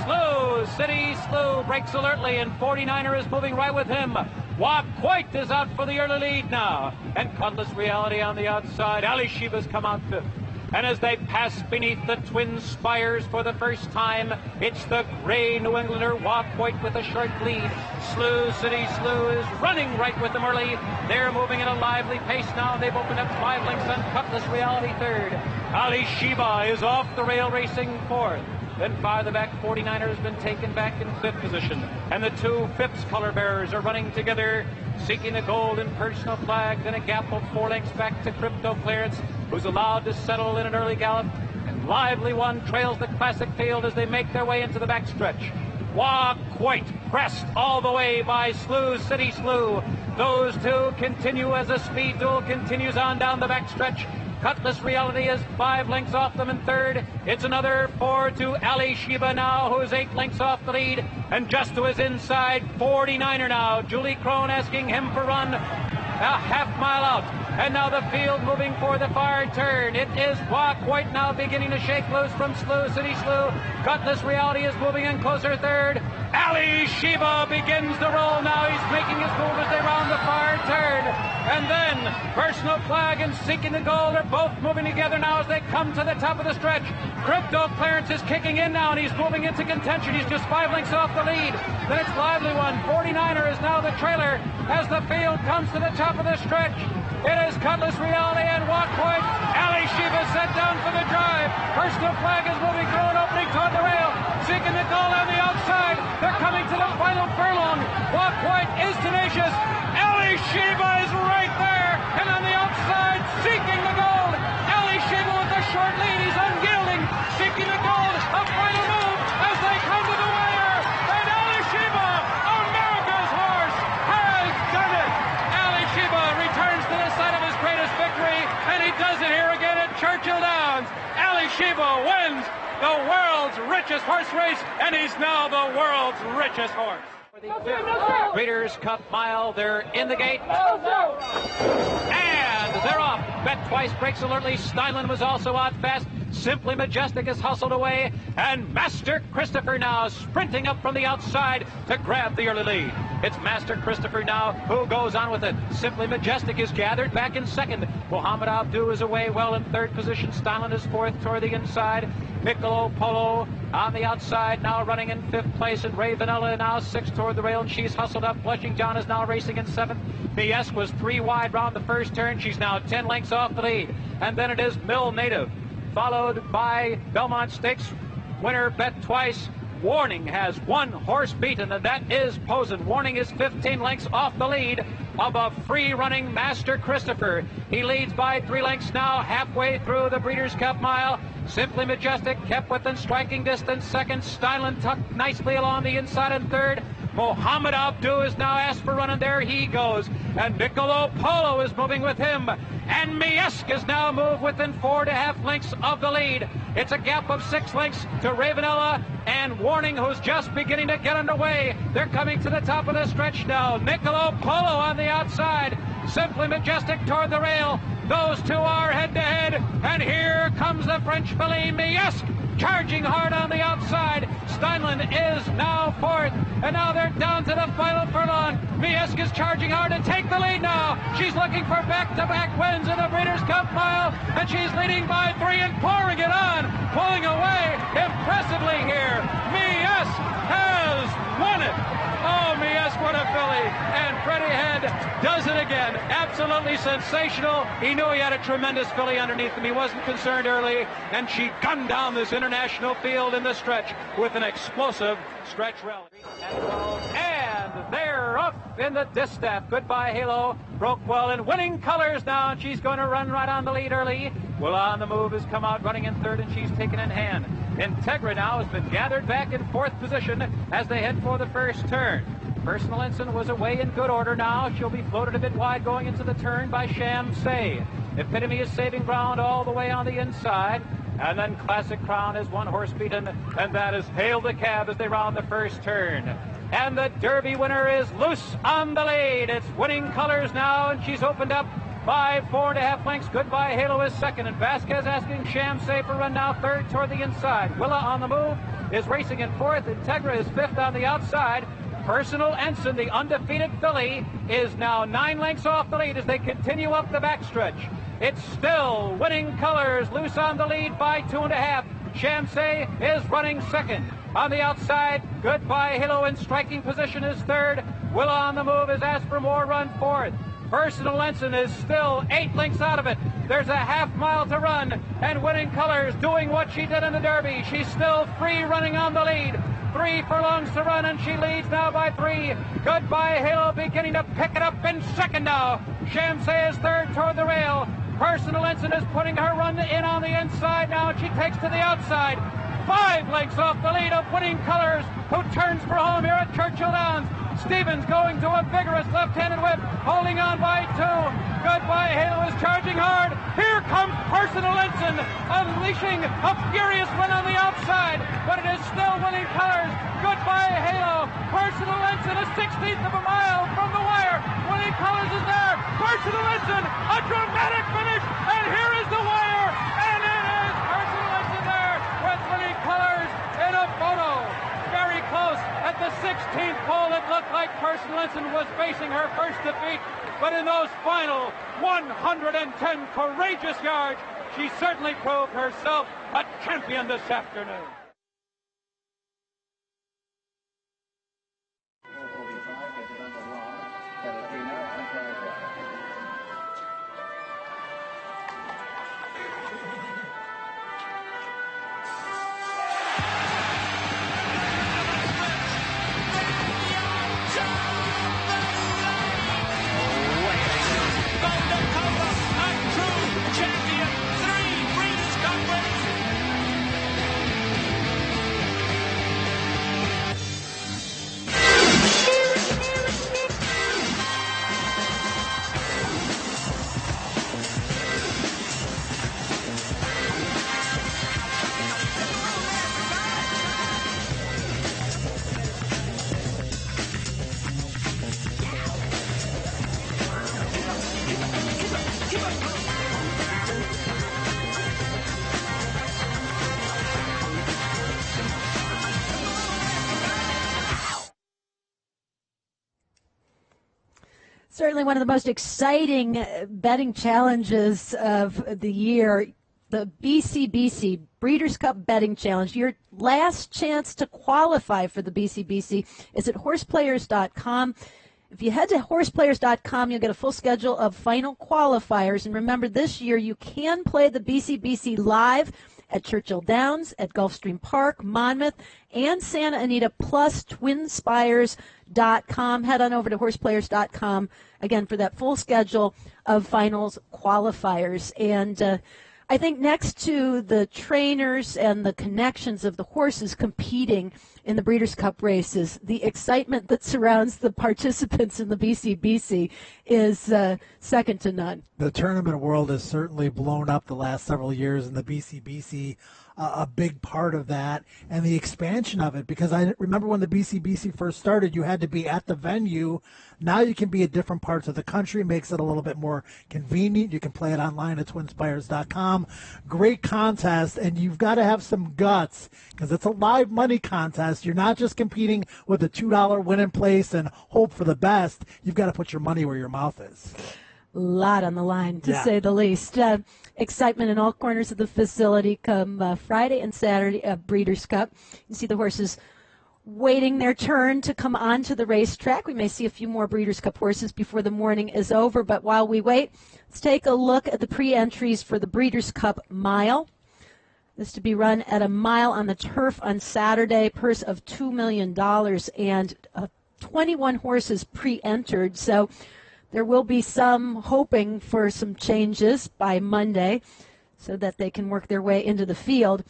Slew, City Slew breaks alertly, and 49er is moving right with him. Moquett is out for the early lead now, and Cutlass Reality on the outside. Ali Shiva's come out fifth. And as they pass beneath the twin spires for the first time, it's the gray New Englander Moquett with a short lead. Slew, City Slew is running right with them early. They're moving at a lively pace now. They've opened up 5 lengths on Cutlass Reality third. Ali Shiva is off the rail racing fourth. Then farther back, 49er has been taken back in fifth position. And the two Phipps color bearers are running together, seeking a golden personal flag. Then a gap of 4 lengths back to Crypto Clarence, who's allowed to settle in an early gallop. And Lively One trails the classic field as they make their way into the backstretch. Moquett pressed all the way by Slew, City Slew. Those two continue as a speed duel continues on down the backstretch. Cutlass Reality is 5 lengths off them in third. It's another 4 to Ali Shiva now, who's 8 lengths off the lead. And just to his inside, 49er now. Julie Crone asking him for run a half-mile out. And now the field moving for the far turn. It is Moquett now beginning to shake loose from Slew, City Slew. Cutlass Reality is moving in closer third. Ali Shiva begins to roll now. He's making his move as they round the far turn. And then Personal Flag and Seeking the Gold are both moving together now as they come to the top of the stretch. Crypto Clarence is kicking in now, and he's moving into contention. He's just 5 lengths off the lead. Then it's Lively One. 49er is now the trailer as the field comes to the top of the stretch. It is Cutlass Reality and Moquett. Ali Shiva set down for the drive. Personal Flag is moving through an opening toward the rail. Seeking the goal on the outside. They're coming to the final furlong. Moquett is tenacious. Ali Shiva is right there. And on the outside, seeking the gold. Ali Shiva with a short lead. He's unyielding. Seeking the gold. A final move as they come to the wire. And Ali Shiva, America's horse, has done it. Ali Shiva returns to the site of his greatest victory. And he does it here again at Churchill Downs. Ali Shiva wins the world's richest horse race, and he's now the world's richest horse. Breeders' Cup Mile, they're in the gate. And they're off. Bet Twice breaks alertly. Steinland was also out fast. Simply Majestic is hustled away. And Master Christopher now sprinting up from the outside to grab the early lead. It's Master Christopher now who goes on with it. Simply Majestic is gathered back in second. Muhammad Abdu is away well in third position. Steinland is fourth toward the inside. Piccolo Polo on the outside, now running in fifth place, and Ray Vanilla now sixth toward the rail, and she's hustled up. Blushing John is now racing in seventh. Miesk was 3 wide round the first turn. She's now 10 lengths off the lead. And then it is Mill Native, followed by Belmont Stakes winner Bet Twice. Warning has 1 horse beaten, and that is Posen. Warning is 15 lengths off the lead of a free-running Master Christopher. He leads by 3 lengths now, halfway through the Breeders' Cup Mile. Simply Majestic kept within striking distance. Second, Steinland tucked nicely along the inside in third. Muhammad Abdu is now asked for running. There he goes. And Piccolo Polo is moving with him. And Miesk is now moved within 4.5 lengths of the lead. It's a gap of 6 lengths to Ravenella and Warning, who's just beginning to get underway. They're coming to the top of the stretch now. Piccolo Polo on the outside. Simply Majestic toward the rail. Those two are head-to-head. And here comes the French filly, Miesk, charging hard on the outside. Steinland is now fourth, and now they're down to the final furlong. Miesk is charging hard to take the lead now. She's looking for back-to-back wins in the Breeders' Cup Mile, and she's leading by 3 and pouring it on, pulling away impressively here. Miesk has won it. Oh, Miesk, what a filly. And Freddie Head does it again. Absolutely sensational. He knew he had a tremendous filly underneath him. He wasn't concerned early, and she gunned down this international field in the stretch with an explosive stretch rally. And they're up in the Distaff. Goodbye, Halo. Broke well in winning colors now, and she's going to run right on the lead early. Well, on the move has come out running in third, and she's taken in hand. Integra now has been gathered back in fourth position as they head for the first turn. Personal Ensign was away in good order now. She'll be floated a bit wide going into the turn by Sham Say. Epitome is saving ground all the way on the inside. And then Classic Crown is 1 horse beaten, and that is Hail the Cab as they round the first turn. And the Derby winner is loose on the lead. It's winning colors now, and she's opened up by 4.5 lengths. Goodbye Halo is second, and Vasquez asking Shamsay for run now third toward the inside. Willa on the move is racing in fourth. Integra is fifth on the outside. Personal Ensign, the undefeated filly, is now 9 lengths off the lead as they continue up the backstretch. It's still Winning Colors loose on the lead by 2.5. Shamsay is running second. On the outside, Goodbye Halo in striking position is third. Willa on the move is Ask for More run fourth. Personal Ensign is still 8 lengths out of it. There's a half mile to run, and Winning Colors doing what she did in the Derby. She's still free running on the lead. 3 furlongs to run, and she leads now by 3. Goodbye Halo beginning to pick it up in second now. Shamsay is third toward the rail. Personal Ensign is putting her run in on the inside now, and she takes to the outside. 5 lengths off the lead of Winning Colors, who turns for home here at Churchill Downs. Stevens going to a vigorous left-handed whip, holding on by 2. Goodbye Halo is charging hard. Here comes Personal Ensign, unleashing a furious run on the outside, but it is still Winning Colors. Goodbye Halo. Personal Ensign, a 16th of a mile from the wire. Winning Colors is there. Personal Ensign, a dramatic finish, and here is the wire, and it is Personal Ensign there with Winning Colors in a photo. Very close at the 16th pole. It looked like Personal Ensign was facing her first defeat, but in those final 110 courageous yards, she certainly proved herself a champion this afternoon. Certainly one of the most exciting betting challenges of the year, the BCBC, Breeders' Cup Betting Challenge. Your last chance to qualify for the BCBC is at horseplayers.com. If you head to horseplayers.com, you'll get a full schedule of final qualifiers. And remember, this year you can play the BCBC live at Churchill Downs, at Gulfstream Park, Monmouth, and Santa Anita, plus twinspires.com. Head on over to horseplayers.com, again, for that full schedule of finals qualifiers. And I think next to the trainers and the connections of the horses competing in the Breeders' Cup races, the excitement that surrounds the participants in the BCBC is second to none. The tournament world has certainly blown up the last several years, and the BCBC a big part of that, and the expansion of it, because I remember when the BCBC first started, you had to be at the venue. Now you can be at different parts of the country, makes it a little bit more convenient. You can play it online at twinspires.com. Great contest, and you've got to have some guts, because it's a live money contest. You're not just competing with a $2 win in place and hope for the best. You've got to put your money where your mouth is. A lot on the line, to say the least. Excitement in all corners of the facility come Friday and Saturday of Breeders' Cup. You see the horses waiting their turn to come onto the racetrack. We may see a few more Breeders' Cup horses before the morning is over, but while we wait, let's take a look at the pre-entries for the Breeders' Cup Mile. This to be run at a mile on the turf on Saturday, purse of $2 million, and 21 horses pre-entered. So there will be some hoping for some changes by Monday so that they can work their way into the field.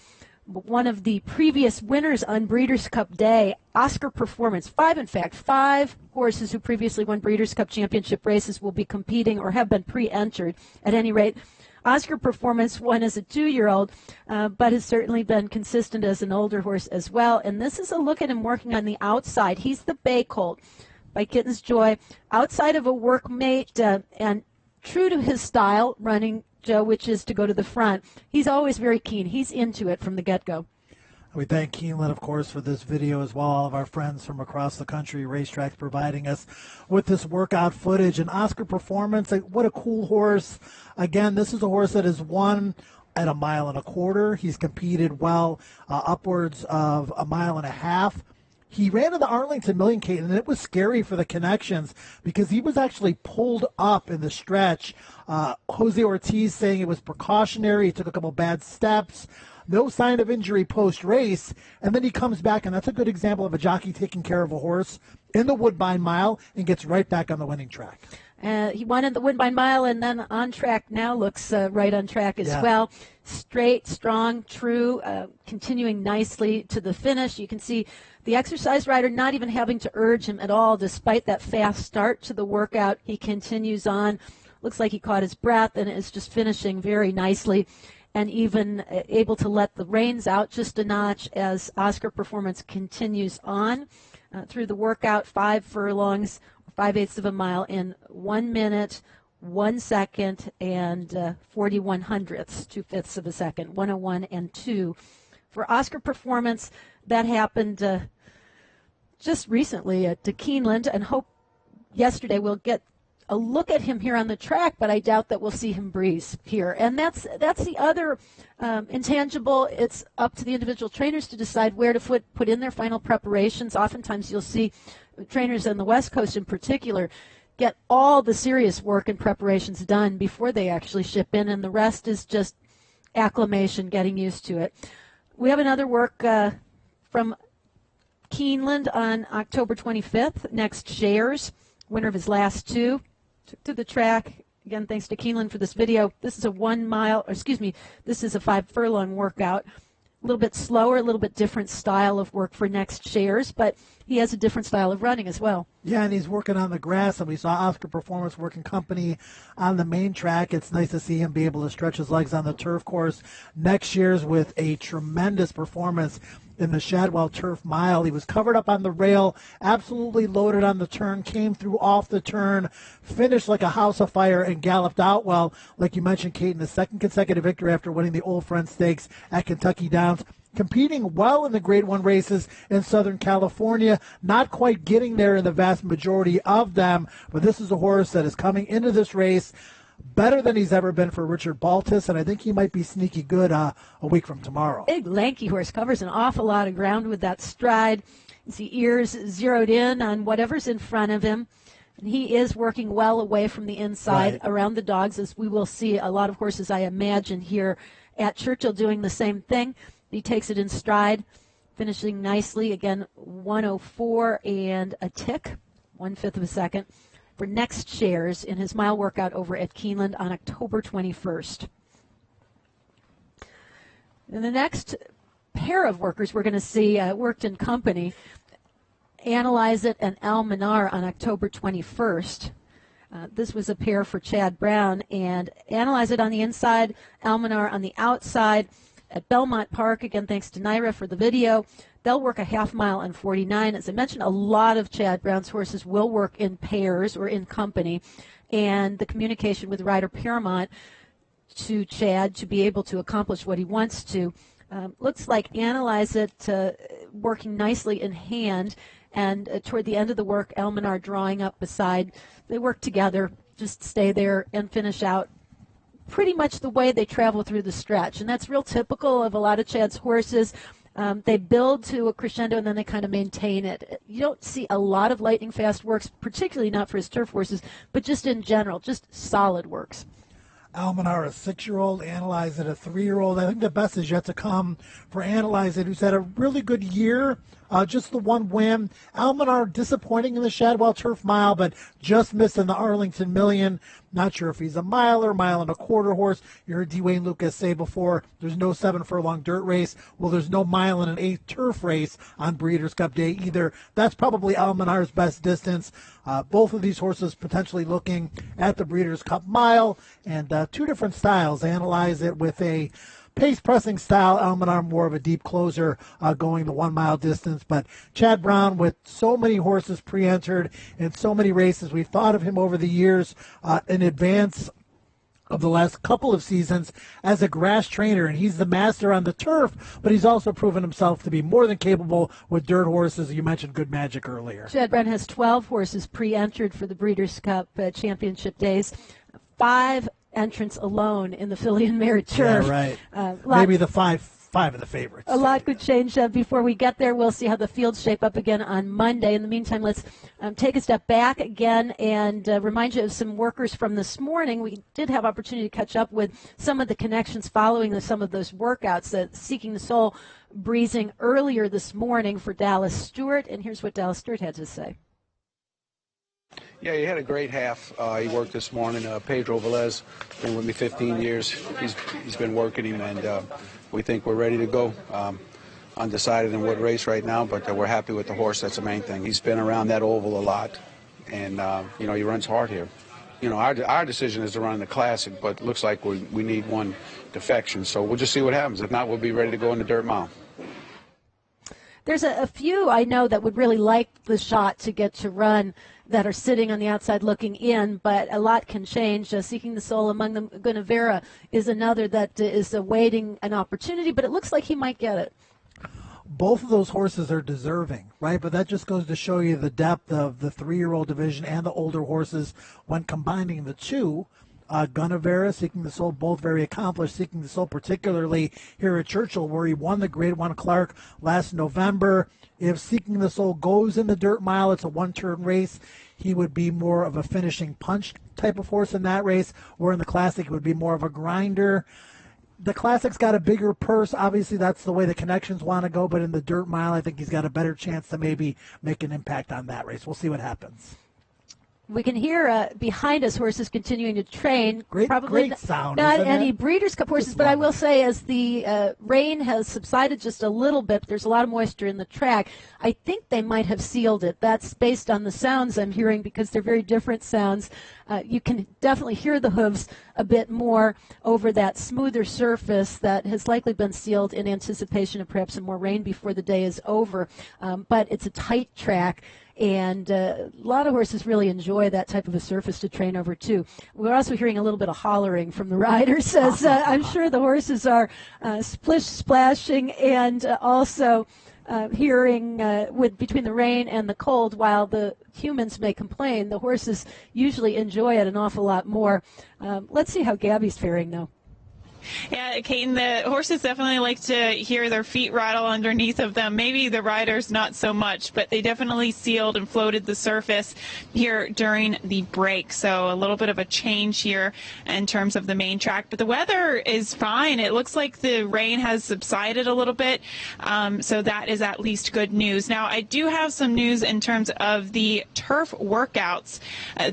But one of the previous winners on Breeders' Cup Day, Oscar Performance, five horses who previously won Breeders' Cup championship races will be competing or have been pre-entered. At any rate, Oscar Performance won as a 2-year-old, but has certainly been consistent as an older horse as well. And this is a look at him working on the outside. He's the bay colt by Kitten's Joy, outside of a workmate, and true to his style running, Joe, which is to go to the front. He's always very keen. He's into it from the get-go. We thank Keeneland, of course, for this video as well. All of our friends from across the country, racetracks, providing us with this workout footage. And Oscar Performance, what a cool horse. Again, this is a horse that has won at 1.25 miles. He's competed well upwards of 1.5 miles. He ran in the Arlington Million, Kate, and it was scary for the connections because he was actually pulled up in the stretch. Jose Ortiz saying it was precautionary. He took a couple bad steps. No sign of injury post-race, and then he comes back, and that's a good example of a jockey taking care of a horse in the Woodbine Mile and gets right back on the winning track. He won in the Woodbine Mile and then on track now, looks right on track as well. Straight, strong, true, continuing nicely to the finish. You can see the exercise rider not even having to urge him at all, despite that fast start to the workout. He continues on. Looks like he caught his breath and is just finishing very nicely, and even able to let the reins out just a notch as Oscar Performance continues on through the workout. 5 furlongs, 5/8 of a mile in 1 minute, 1 second, and 41 hundredths, 2/5 of a second, 1:01 and 2. For Oscar Performance, that happened just recently at Keeneland, and hope yesterday we'll get a look at him here on the track, but I doubt that we'll see him breeze here. And that's the other intangible. It's up to the individual trainers to decide where to put in their final preparations. Oftentimes you'll see trainers on the West Coast in particular get all the serious work and preparations done before they actually ship in, and the rest is just acclimation, getting used to it. We have another work from Keeneland on October 25th, next Shares, winner of his last 2. Took to the track, again, thanks to Keeneland for this video. This is a 5 furlong workout. A little bit slower, a little bit different style of work for next Shares, but he has a different style of running as well. Yeah, and he's working on the grass, and we saw Oscar Performance working company on the main track. It's nice to see him be able to stretch his legs on the turf course next year's with a tremendous performance in the Shadwell Turf Mile. He was covered up on the rail, absolutely loaded on the turn, came through off the turn, finished like a house of fire, and galloped out well, like you mentioned, Kate, in the second consecutive victory after winning the Old Friend Stakes at Kentucky Downs. Competing well in the Grade 1 races in Southern California, not quite getting there in the vast majority of them, but this is a horse that is coming into this race better than he's ever been for Richard Baltus, and I think he might be sneaky good a week from tomorrow. Big, lanky horse, covers an awful lot of ground with that stride. You see ears zeroed in on whatever's in front of him. And he is working well away from the inside around the dogs, as we will see a lot of horses, I imagine, here at Churchill doing the same thing. He takes it in stride, finishing nicely. Again, 1:04 and a tick, 1/5 of a second, for next Shares in his mile workout over at Keeneland on October 21st. And the next pair of workers we're going to see worked in company, Analyze It and Almanar on October 21st. This was a pair for Chad Brown, and Analyze It on the inside, Almanar on the outside. At Belmont Park, again, thanks to Naira for the video. They'll work a 1/2 mile and 49. As I mentioned, a lot of Chad Brown's horses will work in pairs or in company, and the communication with rider paramount to Chad to be able to accomplish what he wants to. Looks like Analyze It working nicely in hand, and toward the end of the work, Almanar drawing up beside. They work together, just stay there and finish out pretty much the way they travel through the stretch. And that's real typical of a lot of Chad's horses. They build to a crescendo and then they kind of maintain it. You don't see a lot of lightning fast works, particularly not for his turf horses, but just in general, just solid works. Almanar, a 6-year-old, Analyze It, a 3-year-old. I think the best is yet to come for Analyze It, who's had a really good year, just the one win. Almanar disappointing in the Shadwell Turf Mile, but just missed in the Arlington Million. Not sure if he's a miler, 1.25 horse. You heard Dwayne Lucas say before, there's no 7 furlong dirt race. Well, there's no 1 1/8 turf race on Breeders' Cup Day either. That's probably Almanar's best distance. Both of these horses potentially looking at the Breeders' Cup Mile, and 2 different styles. Analyze It with a pace pressing style. Almanar more of a deep closer going the 1 mile distance. But Chad Brown, with so many horses pre-entered in so many races, we've thought of him over the years in advance of the last couple of seasons as a grass trainer, and he's the master on the turf, but he's also proven himself to be more than capable with dirt horses. You mentioned Good Magic earlier. Chad Brown has 12 horses pre-entered for the Breeders' Cup Championship days. 5 entrants alone in the filly and Mare Turf. Yeah, right. Maybe the five of the favorites. A lot could change before we get there. We'll see how the fields shape up again on Monday. In the meantime, let's take a step back again and remind you of some workers from this morning. We did have opportunity to catch up with some of the connections following some of those workouts. Seeking the Soul breezing earlier this morning for Dallas Stewart, and here's what Dallas Stewart had to say. Yeah, he had a great half. He worked this morning. Pedro Velez, been with me 15 years. He's been working him, and we think we're ready to go. Undecided in what race right now, but we're happy with the horse. That's the main thing. He's been around that oval a lot, and he runs hard here. Our decision is to run the Classic, but it looks like we need one defection. So we'll just see what happens. If not, we'll be ready to go in the dirt mile. There's a few I know that would really like the shot to get to run that are sitting on the outside looking in, but a lot can change. Seeking the Soul among them, Guinevere is another that is awaiting an opportunity, but it looks like he might get it. Both of those horses are deserving, right? But that just goes to show you the depth of the 3-year-old division and the older horses when combining the two. Guinevere, Seeking the Soul, both very accomplished. Seeking the Soul particularly here at Churchill, where he won the Grade 1 Clark last November. If Seeking the Soul goes in the dirt mile, it's a one-turn race. He would be more of a finishing punch type of horse in that race, where in the Classic it would be more of a grinder. The Classic's got a bigger purse. Obviously, that's the way the connections want to go, but in the dirt mile, I think he's got a better chance to maybe make an impact on that race. We'll see what happens. We can hear behind us horses continuing to train. Great sound. Not any Breeders' Cup horses, but I will say as the rain has subsided just a little bit, there's a lot of moisture in the track. I think they might have sealed it. That's based on the sounds I'm hearing because they're very different sounds. You can definitely hear the hooves a bit more over that smoother surface that has likely been sealed in anticipation of perhaps some more rain before the day is over. But it's a tight track. And a lot of horses really enjoy that type of a surface to train over, too. We're also hearing a little bit of hollering from the riders, as I'm sure the horses are splashing and also hearing between the rain and the cold, while the humans may complain, the horses usually enjoy it an awful lot more. Let's see how Gabby's faring, though. Yeah, Kaiten, the horses definitely like to hear their feet rattle underneath of them. Maybe the riders not so much, but they definitely sealed and floated the surface here during the break. So a little bit of a change here in terms of the main track. But the weather is fine. It looks like the rain has subsided a little bit, so that is at least good news. Now, I do have some news in terms of the turf workouts.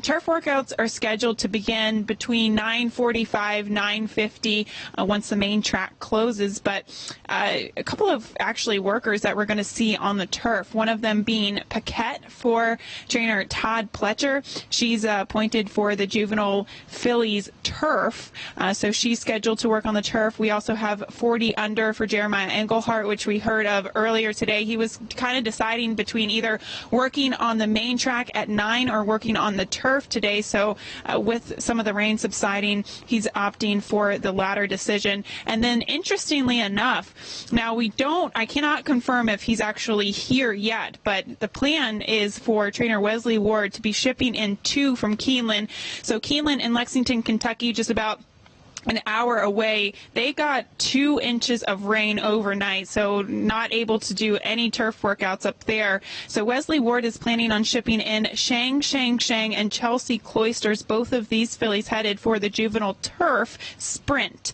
Turf workouts are scheduled to begin between 9:45, 9:50. Once the main track closes, but a couple of actually workers that we're going to see on the turf, one of them being Moquett for trainer Todd Pletcher. She's appointed for the Juvenile fillies turf, so she's scheduled to work on the turf. We also have 40 under for Jeremiah Engelhart, which we heard of earlier today. He was kind of deciding between either working on the main track at 9 or working on the turf today, so with some of the rain subsiding, he's opting for the latter decision. And then interestingly enough, now I cannot confirm if he's actually here yet, but the plan is for trainer Wesley Ward to be shipping in 2 from Keeneland. So Keeneland in Lexington, Kentucky, just about an hour away, they got 2 inches of rain overnight, so not able to do any turf workouts up there. So Wesley Ward is planning on shipping in Shang, and Chelsea Cloisters, both of these fillies headed for the Juvenile Turf Sprint.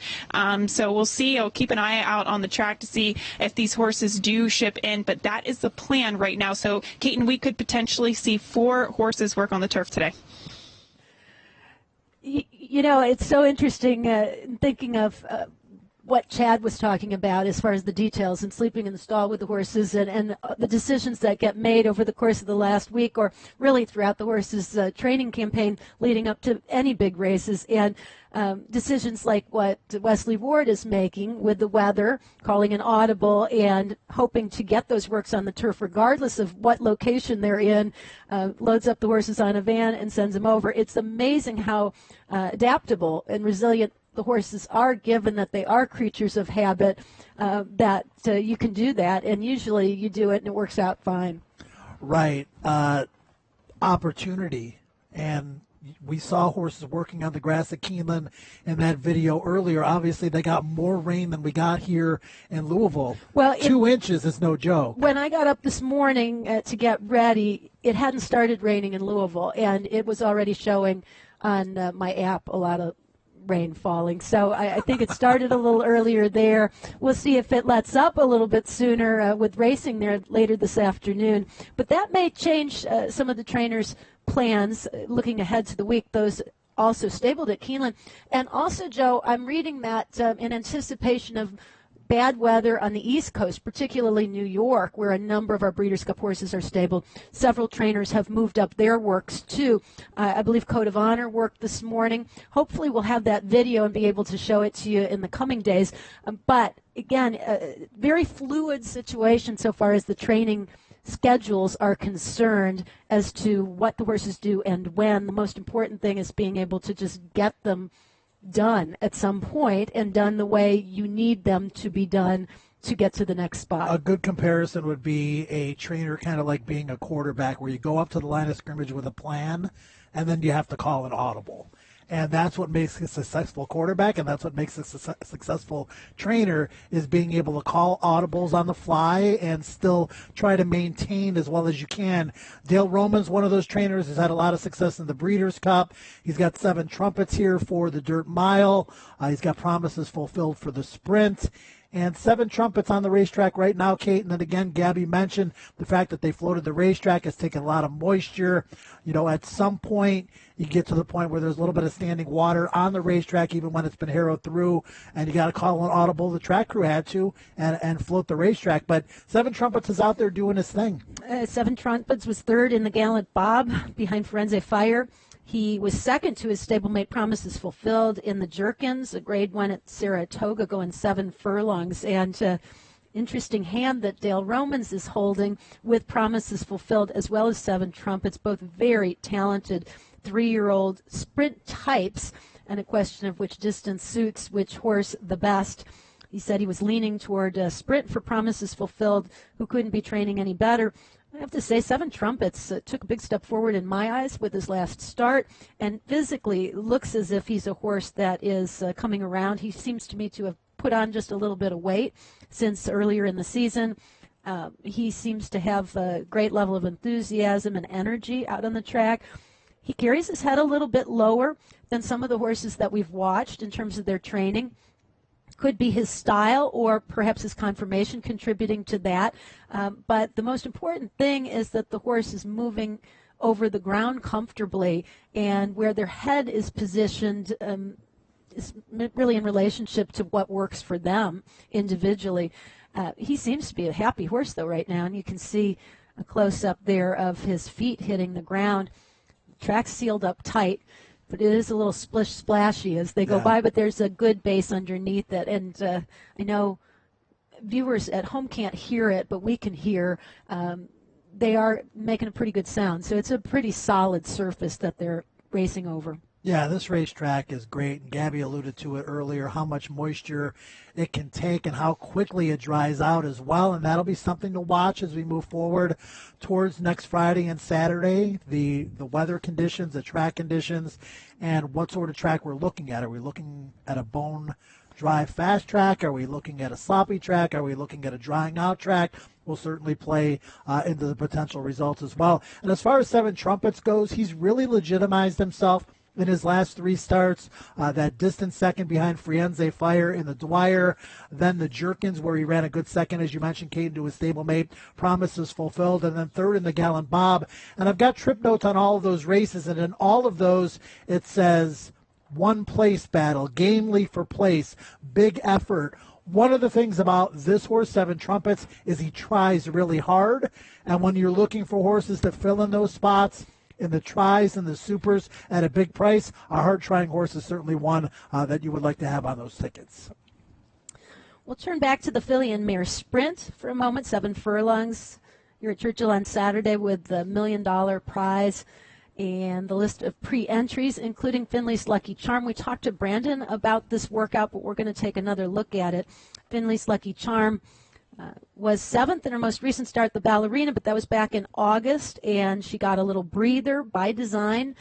So we'll see. I'll keep an eye out on the track to see if these horses do ship in, but that is the plan right now. So, Kaiten, we could potentially see 4 horses work on the turf today. You know, it's so interesting thinking of what Chad was talking about as far as the details and sleeping in the stall with the horses and the decisions that get made over the course of the last week or really throughout the horses' training campaign leading up to any big races. And decisions like what Wesley Ward is making with the weather, calling an audible and hoping to get those works on the turf regardless of what location they're in, loads up the horses on a van and sends them over. It's amazing how adaptable and resilient the horses are, given that they are creatures of habit, that you can do that, and usually you do it and it works out fine. Right. Opportunity. And we saw horses working on the grass at Keeneland in that video earlier. Obviously, they got more rain than we got here in Louisville. Well, 2 inches is no joke. When I got up this morning to get ready, it hadn't started raining in Louisville, and it was already showing on my app a lot of rain falling. So I think it started a little earlier there. We'll see if it lets up a little bit sooner with racing there later this afternoon. But that may change some of the trainers' plans looking ahead to the week, those also stabled at Keeneland. And also, Joe, I'm reading that in anticipation of bad weather on the East Coast, particularly New York, where a number of our Breeders' Cup horses are stabled. Several trainers have moved up their works, too. I believe Code of Honor worked this morning. Hopefully we'll have that video and be able to show it to you in the coming days. But, again, very fluid situation so far as the training schedules are concerned as to what the horses do and when. The most important thing is being able to just get them done at some point and done the way you need them to be done to get to the next spot. A good comparison would be a trainer kind of like being a quarterback, where you go up to the line of scrimmage with a plan and then you have to call an audible. And that's what makes a successful quarterback, and that's what makes a successful trainer, is being able to call audibles on the fly and still try to maintain as well as you can. Dale Roman's one of those trainers who's had a lot of success in the Breeders' Cup. He's got 7 trumpets here for the Dirt Mile. He's got promises fulfilled for the Sprint. And 7 trumpets on the racetrack right now, Kate. And then again, Gabby mentioned the fact that they floated the racetrack has taken a lot of moisture. You know, at some point, you get to the point where there's a little bit of standing water on the racetrack, even when it's been harrowed through, and you got to call an audible. The track crew had to and float the racetrack. But 7 trumpets is out there doing his thing. 7 trumpets was third in the Gallant Bob behind Firenze Fire. He was second to his stablemate Promises Fulfilled in the Jerkins, a grade 1 at Saratoga, going 7 furlongs. And interesting hand that Dale Romans is holding with Promises Fulfilled as well as 7 trumpets, both very talented 3-year-old sprint types, and a question of which distance suits which horse the best. He said he was leaning toward sprint for Promises Fulfilled, who couldn't be training any better. I have to say, 7 trumpets took a big step forward in my eyes with his last start, and physically looks as if he's a horse that is coming around. He seems to me to have put on just a little bit of weight since earlier in the season. He seems to have a great level of enthusiasm and energy out on the track. He carries his head a little bit lower than some of the horses that we've watched in terms of their training. Could be his style or perhaps his conformation contributing to that. But the most important thing is that the horse is moving over the ground comfortably, and where their head is positioned is really in relationship to what works for them individually. He seems to be a happy horse, though, right now, and you can see a close-up there of his feet hitting the ground. The track's sealed up tight, but it is a little splish-splashy as they go by, but there's a good base underneath it. And I know viewers at home can't hear it, but we can hear. They are making a pretty good sound. So it's a pretty solid surface that they're racing over. Yeah, this racetrack is great, and Gabby alluded to it earlier, how much moisture it can take and how quickly it dries out as well, and that'll be something to watch as we move forward towards next Friday and Saturday, the weather conditions, the track conditions, and what sort of track we're looking at. Are we looking at a bone dry fast track? Are we looking at a sloppy track? Are we looking at a drying out track? Will certainly play into the potential results as well. And as far as 7 trumpets goes, he's really legitimized himself in his last 3 starts. That distant second behind Firenze Fire in the Dwyer, then the Jerkins, where he ran a good second, as you mentioned, Kate, to his stablemate Promises Fulfilled, and then third in the Gallant Bob. And I've got trip notes on all of those races, and in all of those it says one place battle, gamely for place, big effort. One of the things about this horse, Seven Trumpets, is he tries really hard. And when you're looking for horses to fill in those spots in the tries and the supers at a big price, a hard-trying horse is certainly one that you would like to have on those tickets. We'll turn back to the filly and mare sprint for a moment. 7 furlongs. You're at Churchill on Saturday with the $1 million prize and the list of pre-entries, including Finley's Lucky Charm. We talked to Brandon about this workout, but we're going to take another look at it. Finley's Lucky Charm was 7th in her most recent start, the Ballerina, but that was back in August, and she got a little breather by design.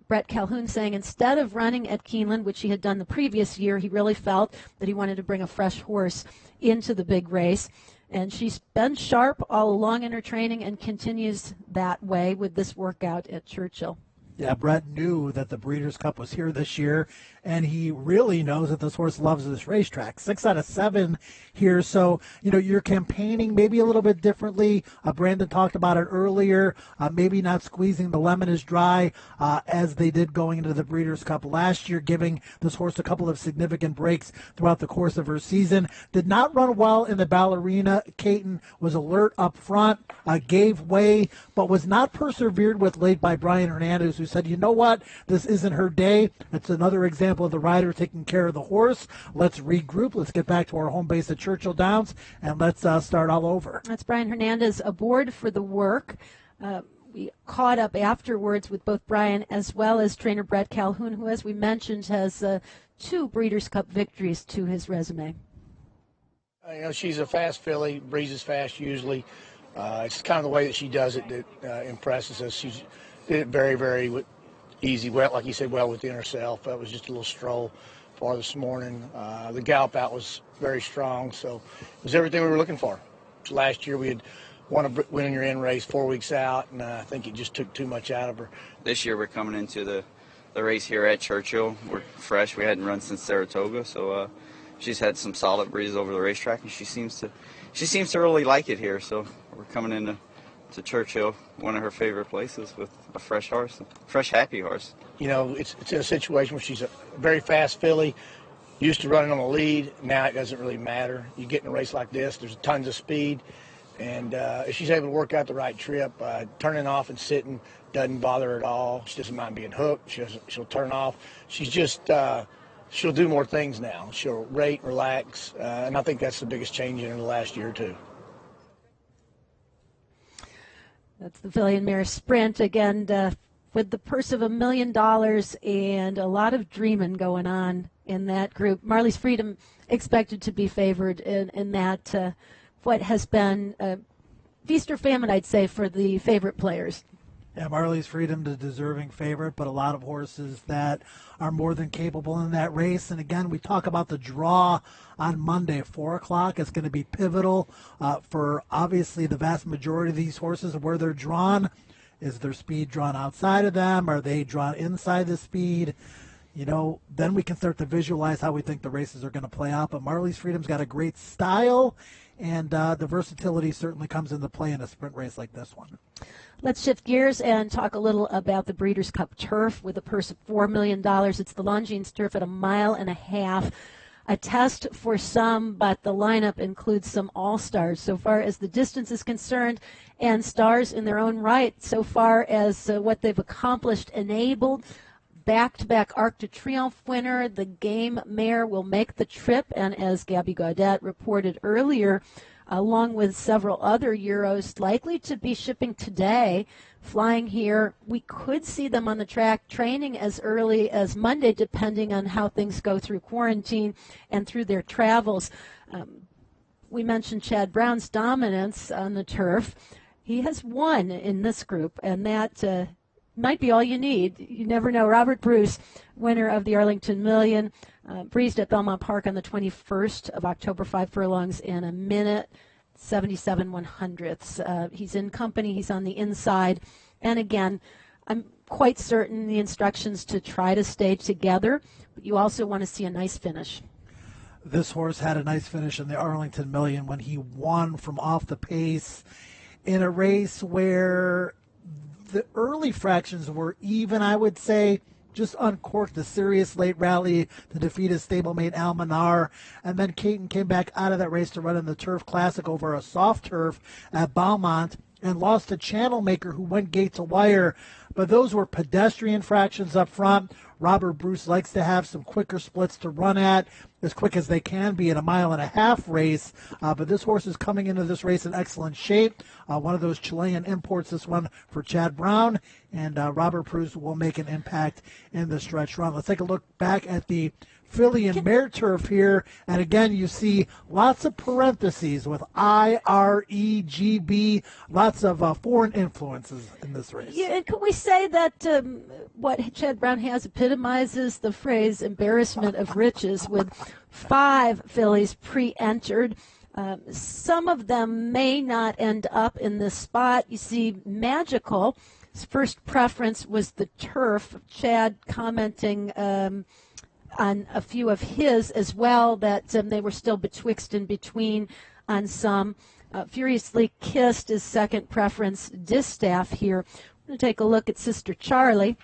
Brett Calhoun saying instead of running at Keeneland, which he had done the previous year, he really felt that he wanted to bring a fresh horse into the big race. And she's been sharp all along in her training and continues that way with this workout at Churchill. Yeah, Brett knew that the Breeders' Cup was here this year, and he really knows that this horse loves this racetrack. 6 out of 7 here, so, you're campaigning maybe a little bit differently. Brandon talked about it earlier, maybe not squeezing the lemon as dry as they did going into the Breeders' Cup last year, giving this horse a couple of significant breaks throughout the course of her season. Did not run well in the Ballerina. Caton was alert up front, gave way, but was not persevered with late by Brian Hernandez, who said, you know what, this isn't her day. It's another example of the rider taking care of the horse. Let's regroup. Let's get back to our home base at Churchill Downs, and let's start all over. That's Brian Hernandez aboard for the work. We caught up afterwards with both Brian as well as trainer Brett Calhoun, who, as we mentioned, has 2 Breeders' Cup victories to his resume. She's a fast filly, breezes fast usually. It's kind of the way that she does it that impresses us. She did it very, very easy, well, like you said, well within herself. That was just a little stroll for this morning. The gallop out was very strong, so it was everything we were looking for. Last year we had won a win in your end race 4 weeks out, and I think it just took too much out of her. This year we're coming into the race here at Churchill. We're fresh. We hadn't run since Saratoga, so she's had some solid breezes over the racetrack, and she seems to really like it here. So we're coming into Churchill, one of her favorite places, with a fresh horse, a fresh, happy horse. It's in a situation where she's a very fast filly, used to running on the lead. Now it doesn't really matter. You get in a race like this, there's tons of speed, and if she's able to work out the right trip, turning off and sitting doesn't bother her at all. She doesn't mind being hooked. She'll turn off. She's just she'll do more things now. She'll rate, relax, and I think that's the biggest change in her the last year or two. That's the filly and mare sprint again, with the purse of $1 million and a lot of dreaming going on in that group. Marley's Freedom expected to be favored in that what has been feast or famine, I'd say, for the favorite players. Yeah, Marley's Freedom, the deserving favorite, but a lot of horses that are more than capable in that race. And again, we talk about the draw on Monday, 4 o'clock. It's going to be pivotal for obviously the vast majority of these horses where they're drawn. Is their speed drawn outside of them? Are they drawn inside the speed? Then we can start to visualize how we think the races are going to play out. But Marley's Freedom's got a great style, and the versatility certainly comes into play in a sprint race like this one. Let's shift gears and talk a little about the Breeders' Cup Turf with a purse of $4 million. It's the Longines Turf at 1.5 miles. A test for some, but the lineup includes some all-stars so far as the distance is concerned, and stars in their own right so far as what they've accomplished enabled. Back-to-back Arc de Triomphe winner, the Game Mare, will make the trip, and as Gabby Gaudet reported earlier, along with several other Euros likely to be shipping today, flying here. We could see them on the track training as early as Monday, depending on how things go through quarantine and through their travels. We mentioned Chad Brown's dominance on the turf. He has won in this group, and that might be all you need. You never know. Robert Bruce, winner of the Arlington Million, breezed at Belmont Park on the 21st of October, 5 furlongs in a minute, 77/100ths. He's in company. He's on the inside. And again, I'm quite certain the instructions to try to stay together, but you also want to see a nice finish. This horse had a nice finish in the Arlington Million when he won from off the pace in a race where the early fractions were even, I would say, just uncorked a serious late rally to defeat his stablemate Almanar. And then Caton came back out of that race to run in the Turf Classic over a soft turf at Beaumont and lost to Channel Maker, who went gate to wire. But those were pedestrian fractions up front. Robert Bruce likes to have some quicker splits to run at, as quick as they can be in a 1.5 mile race. But this horse is coming into this race in excellent shape. One of those Chilean imports, this one for Chad Brown. And Robert Bruce will make an impact in the stretch run. Let's take a look back at the filly and Mare Turf here. And again, you see lots of parentheses with IREGB, lots of foreign influences in this race. Yeah, and could we say that what Chad Brown has epitomizes the phrase embarrassment of riches, with 5 fillies pre-entered. Some of them may not end up in this spot. You see Magical, his first preference was the turf. Chad commenting on a few of his as well, that they were still betwixt and between on some. Furiously Kissed is second preference. Distaff here. I'm going to take a look at Sister Charlie,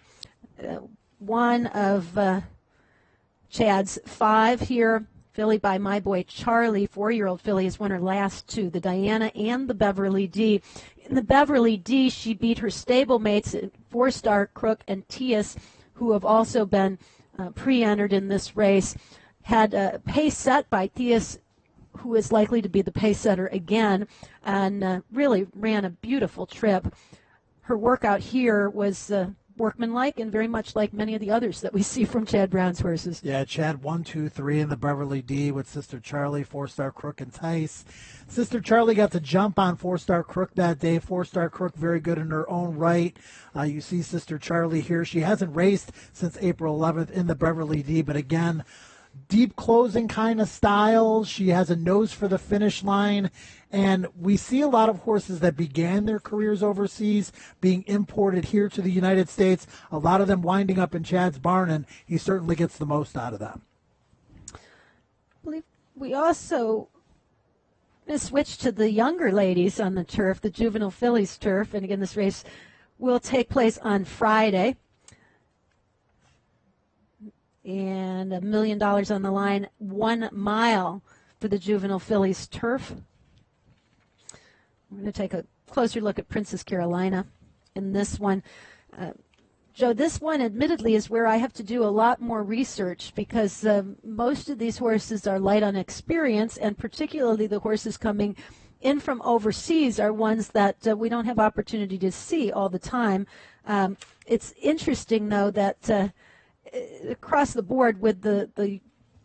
one of Chad's 5 here. Filly by my boy Charlie, 4-year-old filly, has won her last 2, the Diana and the Beverly D. In the Beverly D, she beat her stablemates, 4-star Crook and Tias, who have also been pre-entered in this race. Had a pace set by Theus, who is likely to be the pace setter again, and really ran a beautiful trip. Her workout here was workmanlike and very much like many of the others that we see from Chad Brown's horses. Yeah, Chad 1, 2, 3 in the Beverly D with Sister Charlie, 4-star Crook and Tice. Sister Charlie got the jump on 4-star Crook that day. 4-star Crook very good in her own right. You see Sister Charlie here. She hasn't raced since April 11th in the Beverly D, but again, deep closing kind of style. She has a nose for the finish line. And we see a lot of horses that began their careers overseas being imported here to the United States, a lot of them winding up in Chad's barn, and he certainly gets the most out of them. I believe we also switch to the younger ladies on the turf, the Juvenile fillies turf. And again, this race will take place on Friday. And $1 million on the line, 1 mile for the Juvenile fillies turf. We're going to take a closer look at Princess Carolina in this one. Joe, this one admittedly is where I have to do a lot more research, because most of these horses are light on experience, and particularly the horses coming in from overseas are ones that we don't have opportunity to see all the time. It's interesting, though, that across the board with the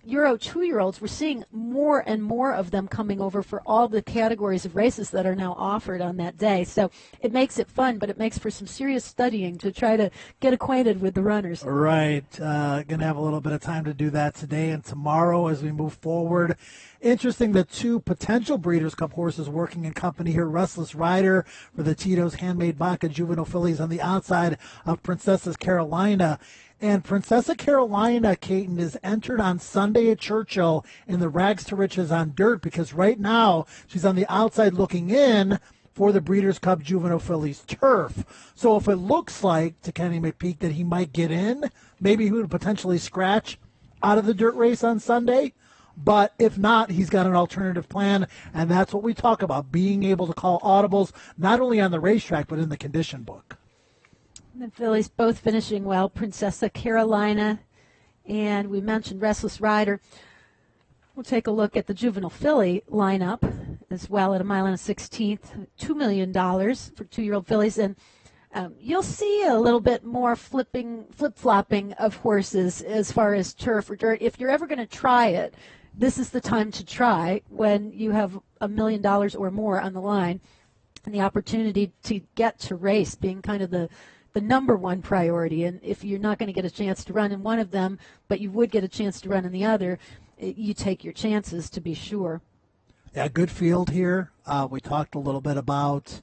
Euro 2-year-olds, we're seeing more and more of them coming over for all the categories of races that are now offered on that day. So it makes it fun, but it makes for some serious studying to try to get acquainted with the runners. Right. Going to have a little bit of time to do that today and tomorrow as we move forward. Interesting, the 2 potential Breeders' Cup horses working in company here. Restless Rider for the Tito's Handmade Vodka Juvenile fillies on the outside of Princess Carolina. And Princess Carolina, Caton, is entered on Sunday at Churchill in the Rags to Riches on dirt, because right now she's on the outside looking in for the Breeders' Cup Juvenile fillies turf. So if it looks like to Kenny McPeak that he might get in, maybe he would potentially scratch out of the dirt race on Sunday. But if not, he's got an alternative plan, and that's what we talk about, being able to call audibles not only on the racetrack but in the condition book. The fillies both finishing well. Princessa Carolina, and we mentioned Restless Rider. We'll take a look at the Juvenile filly lineup as well at 1 1/16, $2 million for 2-year-old fillies. And you'll see a little bit more flip-flopping of horses as far as turf or dirt. If you're ever going to try it, this is the time to try, when you have $1 million or more on the line, and the opportunity to get to race being kind of the number one priority. And if you're not going to get a chance to run in one of them, but you would get a chance to run in the other, you take your chances to be sure. Yeah, good field here. We talked a little bit about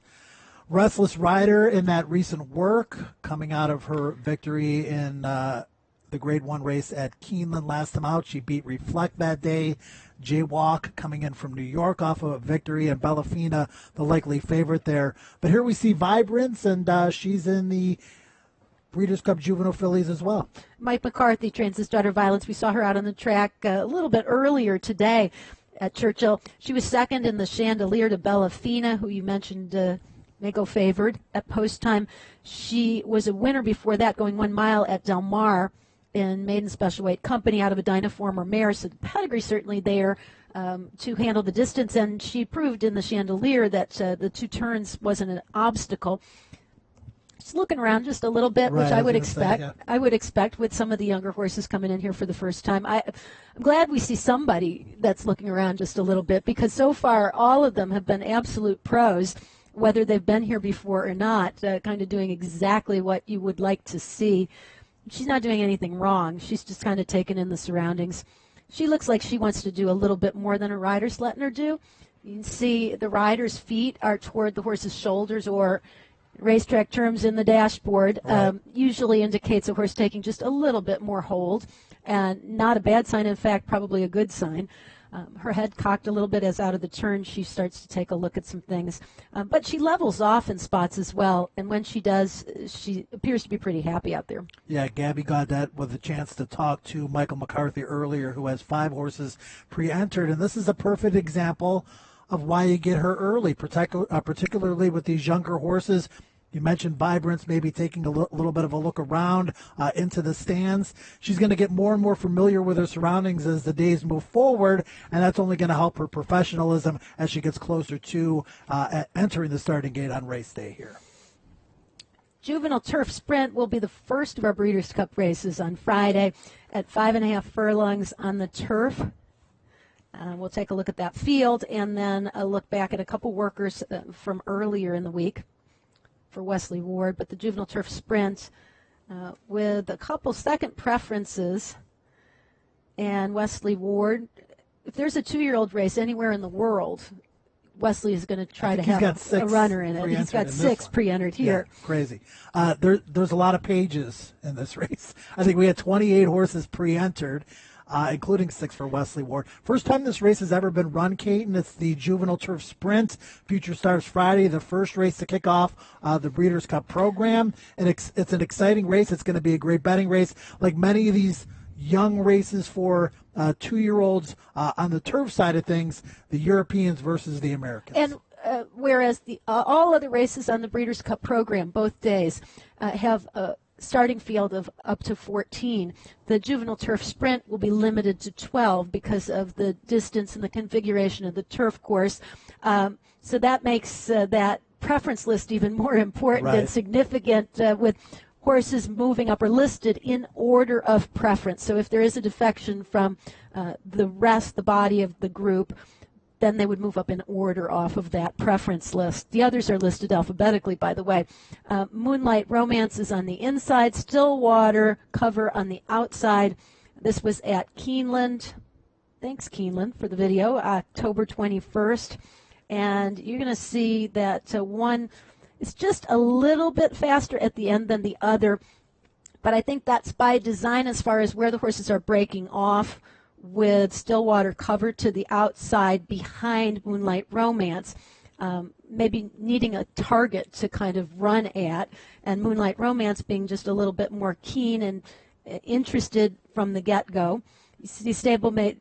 Restless Rider in that recent work, coming out of her victory in the Grade 1 race at Keeneland last time out. She beat Reflect that day. Jaywalk coming in from New York off of a victory, and Bellafina, the likely favorite there. But here we see Vibrance, and she's in the Breeders' Cup Juvenile fillies as well. Mike McCarthy trains his daughter Violence. We saw her out on the track a little bit earlier today at Churchill. She was second in the Chandelier to Bella Fina, who you mentioned may go favored at post time. She was a winner before that, going 1 mile at Del Mar in maiden special weight company out of a Dynaformer mare. So the pedigree certainly there to handle the distance, and she proved in the Chandelier that the 2 turns wasn't an obstacle. Just looking around just a little bit, Right, which I would expect. Say, yeah. I would expect with some of the younger horses coming in here for the first time. I'm glad we see somebody that's looking around just a little bit, because so far all of them have been absolute pros, whether they've been here before or not, kind of doing exactly what you would like to see. She's not doing anything wrong. She's just kind of taking in the surroundings. She looks like she wants to do a little bit more than a rider's letting her do. You can see the rider's feet are toward the horse's shoulders, or racetrack terms in the dashboard, right. Usually indicates a horse taking just a little bit more hold, and not a bad sign. In fact, probably a good sign. Her head cocked a little bit as out of the turn she starts to take a look at some things. But she levels off in spots as well, and when she does, she appears to be pretty happy out there. Yeah, Gabby Gaudet with a chance to talk to Michael McCarthy earlier, who has 5 horses pre-entered, and this is a perfect example of why you get her early, particularly with these younger horses. You mentioned Vibrance maybe taking a little bit of a look around into the stands. She's going to get more and more familiar with her surroundings as the days move forward, and that's only going to help her professionalism as she gets closer to entering the starting gate on race day here. Juvenile Turf Sprint will be the first of our Breeders' Cup races on Friday at 5.5 furlongs on the turf. We'll take a look at that field and then a look back at a couple workers from earlier in the week for Wesley Ward. But the Juvenile Turf Sprint with a couple second preferences, and Wesley Ward, if there's a 2-year-old race anywhere in the world, Wesley is going to try to have a runner in it. He's got 6 pre-entered here. Yeah, crazy. There's a lot of pages in this race. I think we had 28 horses pre-entered, including 6 for Wesley Ward. First time this race has ever been run, Caton. It's the Juvenile Turf Sprint. Future Stars Friday, the first race to kick off the Breeders' Cup program. And it's an exciting race. It's going to be a great betting race. Like many of these young races for 2-year-olds on the turf side of things, the Europeans versus the Americans. And whereas all other races on the Breeders' Cup program, both days, have a starting field of up to 14. The Juvenile Turf Sprint will be limited to 12 because of the distance and the configuration of the turf course. So that makes that preference list even more important and significant with horses moving up or listed in order of preference. So if there is a defection from the body of the group, then they would move up in order off of that preference list. The others are listed alphabetically, by the way. Moonlight Romance is on the inside, Stillwater Cover on the outside. This was at Keeneland. Thanks, Keeneland, for the video, October 21st. And you're going to see that one is just a little bit faster at the end than the other. But I think that's by design as far as where the horses are breaking off, with Stillwater Cover to the outside behind Moonlight Romance, maybe needing a target to kind of run at, and Moonlight Romance being just a little bit more keen and interested from the get-go. You see Stillwater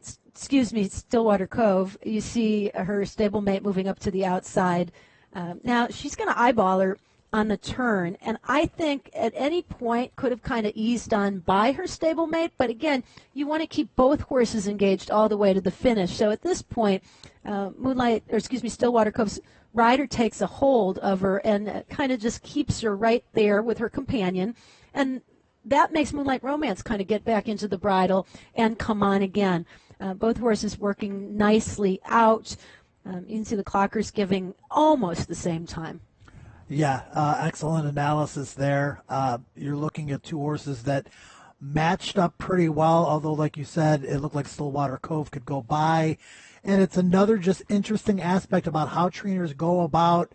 Cove, you see her stablemate moving up to the outside. Now, she's going to eyeball her on the turn, and I think at any point could have kind of eased on by her stablemate, but again, you want to keep both horses engaged all the way to the finish. So at this point, Stillwater Cove's rider takes a hold of her and kind of just keeps her right there with her companion, and that makes Moonlight Romance kind of get back into the bridle and come on again. Both horses working nicely out. You can see the clockers giving almost the same time. Yeah, excellent analysis there. You're looking at 2 horses that matched up pretty well, although, like you said, it looked like Stillwater Cove could go by. And it's another just interesting aspect about how trainers go about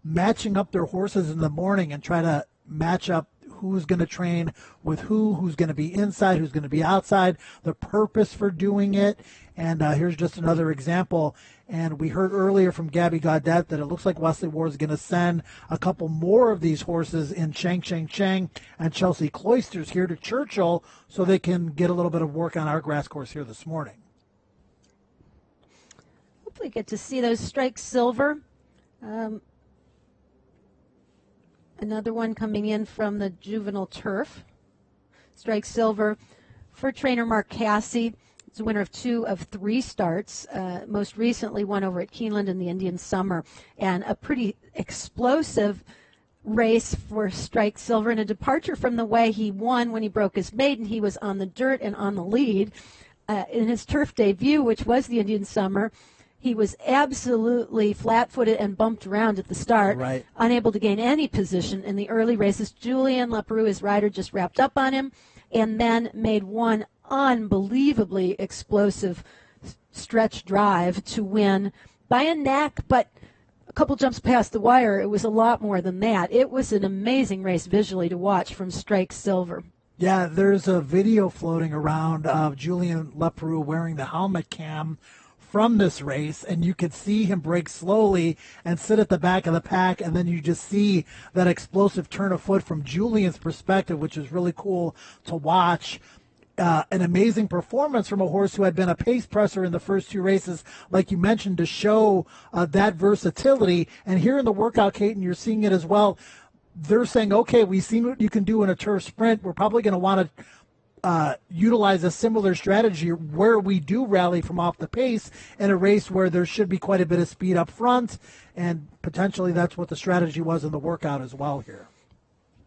matching up their horses in the morning and try to match up who's going to train with who's going to be inside, who's going to be outside, the purpose for doing it. And here's just another example. And we heard earlier from Gabby Gaudet that it looks like Wesley Ward is going to send a couple more of these horses in Cheng and Chelsea Cloisters here to Churchill so they can get a little bit of work on our grass course here this morning. Hopefully get to see those Strike Silver. Another one coming in from the Juvenile Turf. Strike Silver for trainer Mark Cassey. He's a winner of 2 of 3 starts. Most recently won over at Keeneland in the Indian Summer. And a pretty explosive race for Strike Silver and a departure from the way he won when he broke his maiden. He was on the dirt and on the lead. In his turf debut, which was the Indian Summer, he was absolutely flat-footed and bumped around at the start, unable to gain any position in the early races. Julien Leparoux, his rider, just wrapped up on him and then made one unbelievably explosive stretch drive to win by a neck, but a couple jumps past the wire. It was a lot more than that. It was an amazing race visually to watch from Strike Silver. Yeah, there's a video floating around of Julien Leparoux wearing the helmet cam from this race, and you could see him break slowly and sit at the back of the pack, and then you just see that explosive turn of foot from Julian's perspective, which is really cool to watch. An amazing performance from a horse who had been a pace presser in the first 2 races, like you mentioned, to show that versatility. And here in the workout, Kate, and you're seeing it as well, they're saying, okay, we've seen what you can do in a turf sprint. We're probably going to want to utilize a similar strategy where we do rally from off the pace in a race where there should be quite a bit of speed up front, and potentially that's what the strategy was in the workout as well here.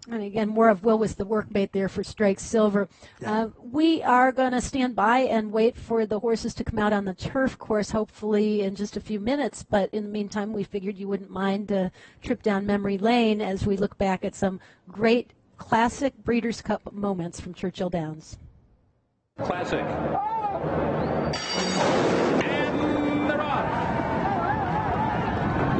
And again, more of Will was the workmate there for Strike Silver. Yeah. We are going to stand by and wait for the horses to come out on the turf course, hopefully in just a few minutes. But in the meantime, we figured you wouldn't mind a trip down memory lane as we look back at some great classic Breeders' Cup moments from Churchill Downs. Classic. And they're off.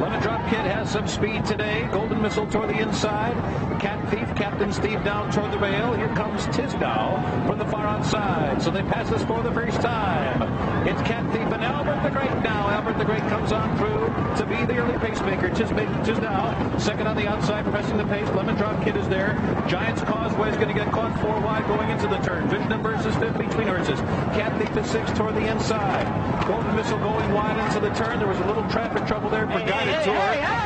Lemon Drop Kid has some speed today. Golden Missile toward the inside. Cat Thief, Captain Steve down toward the rail. Here comes Tisdale from the far outside. So they pass us for the first time. It's Cat Thief and Albert the Great now. Albert the Great comes on through to be the early pacemaker. Tisdale second on the outside, pressing the pace. Lemon Drop Kid is there. Giants Causeway is going to get caught 4 wide going into the turn. Vision versus 5th between horses. Cat Thief is 6th toward the inside. Golden Missile going wide into the turn. There was a little traffic trouble there for Guided Tour.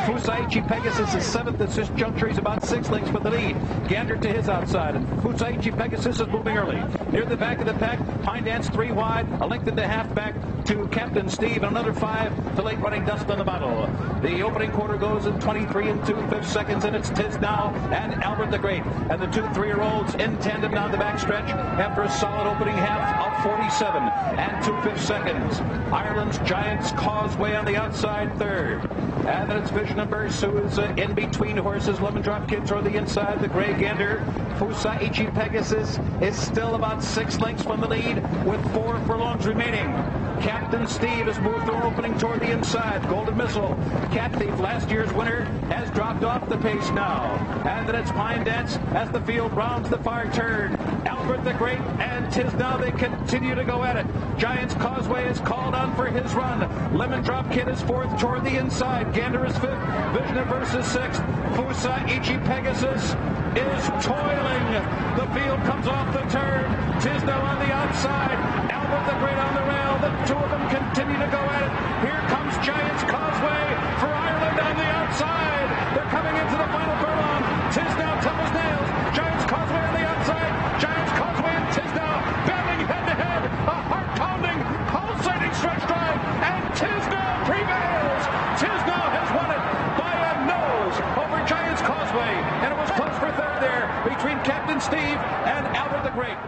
Fusaichi Pegasus is 7th at this juncture. He's about 6 lengths for the lead. Gander to his outside. And Fusaichi Pegasus is moving early. Near the back of the pack, Pine Dance 3 wide. A length and a half back to Captain Steve. And another 5 to late running Dust on the Bottle. The opening quarter goes in 23 and 2/5 seconds. And it's Tisdale and Albert the Great. And the 2 3-year-olds in tandem down the backstretch after a solid opening half of 47 and 2/5 seconds. Ireland's Giants Causeway on the outside 3rd. And then it's Vision and Burst, who is in between horses. Lemon Drop Kid toward the inside. The Gray Gander. Fusaichi Pegasus is still about 6 lengths from the lead with 4 furlongs remaining. Captain Steve has moved through opening toward the inside. Golden Missile. Cat Thief, last year's winner, has dropped off the pace now. And then it's Pine Dance as the field rounds the far turn. Albert the Great and Tisdale, they continue to go at it. Giants Causeway is called on for his run. Lemon Drop Kid is 4th toward the inside. Gander is 5th. Vision versus 6th. Fusaichi Pegasus is toiling. The field comes off the turn. Tisdale on the outside. Albert the Great on the rail. The 2 of them continue to go at it. Here comes Giants Causeway for Ireland on the outside. They're coming into the final furlong. Tisdale tough as nails. Giants Causeway on the outside. Giants Causeway and Tisdale battling head to head. A heart-pounding, pulsating stretch drive. And Tisdale prevails. Tisdale has won it by a nose over Giants Causeway. And it was close for 3rd there between Captain Steve and Albert the Great.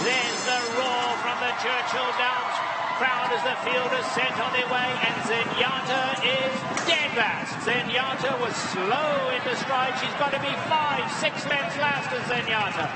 There's the roar from the Churchill Downs crowd as the field is sent on their way, and Zenyatta is dead last. Zenyatta was slow into stride. She's got to be 5-6 lengths last as Zenyatta.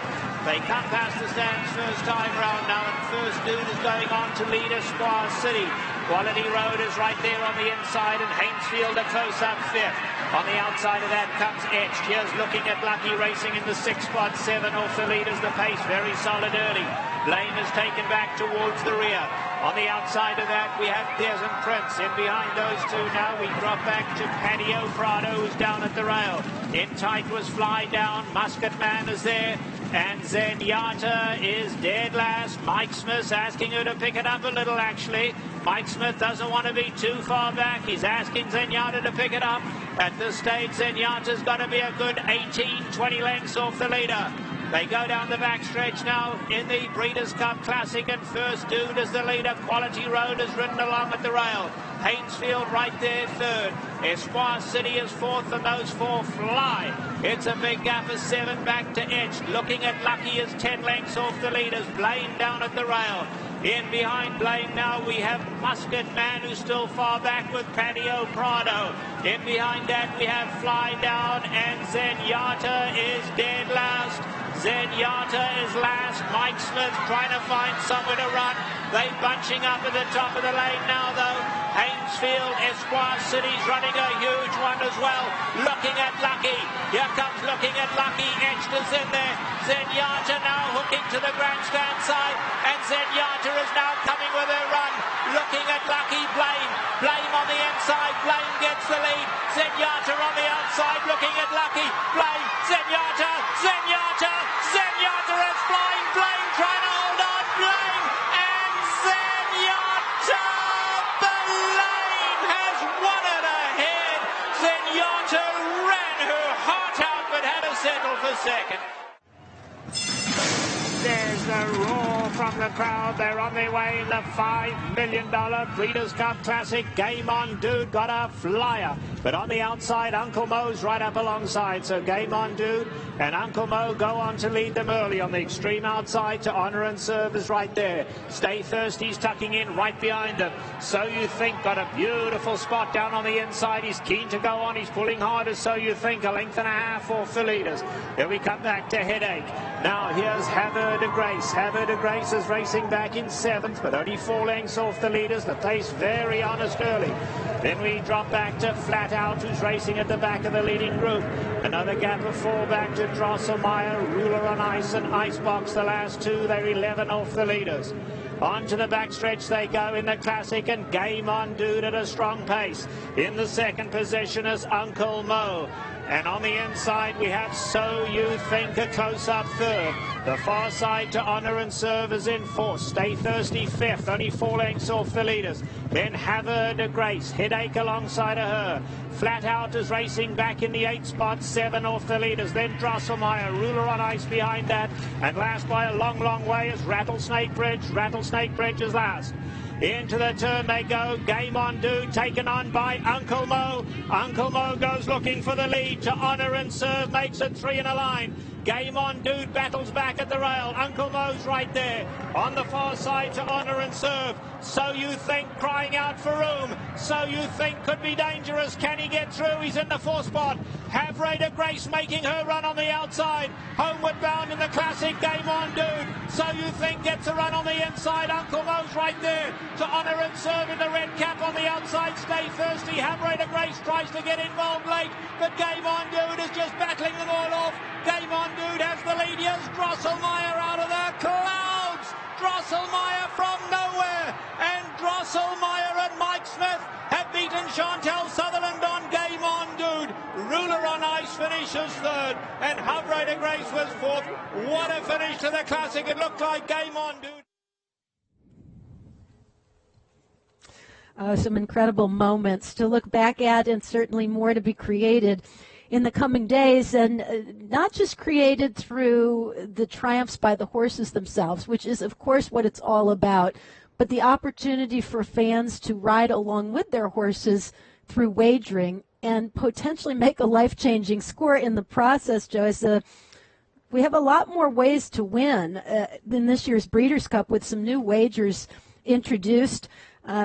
They come past the stands first time round now, and First Dude is going on to lead Espoir City. Quality Road is right there on the inside, and Hainesfield a close-up fifth. On the outside of that comes Etched. Here's Looking at Lucky racing in the 6 spot, 7 off the leaders. The pace very solid early. Blame is taken back towards the rear. On the outside of that, we have Desert Prince. In behind those two now, we drop back to Patio Prado, who's down at the rail. In tight was Fly Down. Musket Man is there. And Zenyatta is dead last. Mike Smith's asking her to pick it up a little, actually. Mike Smith doesn't want to be too far back. He's asking Zenyatta to pick it up. At this stage, Zenyatta's got to be a good 18, 20 lengths off the leader. They go down the backstretch now in the Breeders' Cup Classic, and First Dude is the leader. Quality Road is ridden along at the rail. Hainesfield right there third. Espoir City is fourth, and those four fly. It's a big gap of 7 back to Etched. Looking at Lucky is 10 lengths off the leaders. Blaine down at the rail. In behind Blaine now we have Musket Man, who's still far back with Patio Prado. In behind that we have Fly Down, and Zenyatta is dead last. Zenyatta is last. Mike Smith trying to find somewhere to run. They bunching up at the top of the lane now, though. Hainesfield, Espoir City's running a huge one as well. Looking at Lucky. Here comes Looking at Lucky. Etched is in there. Zenyatta now hooking to the grandstand side. And Zenyatta is now coming with a run. Looking at Lucky. Blame. Blame on the inside. Blame gets the lead. Zenyatta on the outside. Looking at Lucky. Blame. Zenyatta. Zenyatta. Zenyatta is flying. Blame trying to hold on. Blame. And Zenyatta. Blame has won it ahead. Zenyatta ran her heart out but had to settle for second. There's the roar from the crowd. They're on their way. The $5 million Breeders' Cup Classic. Game On Dude got a flyer. But on the outside, Uncle Mo's right up alongside. So Game On Dude and Uncle Mo go on to lead them early. On the extreme outside to Honor and Serve is right there. Stay Thirsty's tucking in right behind them. So You Think got a beautiful spot down on the inside. He's keen to go on. He's pulling hard as So You Think. A length and a half off the leaders. Here we come back to Headache. Now here's Have de Grace. Have de Grace is racing back in 7th, but only 4 lengths off the leaders. The pace very honest early. Then we drop back to Flat Out, who's racing at the back of the leading group. Another gap of 4 back to Drosselmeyer, Ruler on Ice, and Icebox. The last two, they're 11 off the leaders. On to the backstretch they go in the Classic, and Game On Dude at a strong pace. In the second position is Uncle Mo. And on the inside, we have So You Think a close-up third. The far side to Honor and Serve is in fourth. Stay Thirsty fifth, only 4 lengths off the leaders. Then Have de Grace, Headache alongside of her. Flat Out is racing back in the 8 spot, 7 off the leaders. Then Drosselmeyer, Ruler on Ice behind that. And last by a long, long way is Rattlesnake Bridge. Rattlesnake Bridge is last. Into the turn they go. Game On Dude taken on by Uncle Mo. Uncle Mo goes looking for the lead to Honor and Serve. Makes it 3 in a line. Game On Dude battles back at the rail. Uncle Mo's right there. On the far side to Honor and Serve. So You Think crying out for room. So You Think could be dangerous. Can he get through? He's in the 4th spot. Have de Grace making her run on the outside. Homeward bound in the Classic. Game On Dude. So You Think gets a run on the inside. Uncle Mo's right there. To Honor and Serve in the red cap on the outside. Stay Thirsty. Have de Grace tries to get involved late. But Game On Dude is just battling them all off. Game On Dude has the lead. Here's Drosselmeyer out of the clouds. Drosselmeyer from nowhere. And Drosselmeyer and Mike Smith have beaten Chantel Sutherland on Game On Dude. Ruler on Ice finishes third. And Have de Grace was fourth. What a finish to the Classic. It looked like Game On Dude. Some incredible moments to look back at, and certainly more to be created in the coming days, and not just created through the triumphs by the horses themselves, which is, of course, what it's all about, but the opportunity for fans to ride along with their horses through wagering and potentially make a life-changing score in the process, Joyce. We have a lot more ways to win in this year's Breeders' Cup with some new wagers introduced.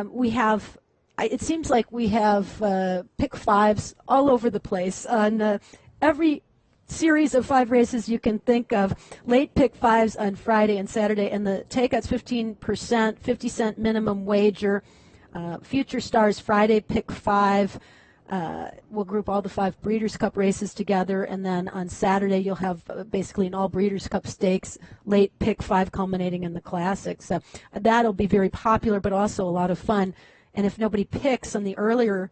We have, it seems like we have pick fives all over the place on every series of 5 races you can think of. Late pick fives on Friday and Saturday, and the takeout's 15%, 50-cent minimum wager. Future Stars Friday, pick 5. We'll group all the 5 Breeders' Cup races together, and then on Saturday you'll have basically an all Breeders' Cup stakes, late pick 5 culminating in the Classic. So that'll be very popular, but also a lot of fun. And if nobody picks on the earlier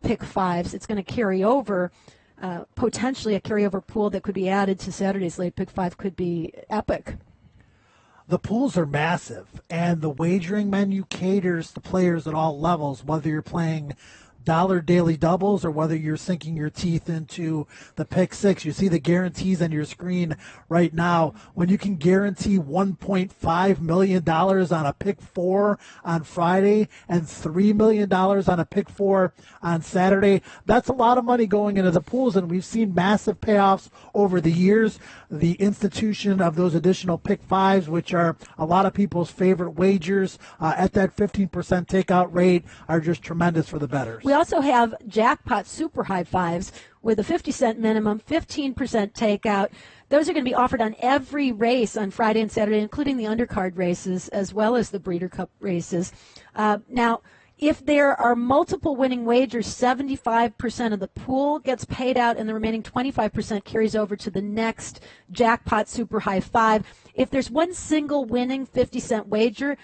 pick 5s, it's going to carry over. Potentially a carryover pool that could be added to Saturday's late pick 5 could be epic. The pools are massive, and the wagering menu caters to players at all levels, whether you're playing dollar daily doubles or whether you're sinking your teeth into the pick 6. You see the guarantees on your screen right now. When you can guarantee $1.5 million on a pick 4 on Friday and $3 million on a pick 4 on Saturday, that's a lot of money going into the pools, and we've seen massive payoffs over the years. The institution of those additional pick 5s, which are a lot of people's favorite wagers at that 15% takeout rate, are just tremendous for the bettors. We also have jackpot super high 5s with a 50-cent minimum, 15% takeout. Those are going to be offered on every race on Friday and Saturday, including the undercard races as well as the Breeder Cup races. Now, if there are multiple winning wagers, 75% of the pool gets paid out, and the remaining 25% carries over to the next jackpot super high 5. If there's one single winning 50-cent wager,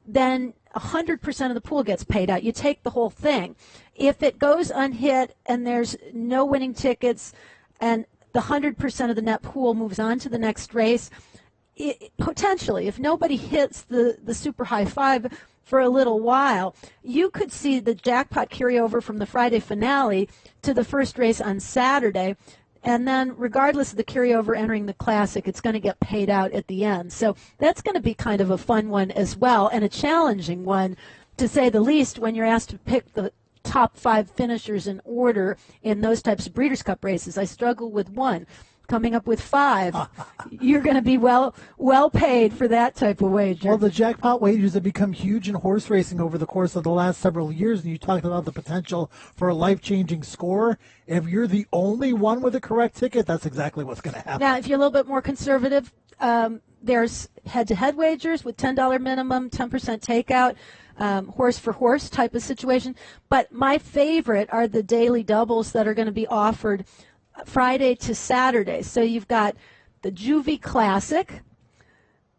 then 100% of the pool gets paid out. You take the whole thing. If it goes unhit and there's no winning tickets and the 100% of the net pool moves on to the next race, potentially, if nobody hits the super high 5 for a little while, you could see the jackpot carry over from the Friday finale to the first race on Saturday. And then regardless of the carryover entering the Classic, it's going to get paid out at the end. So that's going to be kind of a fun one as well, and a challenging one, to say the least, when you're asked to pick the top 5 finishers in order in those types of Breeders' Cup races. I struggle with one. Coming up with 5, you're going to be well paid for that type of wager. Well, the jackpot wagers have become huge in horse racing over the course of the last several years, and you talked about the potential for a life-changing score. If you're the only one with a correct ticket, that's exactly what's going to happen. Now, if you're a little bit more conservative, there's head-to-head wagers with $10 minimum, 10% takeout, horse-for-horse type of situation. But my favorite are the daily doubles that are going to be offered Friday to Saturday. So you've got the Juvie Classic,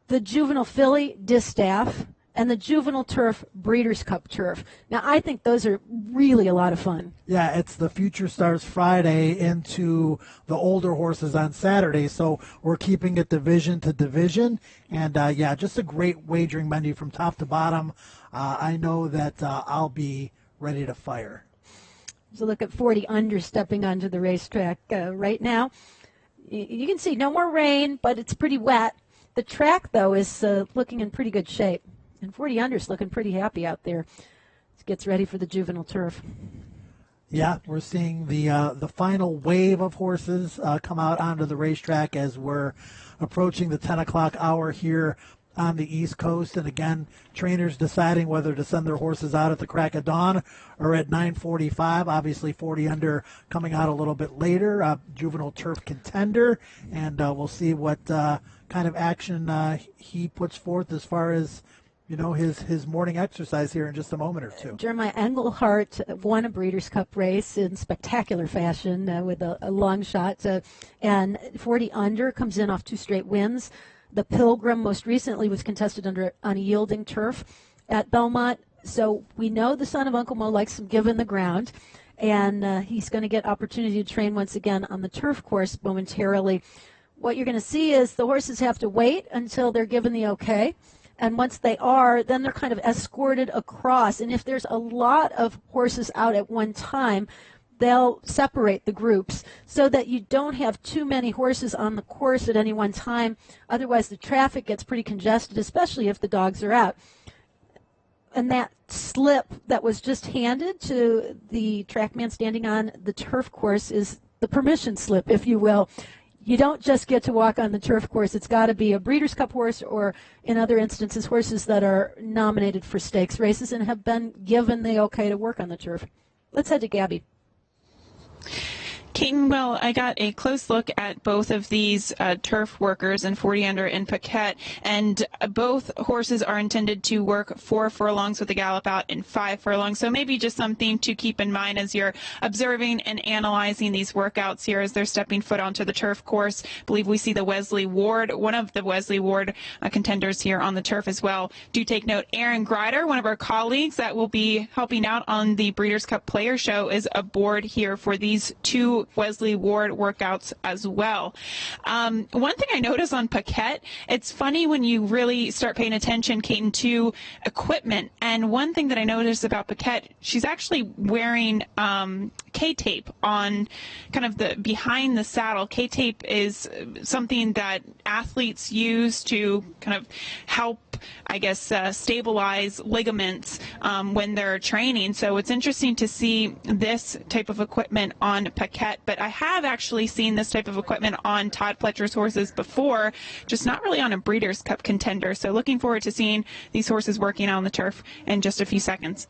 the Juvenile Filly Distaff, and the Juvenile Turf Breeders' Cup Turf. Now, I think those are really a lot of fun. Yeah, it's the Future Stars Friday into the older horses on Saturday. So we're keeping it division to division. And, just a great wagering menu from top to bottom. I know that I'll be ready to fire. So look at 40 under stepping onto the racetrack right now. You can see no more rain, but it's pretty wet. The track, though, is looking in pretty good shape. And 40 under's looking pretty happy out there. It gets ready for the Juvenile Turf. Yeah, we're seeing the final wave of horses come out onto the racetrack as we're approaching the 10 o'clock hour here on the East Coast. And again, trainers deciding whether to send their horses out at the crack of dawn or at 9:45. Obviously 40 under coming out a little bit later. Juvenile Turf Contender, and we'll see what kind of action he puts forth as far as his morning exercise here in just a moment or two. Jeremiah Englehart won a Breeders' Cup race in spectacular fashion with a long shot, and 40 under comes in off 2 straight wins. The Pilgrim most recently was contested on a yielding turf at Belmont. So we know the son of Uncle Mo likes some give in the ground, and he's going to get opportunity to train once again on the turf course momentarily. What you're going to see is the horses have to wait until they're given the okay, and once they are, then they're kind of escorted across. And if there's a lot of horses out at one time, they'll separate the groups so that you don't have too many horses on the course at any one time. Otherwise, the traffic gets pretty congested, especially if the dogs are out. And that slip that was just handed to the trackman standing on the turf course is the permission slip, if you will. You don't just get to walk on the turf course. It's got to be a Breeders' Cup horse, or in other instances, horses that are nominated for stakes races and have been given the okay to work on the turf. Let's head to Gabby. Keaton, well, I got a close look at both of these turf workers in 40 under and Moquett, and both horses are intended to work 4 furlongs with a gallop out and 5 furlongs. So maybe just something to keep in mind as you're observing and analyzing these workouts here as they're stepping foot onto the turf course. I believe we see the Wesley Ward, one of the Wesley Ward contenders here on the turf as well. Do take note, Aaron Grider, one of our colleagues that will be helping out on the Breeders' Cup Player Show, is aboard here for these 2 Wesley Ward workouts as well. One thing I noticed on Moquett, it's funny when you really start paying attention, Caton, to equipment. And one thing that I noticed about Moquett, she's actually wearing K-tape on kind of the behind the saddle. K-tape is something that athletes use to kind of help, I guess, stabilize ligaments when they're training. So it's interesting to see this type of equipment on Moquett, but I have actually seen this type of equipment on Todd Pletcher's horses before, just not really on a Breeders' Cup Contender. So looking forward to seeing these horses working on the turf in just a few seconds.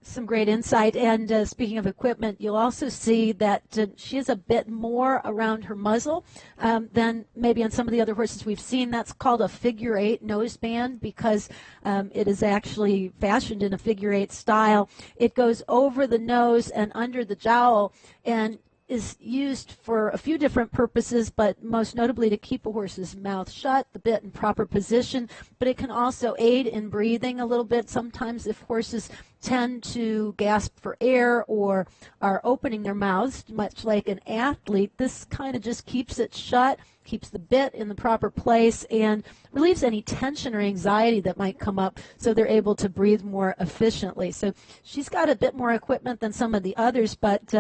Some great insight. And speaking of equipment, you'll also see that she has a bit more around her muzzle than maybe on some of the other horses we've seen. That's called a figure 8 noseband because it is actually fashioned in a figure 8 style. It goes over the nose and under the jowl and is used for a few different purposes, but most notably to keep a horse's mouth shut, the bit in proper position, but it can also aid in breathing a little bit. Sometimes if horses tend to gasp for air or are opening their mouths, much like an athlete, this kind of just keeps it shut, keeps the bit in the proper place, and relieves any tension or anxiety that might come up so they're able to breathe more efficiently. So she's got a bit more equipment than some of the others, but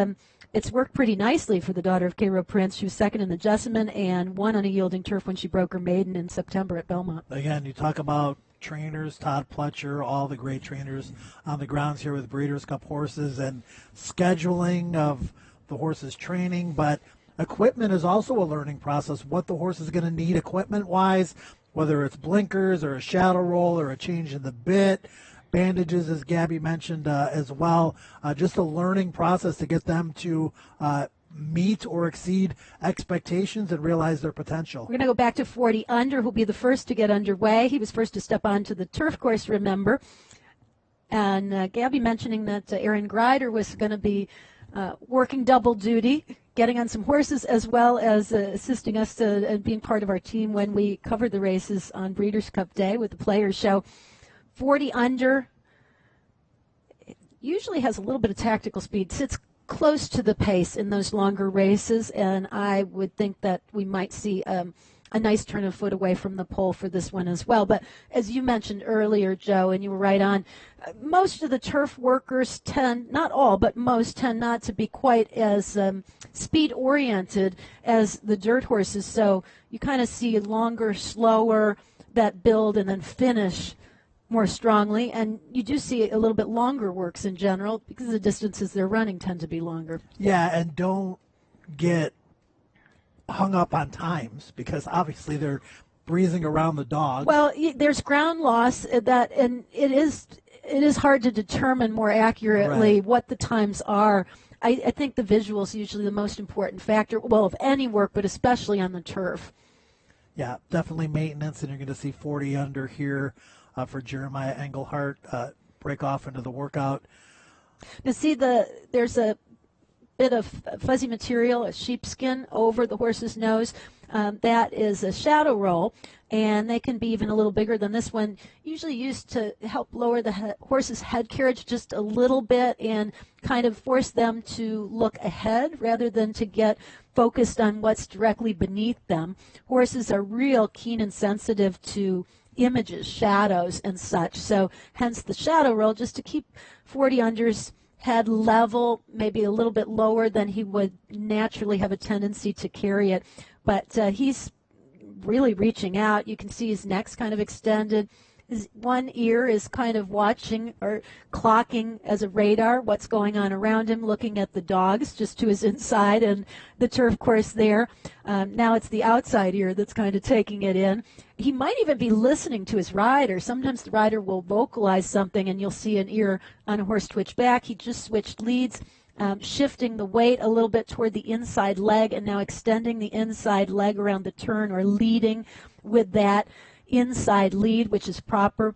it's worked pretty nicely for the daughter of Cairo Prince. She was second in the Jessamine and won on a yielding turf when she broke her maiden in September at Belmont. Again, you talk about trainers, Todd Pletcher, all the great trainers on the grounds here with Breeders' Cup horses and scheduling of the horses' training, but equipment is also a learning process. What the horse is going to need equipment-wise, whether it's blinkers or a shadow roll or a change in the bit, bandages, as Gabby mentioned as well. Just a learning process to get them to meet or exceed expectations and realize their potential. We're going to go back to 40 under, who'll be the first to get underway. He was first to step onto the turf course, remember. And Gabby mentioning that Aaron Grider was going to be working double duty, getting on some horses as well as assisting us and being part of our team when we covered the races on Breeders' Cup Day with the Players Show. 40 under usually has a little bit of tactical speed, sits close to the pace in those longer races, and I would think that we might see a nice turn of foot away from the pole for this one as well. But as you mentioned earlier, Joe, and you were right on, most of the turf workers tend, not all, but most tend not to be quite as speed-oriented as the dirt horses. So you kind of see longer, slower, that build and then finish more strongly, and you do see a little bit longer works in general because the distances they're running tend to be longer. Yeah, and don't get hung up on times because obviously they're breezing around the dogs. Well, there's ground loss and it is hard to determine more accurately what the times are. I think the visual is usually the most important factor, well, of any work, but especially on the turf. Yeah, definitely maintenance, and you're going to see 40 under here for Jeremiah Engelhardt break off into the workout. Now see, there's a bit of fuzzy material, a sheepskin, over the horse's nose. That is a shadow roll, and they can be even a little bigger than this one, usually used to help lower the horse's head carriage just a little bit and kind of force them to look ahead rather than to get focused on what's directly beneath them. Horses are real keen and sensitive to images, shadows, and such. So hence the shadow roll, just to keep 40 under's head level, maybe a little bit lower than he would naturally have a tendency to carry it. But he's really reaching out. You can see his neck's kind of extended. His one ear is kind of watching or clocking as a radar what's going on around him, looking at the dogs just to his inside and the turf course there. Now it's the outside ear that's kind of taking it in. He might even be listening to his rider. Sometimes the rider will vocalize something and you'll see an ear on a horse twitch back. He just switched leads. shifting the weight a little bit toward the inside leg and now extending the inside leg around the turn or leading with that inside lead, which is proper.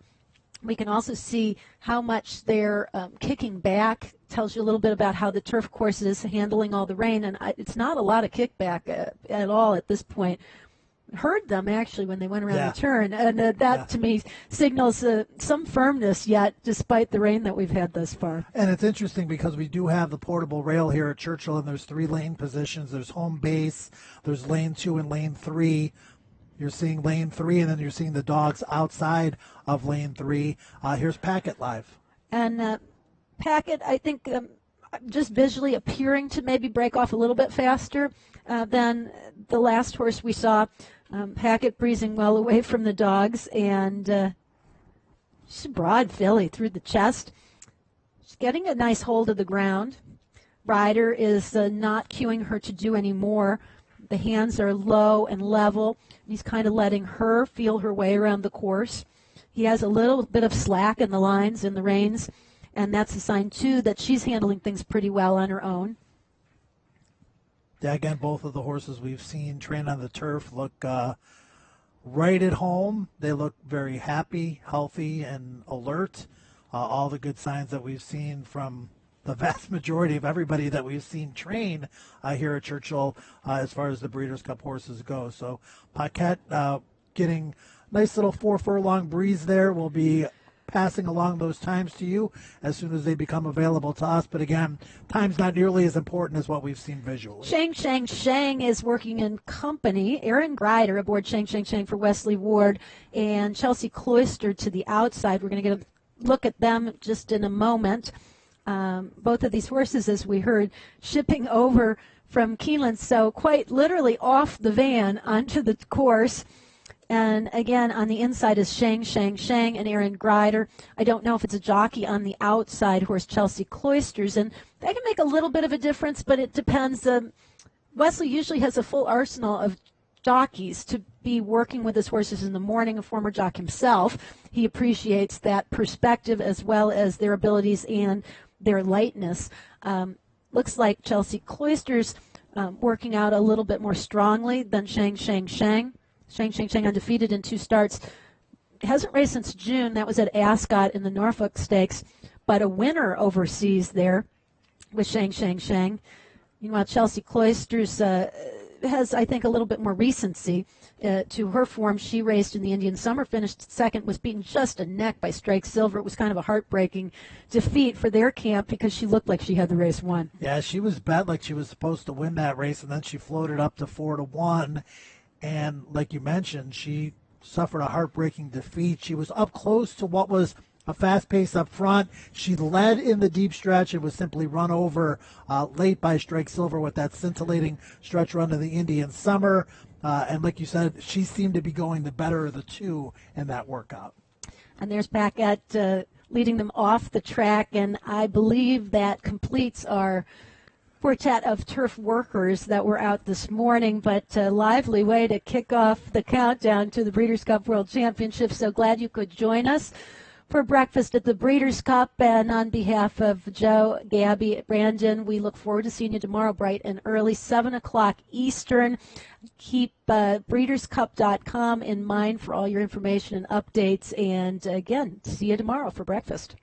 We can also see how much they're kicking back. Tells you a little bit about how the turf course is handling all the rain, and it's not a lot of kickback at all at this point. Heard them actually when they went around the turn, and that to me signals some firmness yet, despite the rain that we've had thus far. And it's interesting because we do have the portable rail here at Churchill, and there's 3 lane positions. There's home base, there's lane 2 and lane 3. You're seeing lane 3, and then you're seeing the dogs outside of lane 3. Here's Packet live. And Packet, I think, just visually appearing to maybe break off a little bit faster than the last horse we saw. Packet breezing well away from the dogs, and she's a broad filly through the chest. She's getting a nice hold of the ground. Rider is not cueing her to do any more. The hands are low and level. He's kind of letting her feel her way around the course. He has a little bit of slack in the lines and the reins, and that's a sign, too, that she's handling things pretty well on her own. Yeah, again, both of the horses we've seen train on the turf look right at home. They look very happy, healthy, and alert. All the good signs that we've seen from the vast majority of everybody that we've seen train here at Churchill as far as the Breeders' Cup horses go. So Paquette getting nice little 4 furlong breeze there. Will be passing along those times to you as soon as they become available to us. But again, time's not nearly as important as what we've seen visually. Shang is working in company. Aaron Greider aboard Shang for Wesley Ward, and Chelsea Cloister to the outside. We're going to get a look at them just in a moment. Both of these horses, as we heard, shipping over from Keeneland, so quite literally off the van onto the course. And again, on the inside is Shang and Aaron Greider. I don't know if it's a jockey on the outside, horse Chelsea Cloisters, and that can make a little bit of a difference, but it depends. Wesley usually has a full arsenal of jockeys to be working with his horses in the morning. A former jock himself, he appreciates that perspective as well as their abilities and their lightness. Looks like Chelsea Cloisters working out a little bit more strongly than Shang. Shang undefeated in 2 starts. Hasn't raced since June. That was at Ascot in the Norfolk Stakes, but a winner overseas there with Shang. Meanwhile, Chelsea Cloisters has, I think, a little bit more recency to her form. She raced in the Indian Summer, finished second, was beaten just a neck by Strike Silver. It was kind of a heartbreaking defeat for their camp because she looked like she had the race won. Yeah, she was bet like she was supposed to win that race, and then she floated up to 4-1. And like you mentioned, she suffered a heartbreaking defeat. She was up close to what was a fast pace up front. She led in the deep stretch and was simply run over late by Strike Silver with that scintillating stretch run of the Indian Summer. And like you said, she seemed to be going the better of the 2 in that workout. And there's Paquette leading them off the track, and I believe that completes our quartet of turf workers that were out this morning, but a lively way to kick off the countdown to the Breeders' Cup World Championship. So glad you could join us for breakfast at the Breeders' Cup. And on behalf of Joe, Gabby, Brandon, we look forward to seeing you tomorrow bright and early, 7 o'clock Eastern. Keep breederscup.com in mind for all your information and updates. And again, see you tomorrow for breakfast.